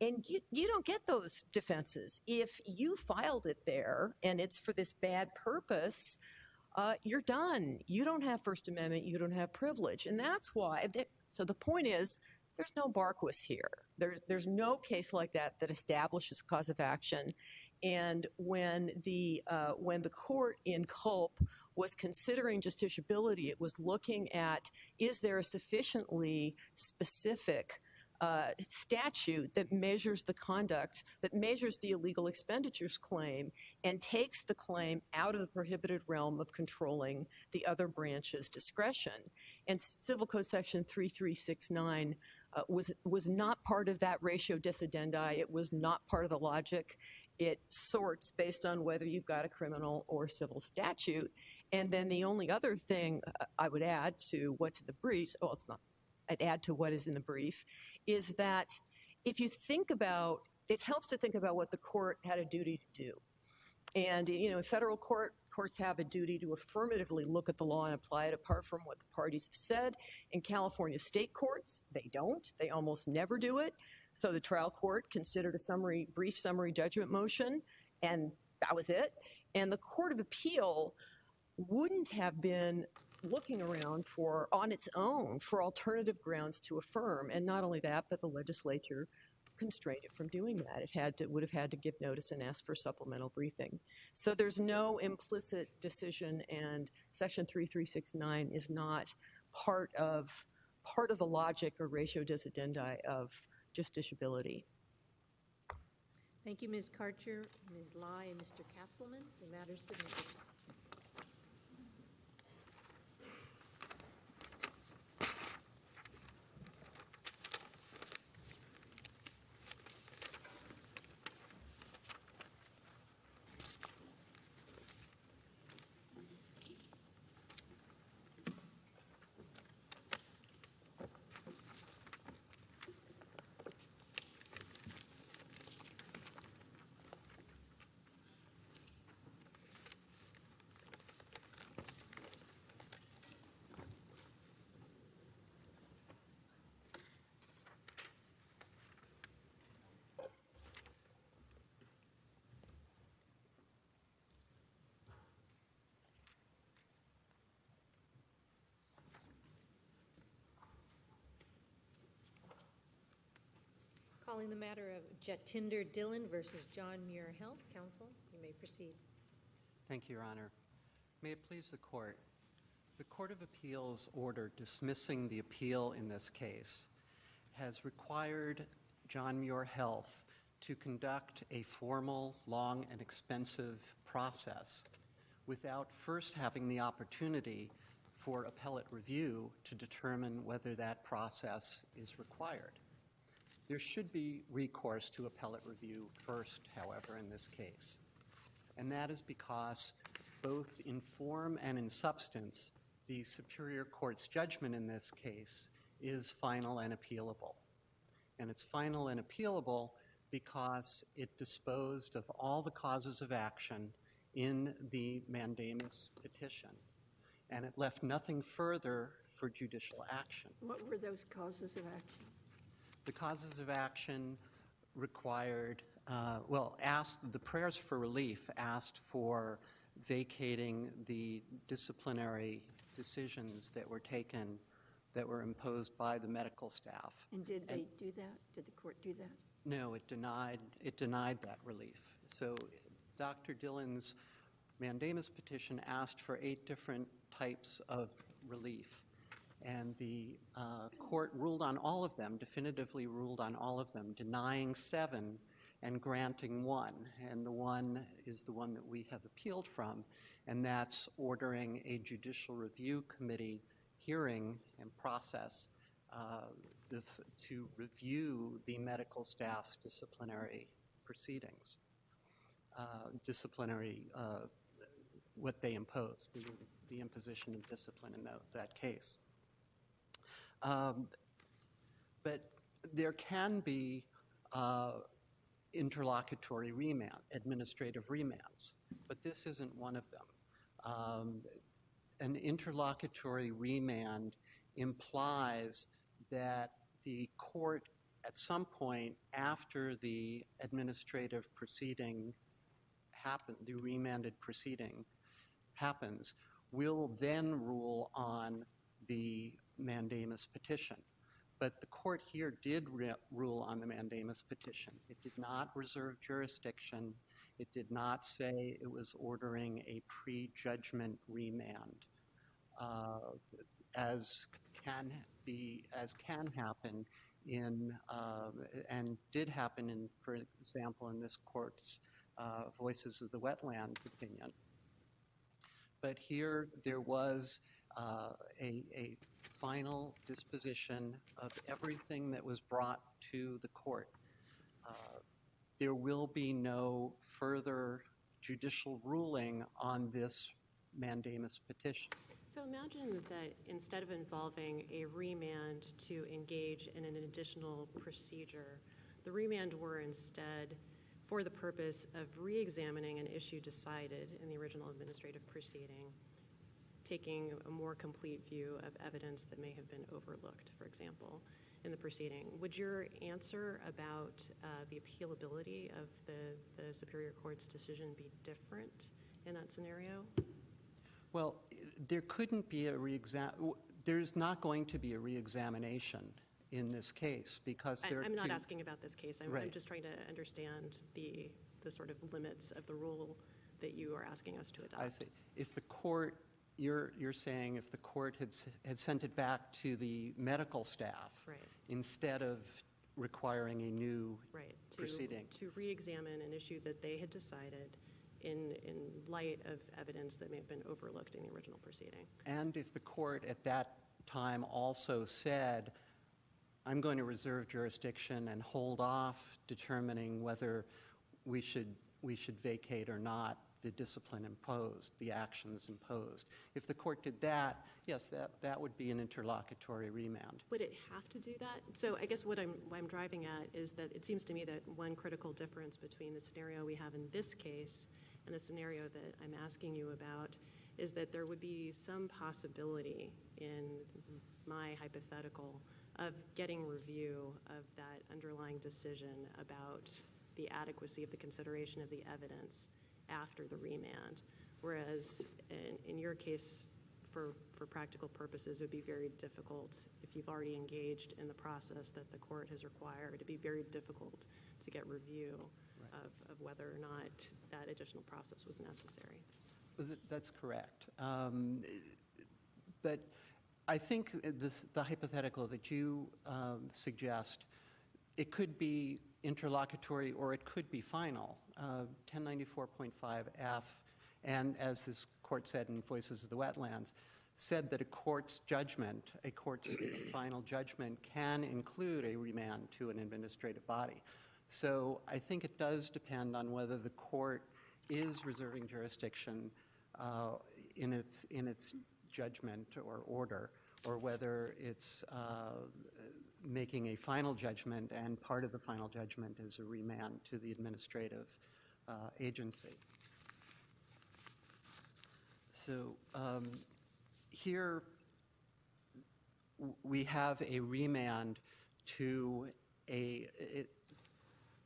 and you don't get those defenses. If you filed it there and it's for this bad purpose, you're done. You don't have First Amendment, you don't have privilege. And that's why, so the point is, there's no Barquis here. There's no case like that that establishes a cause of action. And when the court in Culp was considering justiciability, it was looking at, is there a sufficiently specific statute that measures the conduct, that measures the illegal expenditures claim, and takes the claim out of the prohibited realm of controlling the other branch's discretion. And Civil Code Section 3369 was not part of that ratio decidendi. It was not part of the logic. It sorts based on whether you've got a criminal or civil statute. And then the only other thing I would add to what's in the briefs, it's not, I'd add to what is in the brief, is that if you think about, it helps to think about what the court had a duty to do. And, in federal courts have a duty to affirmatively look at the law and apply it apart from what the parties have said. In California state courts, they don't. They almost never do it. So the trial court considered a brief summary judgment motion, and that was it. And the Court of Appeal wouldn't have been looking around on its own for alternative grounds to affirm. And not only that, but the legislature constrained it from doing that. It would have had to give notice and ask for supplemental briefing. So there's no implicit decision, and Section 3369 is not part of the logic or ratio decidendi of justiciability. Thank you, Ms. Karcher, Ms. Lai, and Mr. Castleman. The matter is submitted. Calling the matter of Jatinder Dhillon versus John Muir Health. Counsel, you may proceed. Thank you, Your Honor. May it please the Court. The Court of Appeals order dismissing the appeal in this case has required John Muir Health to conduct a formal, long, and expensive process without first having the opportunity for appellate review to determine whether that process is required. There should be recourse to appellate review first, however, in this case. And that is because both in form and in substance, the Superior Court's judgment in this case is final and appealable. And it's final and appealable because it disposed of all the causes of action in the mandamus petition. And it left nothing further for judicial action. What were those causes of action? The causes of action required, the prayers for relief asked for vacating the disciplinary decisions that were taken, that were imposed by the medical staff. And did they do that? Did the court do that? No, it denied that relief. So Dr. Dillon's mandamus petition asked for 8 different types of relief, and the court ruled on all of them, definitively ruled on all of them, denying 7 and granting 1. And the one is the one that we have appealed from, and that's ordering a judicial review committee hearing and process to review the medical staff's disciplinary proceedings, what they impose, the imposition of discipline in that case. But there can be interlocutory administrative remands, but this isn't one of them. An interlocutory remand implies that the court, at some point after the administrative proceeding happens, the remanded proceeding happens, will then rule on the mandamus petition. But the court here did rule on the mandamus petition. It did not reserve jurisdiction. It did not say it was ordering a pre-judgment remand, as can happen in, and did happen in, for example, in this court's Voices of the Wetlands opinion. But here there was a final disposition of everything that was brought to the court. There will be no further judicial ruling on this mandamus petition. So imagine that instead of involving a remand to engage in an additional procedure, the remand were instead for the purpose of re-examining an issue decided in the original administrative proceeding, taking a more complete view of evidence that may have been overlooked, for example, in the proceeding. Would your answer about the appealability of the Superior Court's decision be different in that scenario? Well, there couldn't be there's not going to be a re-examination in this case because I'm not asking about this case. I'm Right. just trying to understand the sort of limits of the rule that you are asking us to adopt. I see. If the court, you're saying if the court had sent it back to the medical staff Right. instead of requiring a new Right. proceeding. To re-examine an issue that they had decided in light of evidence that may have been overlooked in the original proceeding. And if the court at that time also said, I'm going to reserve jurisdiction and hold off determining whether we should vacate or not the discipline imposed, the actions imposed. If the court did that, yes, that would be an interlocutory remand. Would it have to do that? So I guess what I'm driving at is that it seems to me that one critical difference between the scenario we have in this case and the scenario that I'm asking you about is that there would be some possibility in my hypothetical of getting review of that underlying decision about the adequacy of the consideration of the evidence after the remand. Whereas in your case, for practical purposes, it would be very difficult if you've already engaged in the process that the court has required. It'd be very difficult to get review of whether or not that additional process was necessary. That's correct. But I think the hypothetical that you suggest, it could be interlocutory or it could be final. 1094.5F, and as this court said in Voices of the Wetlands, said that a court's judgment, a court's final judgment can include a remand to an administrative body. So I think it does depend on whether the court is reserving jurisdiction in its judgment or order, or whether it's making a final judgment, and part of the final judgment is a remand to the administrative agency. So here we have a remand to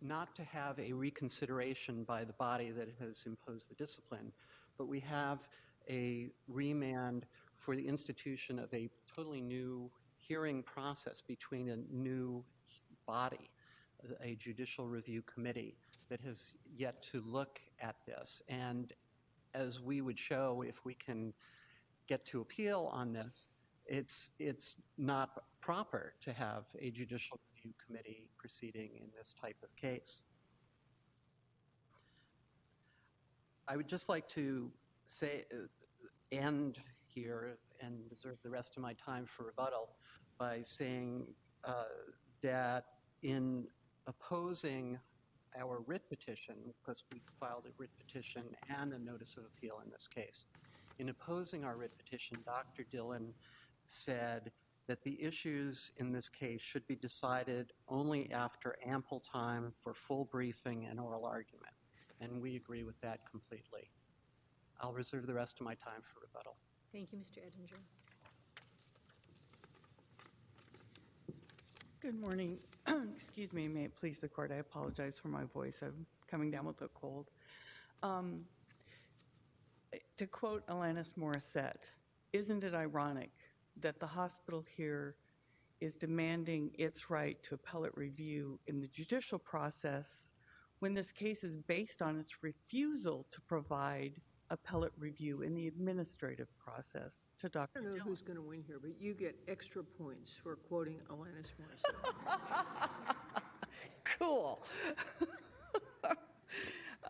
not to have a reconsideration by the body that has imposed the discipline, but we have a remand for the institution of a totally new hearing process between a new body. a judicial review committee that has yet to look at this. And as we would show, if we can get to appeal on this, it's not proper to have a judicial review committee proceeding in this type of case. I would just like to say, end here and reserve the rest of my time for rebuttal by saying that in opposing our writ petition, because we filed a writ petition and a notice of appeal in this case, in opposing our writ petition, Dr. Dillon said that the issues in this case should be decided only after ample time for full briefing and oral argument. And we agree with that completely. I'll reserve the rest of my time for rebuttal. Thank you, Mr. Ettinger. Good morning. Excuse me, may it please the court. I apologize for my voice. I'm coming down with a cold. To quote Alanis Morissette, isn't it ironic that the hospital here is demanding its right to appellate review in the judicial process when this case is based on its refusal to provide appellate review in the administrative process to Dr. I don't know Dillon? who's going to win here, but you get extra points for quoting Alanis Morissette. Cool.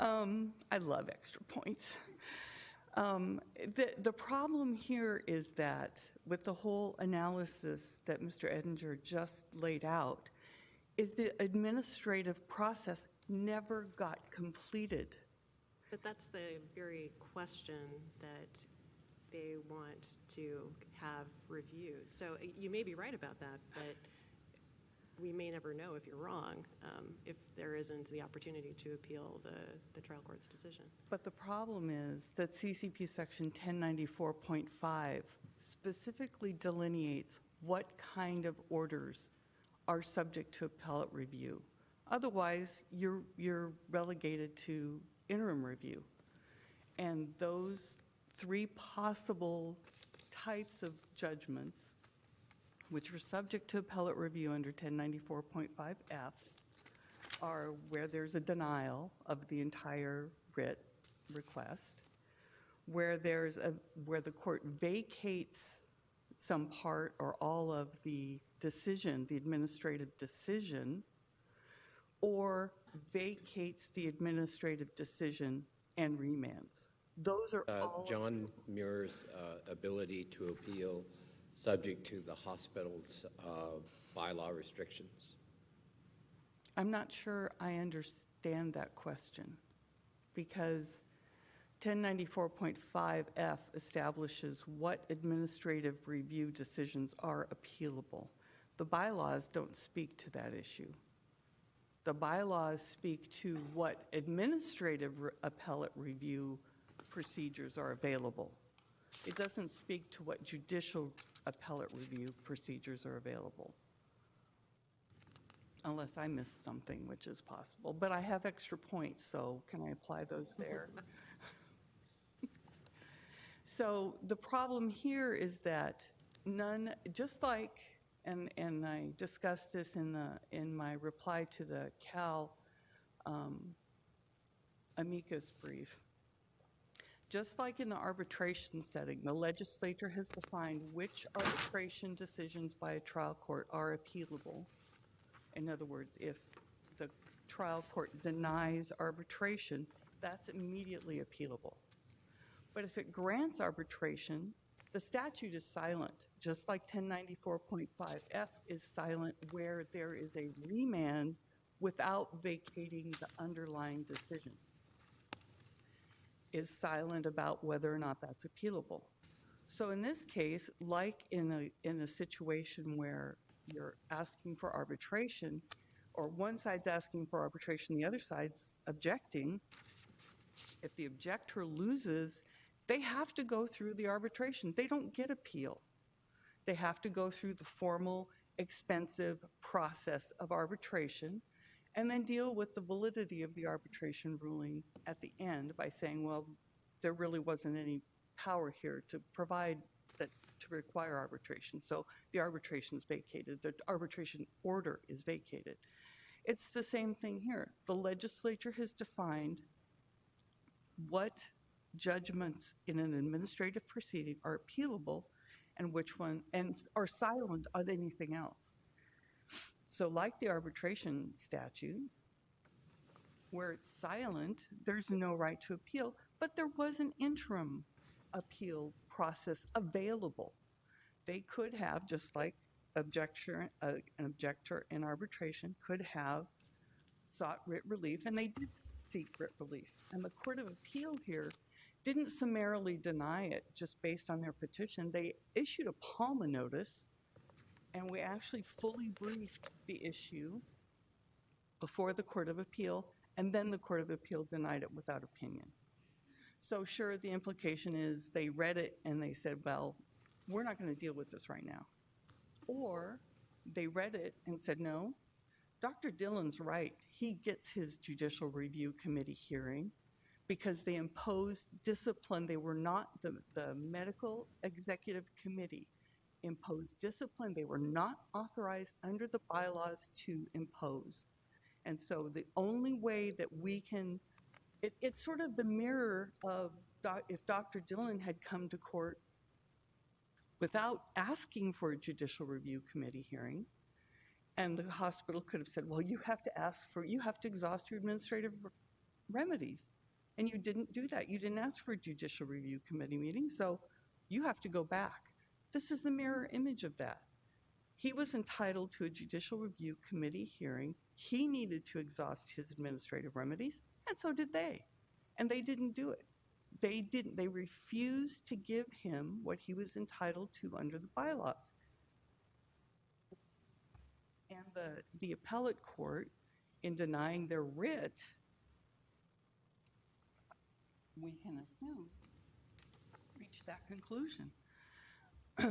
I love extra points. The problem here is that with the whole analysis that Mr. Ettinger just laid out, is the administrative process never got completed. But that's the very question that they want to have reviewed. So you may be right about that, but we may never know if you're wrong, if there isn't the opportunity to appeal the trial court's decision. But the problem is that CCP section 1094.5 specifically delineates what kind of orders are subject to appellate review. Otherwise, you're relegated to interim review. And those three possible types of judgments, which are subject to appellate review under 1094.5F, are where there's a denial of the entire writ request, where the court vacates some part or all of the decision, the administrative decision, or vacates the administrative decision and remands. Those are all. John Muir's ability to appeal subject to the hospital's bylaw restrictions? I'm not sure I understand that question, because 1094.5F establishes what administrative review decisions are appealable. The bylaws don't speak to that issue. The bylaws speak to what administrative appellate review procedures are available. It doesn't speak to what judicial appellate review procedures are available. Unless I missed something, which is possible. But I have extra points, so can I apply those there? So the problem here is that none, just like, and I discussed this in my reply to the Cal amicus brief, just like in the arbitration setting, the legislature has defined which arbitration decisions by a trial court are appealable. In other words, if the trial court denies arbitration, that's immediately appealable. But if it grants arbitration, the statute is silent, just like 1094.5F is silent where there is a remand without vacating the underlying decision. Is silent about whether or not that's appealable. So in this case, like in a situation where you're asking for arbitration, or one side's asking for arbitration, the other side's objecting, if the objector loses, they have to go through the arbitration. They don't get appeal. They have to go through the formal, expensive process of arbitration and then deal with the validity of the arbitration ruling at the end by saying, well, there really wasn't any power here to provide that, to require arbitration. So the arbitration is vacated. The arbitration order is vacated. It's the same thing here. The legislature has defined what judgments in an administrative proceeding are appealable and which one, and are silent on anything else. So like the arbitration statute, where it's silent, there's no right to appeal, but there was an interim appeal process available. They could have, just like an objector in arbitration could have sought writ relief, and they did seek writ relief. And the Court of Appeal here didn't summarily deny it just based on their petition. They issued a PALMA notice, and we actually fully briefed the issue before the Court of Appeal, and then the Court of Appeal denied it without opinion. So sure, the implication is they read it and they said, well, we're not going to deal with this right now. Or they read it and said, no, Dr. Dillon's right. He gets his Judicial Review Committee hearing because they imposed discipline. They were not, the Medical Executive Committee imposed discipline they were not authorized under the bylaws to impose. And so the only way that we can, it's sort of the mirror of if Dr. Dillon had come to court without asking for a Judicial Review Committee hearing, and the hospital could have said, well, you have to exhaust your administrative remedies. And you didn't do that. You didn't ask for a Judicial Review Committee meeting, so you have to go back. This is the mirror image of that. He was entitled to a Judicial Review Committee hearing. He needed to exhaust his administrative remedies, and so did they. And they didn't do it. They didn't. They refused to give him what he was entitled to under the bylaws. And the appellate court, in denying their writ, we can assume, reached that conclusion.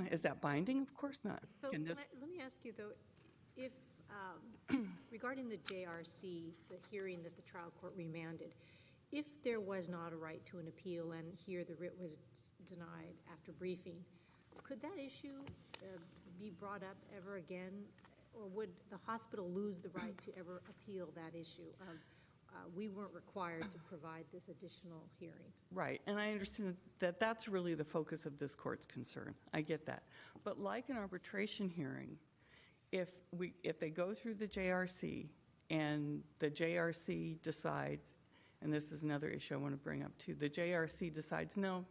Is that binding? Of course not. So let me ask you, though, if regarding the JRC, the hearing that the trial court remanded, if there was not a right to an appeal and here the writ was denied after briefing, could that issue be brought up ever again, or would the hospital lose the right to ever appeal that issue of we weren't required to provide this additional hearing? Right, and I understand that that's really the focus of this court's concern. I get that. But like an arbitration hearing, if they go through the JRC and the JRC decides, and this is another issue I want to bring up too, the JRC decides, no,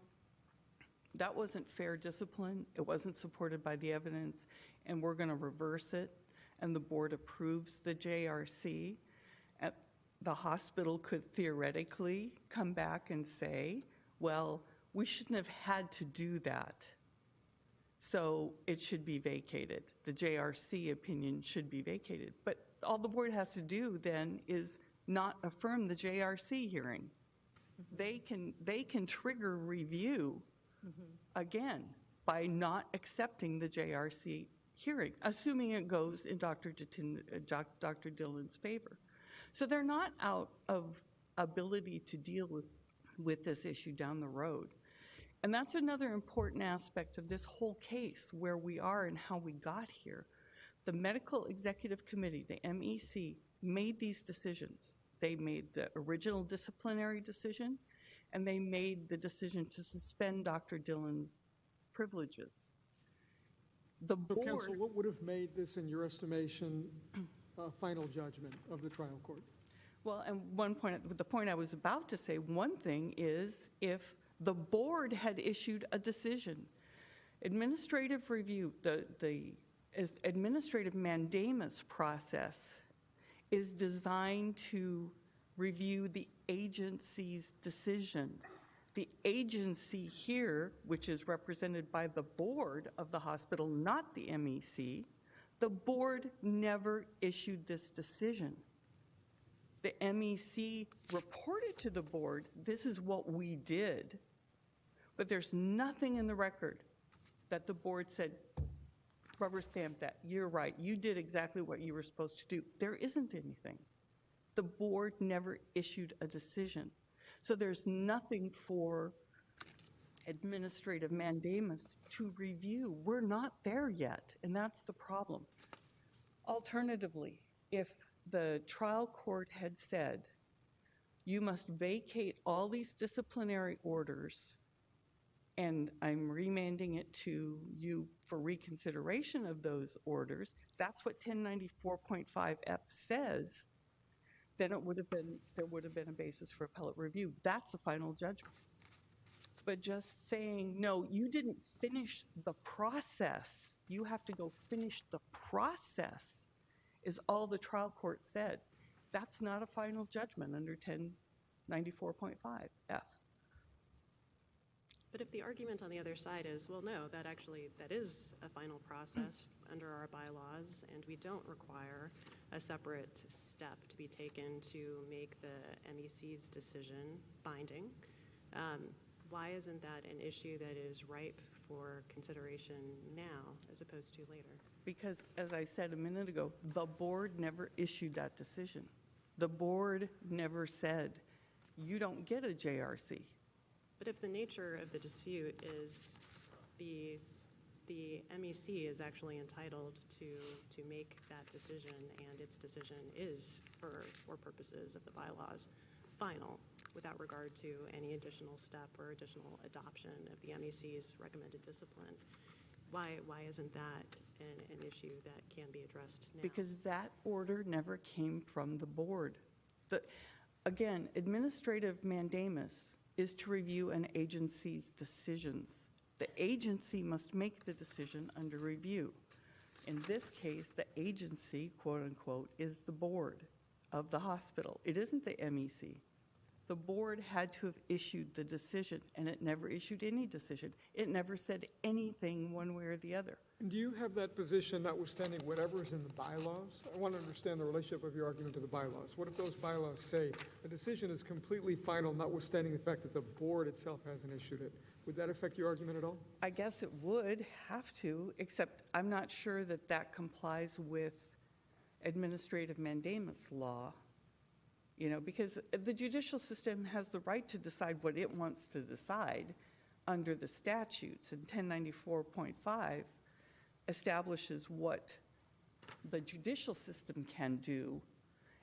that wasn't fair discipline, it wasn't supported by the evidence, and we're going to reverse it, and the board approves the JRC, the hospital could theoretically come back and say, well, we shouldn't have had to do that, so it should be vacated. The JRC opinion should be vacated. But all the board has to do then is not affirm the JRC hearing. Mm-hmm. They can trigger review again by not accepting the JRC hearing, assuming it goes in Dr. Dillon's favor. So they're not out of ability to deal with this issue down the road. And that's another important aspect of this whole case, where we are and how we got here. The Medical Executive Committee, the MEC, made these decisions. They made the original disciplinary decision, and they made the decision to suspend Dr. Dillon's privileges. The board... Counsel, what would have made this, in your estimation, final judgment of the trial court? Well, and the point I was about to say, one thing is if the board had issued a decision, administrative review, the administrative mandamus process is designed to review the agency's decision. The agency here, which is represented by the board of the hospital, not the MEC, the board never issued this decision. The MEC reported to the board, this is what we did, but there's nothing in the record that the board said, rubber stamp that, you're right, you did exactly what you were supposed to do. There isn't anything. The board never issued a decision. So there's nothing for administrative mandamus to review. We're not there yet, and that's the problem. Alternatively, if the trial court had said, you must vacate all these disciplinary orders, and I'm remanding it to you for reconsideration of those orders, that's what 1094.5F says, then there would have been a basis for appellate review. That's a final judgment. But just saying, no, you didn't finish the process, you have to go finish the process, is all the trial court said. That's not a final judgment under 1094.5F. But if the argument on the other side is, well, no, that is a final process under our bylaws, and we don't require a separate step to be taken to make the MEC's decision binding, why isn't that an issue that is ripe for consideration now as opposed to later? Because, as I said a minute ago, the board never issued that decision. The board never said, you don't get a JRC. But if the nature of the dispute is the MEC is actually entitled to make that decision, and its decision is, for purposes of the bylaws, final, without regard to any additional step or additional adoption of the MEC's recommended discipline, why isn't that an issue that can be addressed now? Because that order never came from the board. Again, administrative mandamus is to review an agency's decisions. The agency must make the decision under review. In this case, the agency, quote unquote, is the board of the hospital. It isn't the MEC. The board had to have issued the decision, and it never issued any decision. It never said anything one way or the other. And do you have that position notwithstanding whatever is in the bylaws? I want to understand the relationship of your argument to the bylaws. What if those bylaws say a decision is completely final notwithstanding the fact that the board itself hasn't issued it? Would that affect your argument at all? I guess it would have to, except I'm not sure that that complies with administrative mandamus law. You know, because the judicial system has the right to decide what it wants to decide under the statutes, and 1094.5 establishes what the judicial system can do,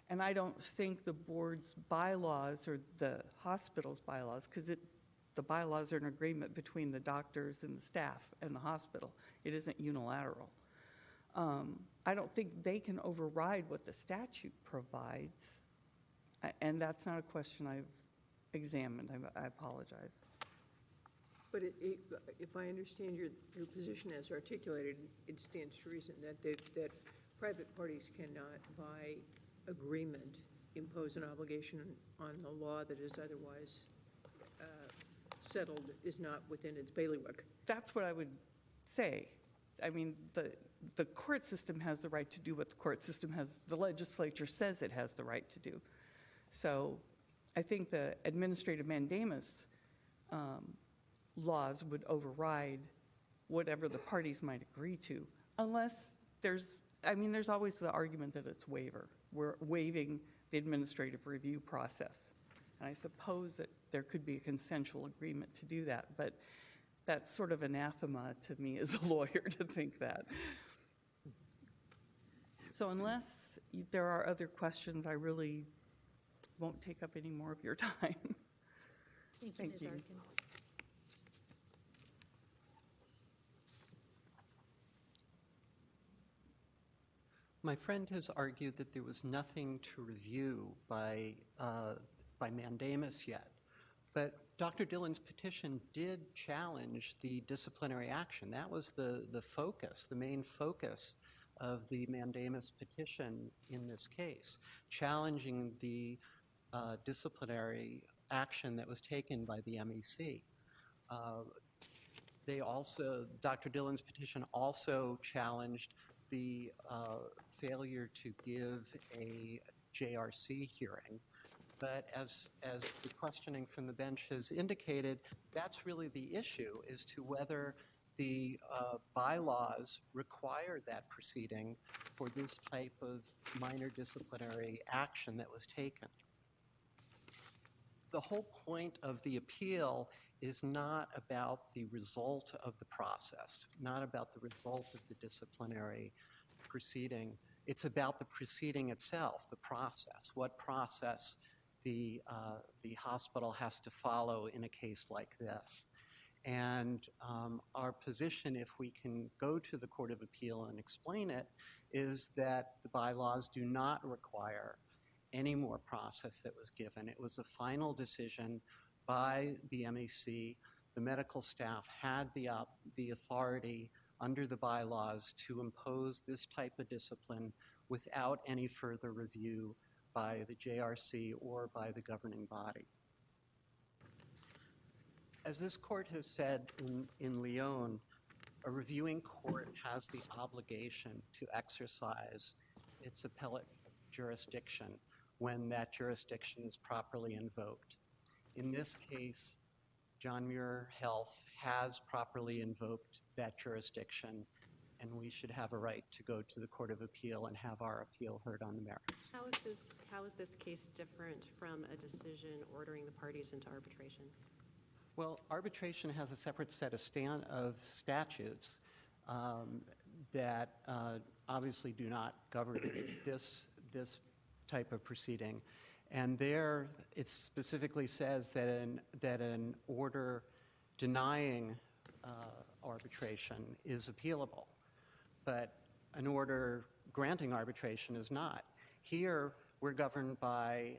and I don't think the board's bylaws or the hospital's bylaws, because the bylaws are an agreement between the doctors and the staff and the hospital. It isn't unilateral. I don't think they can override what the statute provides. And that's not a question I've examined. I apologize. But if I understand your position as articulated, it stands to reason that private parties cannot, by agreement, impose an obligation on the law that is otherwise settled, is not within its bailiwick. That's what I would say. I mean, the court system has the right to do what the legislature says it has the right to do. So I think the administrative mandamus laws would override whatever the parties might agree to, unless there's always the argument that it's waiver. We're waiving the administrative review process. And I suppose that there could be a consensual agreement to do that, but that's sort of anathema to me as a lawyer to think that. So unless there are other questions, I really won't take up any more of your time. Thank you, Ms. Arkin. My friend has argued that there was nothing to review by mandamus yet, but Dr. Dillon's petition did challenge the disciplinary action. That was the focus, the main focus of the mandamus petition in this case, challenging the disciplinary action that was taken by the MEC. Dr. Dillon's petition also challenged the failure to give a JRC hearing. But as the questioning from the bench has indicated, that's really the issue, as to whether the bylaws require that proceeding for this type of minor disciplinary action that was taken. The whole point of the appeal is not about the result of the process, not about the result of the disciplinary proceeding. It's about the proceeding itself, the process, what process the hospital has to follow in a case like this. And our position, if we can go to the Court of Appeal and explain it, is that the bylaws do not require any more process that was given. It was a final decision by the MEC. The medical staff had the authority under the bylaws to impose this type of discipline without any further review by the JRC or by the governing body. As this court has said in Lyon, a reviewing court has the obligation to exercise its appellate jurisdiction when that jurisdiction is properly invoked. In this case, John Muir Health has properly invoked that jurisdiction, and we should have a right to go to the Court of Appeal and have our appeal heard on the merits. How is this case different from a decision ordering the parties into arbitration? Well, arbitration has a separate set of statutes that obviously do not govern this type of proceeding. And there, it specifically says that an order denying arbitration is appealable, but an order granting arbitration is not. Here, we're governed by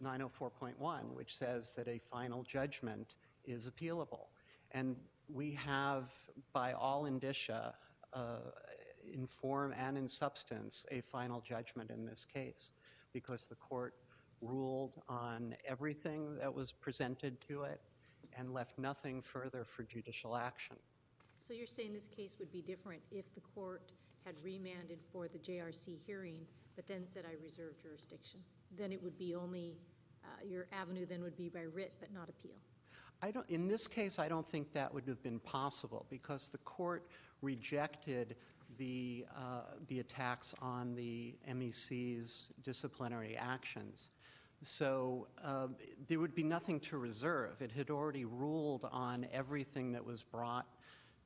904.1, which says that a final judgment is appealable. And we have, by all indicia, in form and in substance, a final judgment in this case, because the court ruled on everything that was presented to it and left nothing further for judicial action. So you're saying this case would be different if the court had remanded for the JRC hearing, but then said, I reserve jurisdiction? Then it would be only, your avenue then would be by writ, but not appeal. In this case, I don't think that would have been possible, because the court rejected the attacks on the MEC's disciplinary actions. So there would be nothing to reserve. It had already ruled on everything that was brought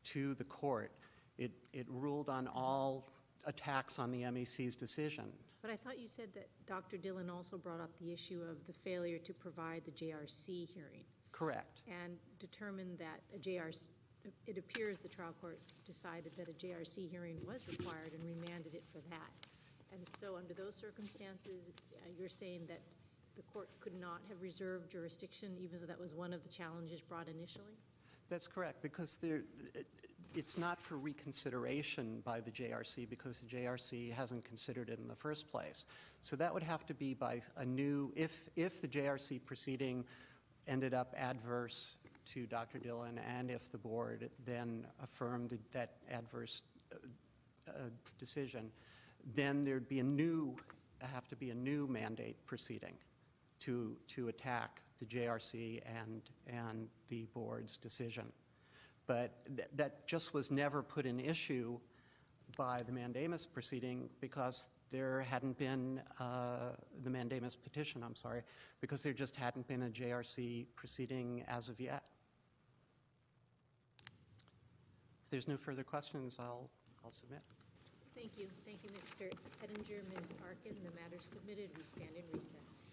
to the court. It ruled on all attacks on the MEC's decision. But I thought you said that Dr. Dillon also brought up the issue of the failure to provide the JRC hearing. Correct. And determined that a JRC, it appears the trial court decided that a JRC hearing was required and remanded it for that. And so under those circumstances, you're saying that the court could not have reserved jurisdiction, even though that was one of the challenges brought initially? That's correct, because it's not for reconsideration by the JRC, because the JRC hasn't considered it in the first place. So that would have to be by a new, if the JRC proceeding ended up adverse to Dr. Dillon, and if the board then affirmed that adverse decision, then there'd be have to be a new mandate proceeding to attack the JRC and the board's decision. But that just was never put in issue by the mandamus proceeding, because there hadn't been the mandamus petition, I'm sorry, because there just hadn't been a JRC proceeding as of yet. If there's no further questions, I'll submit. Thank you. Thank you, Mr. Ettinger, Ms. Arkin. The matter submitted. We stand in recess.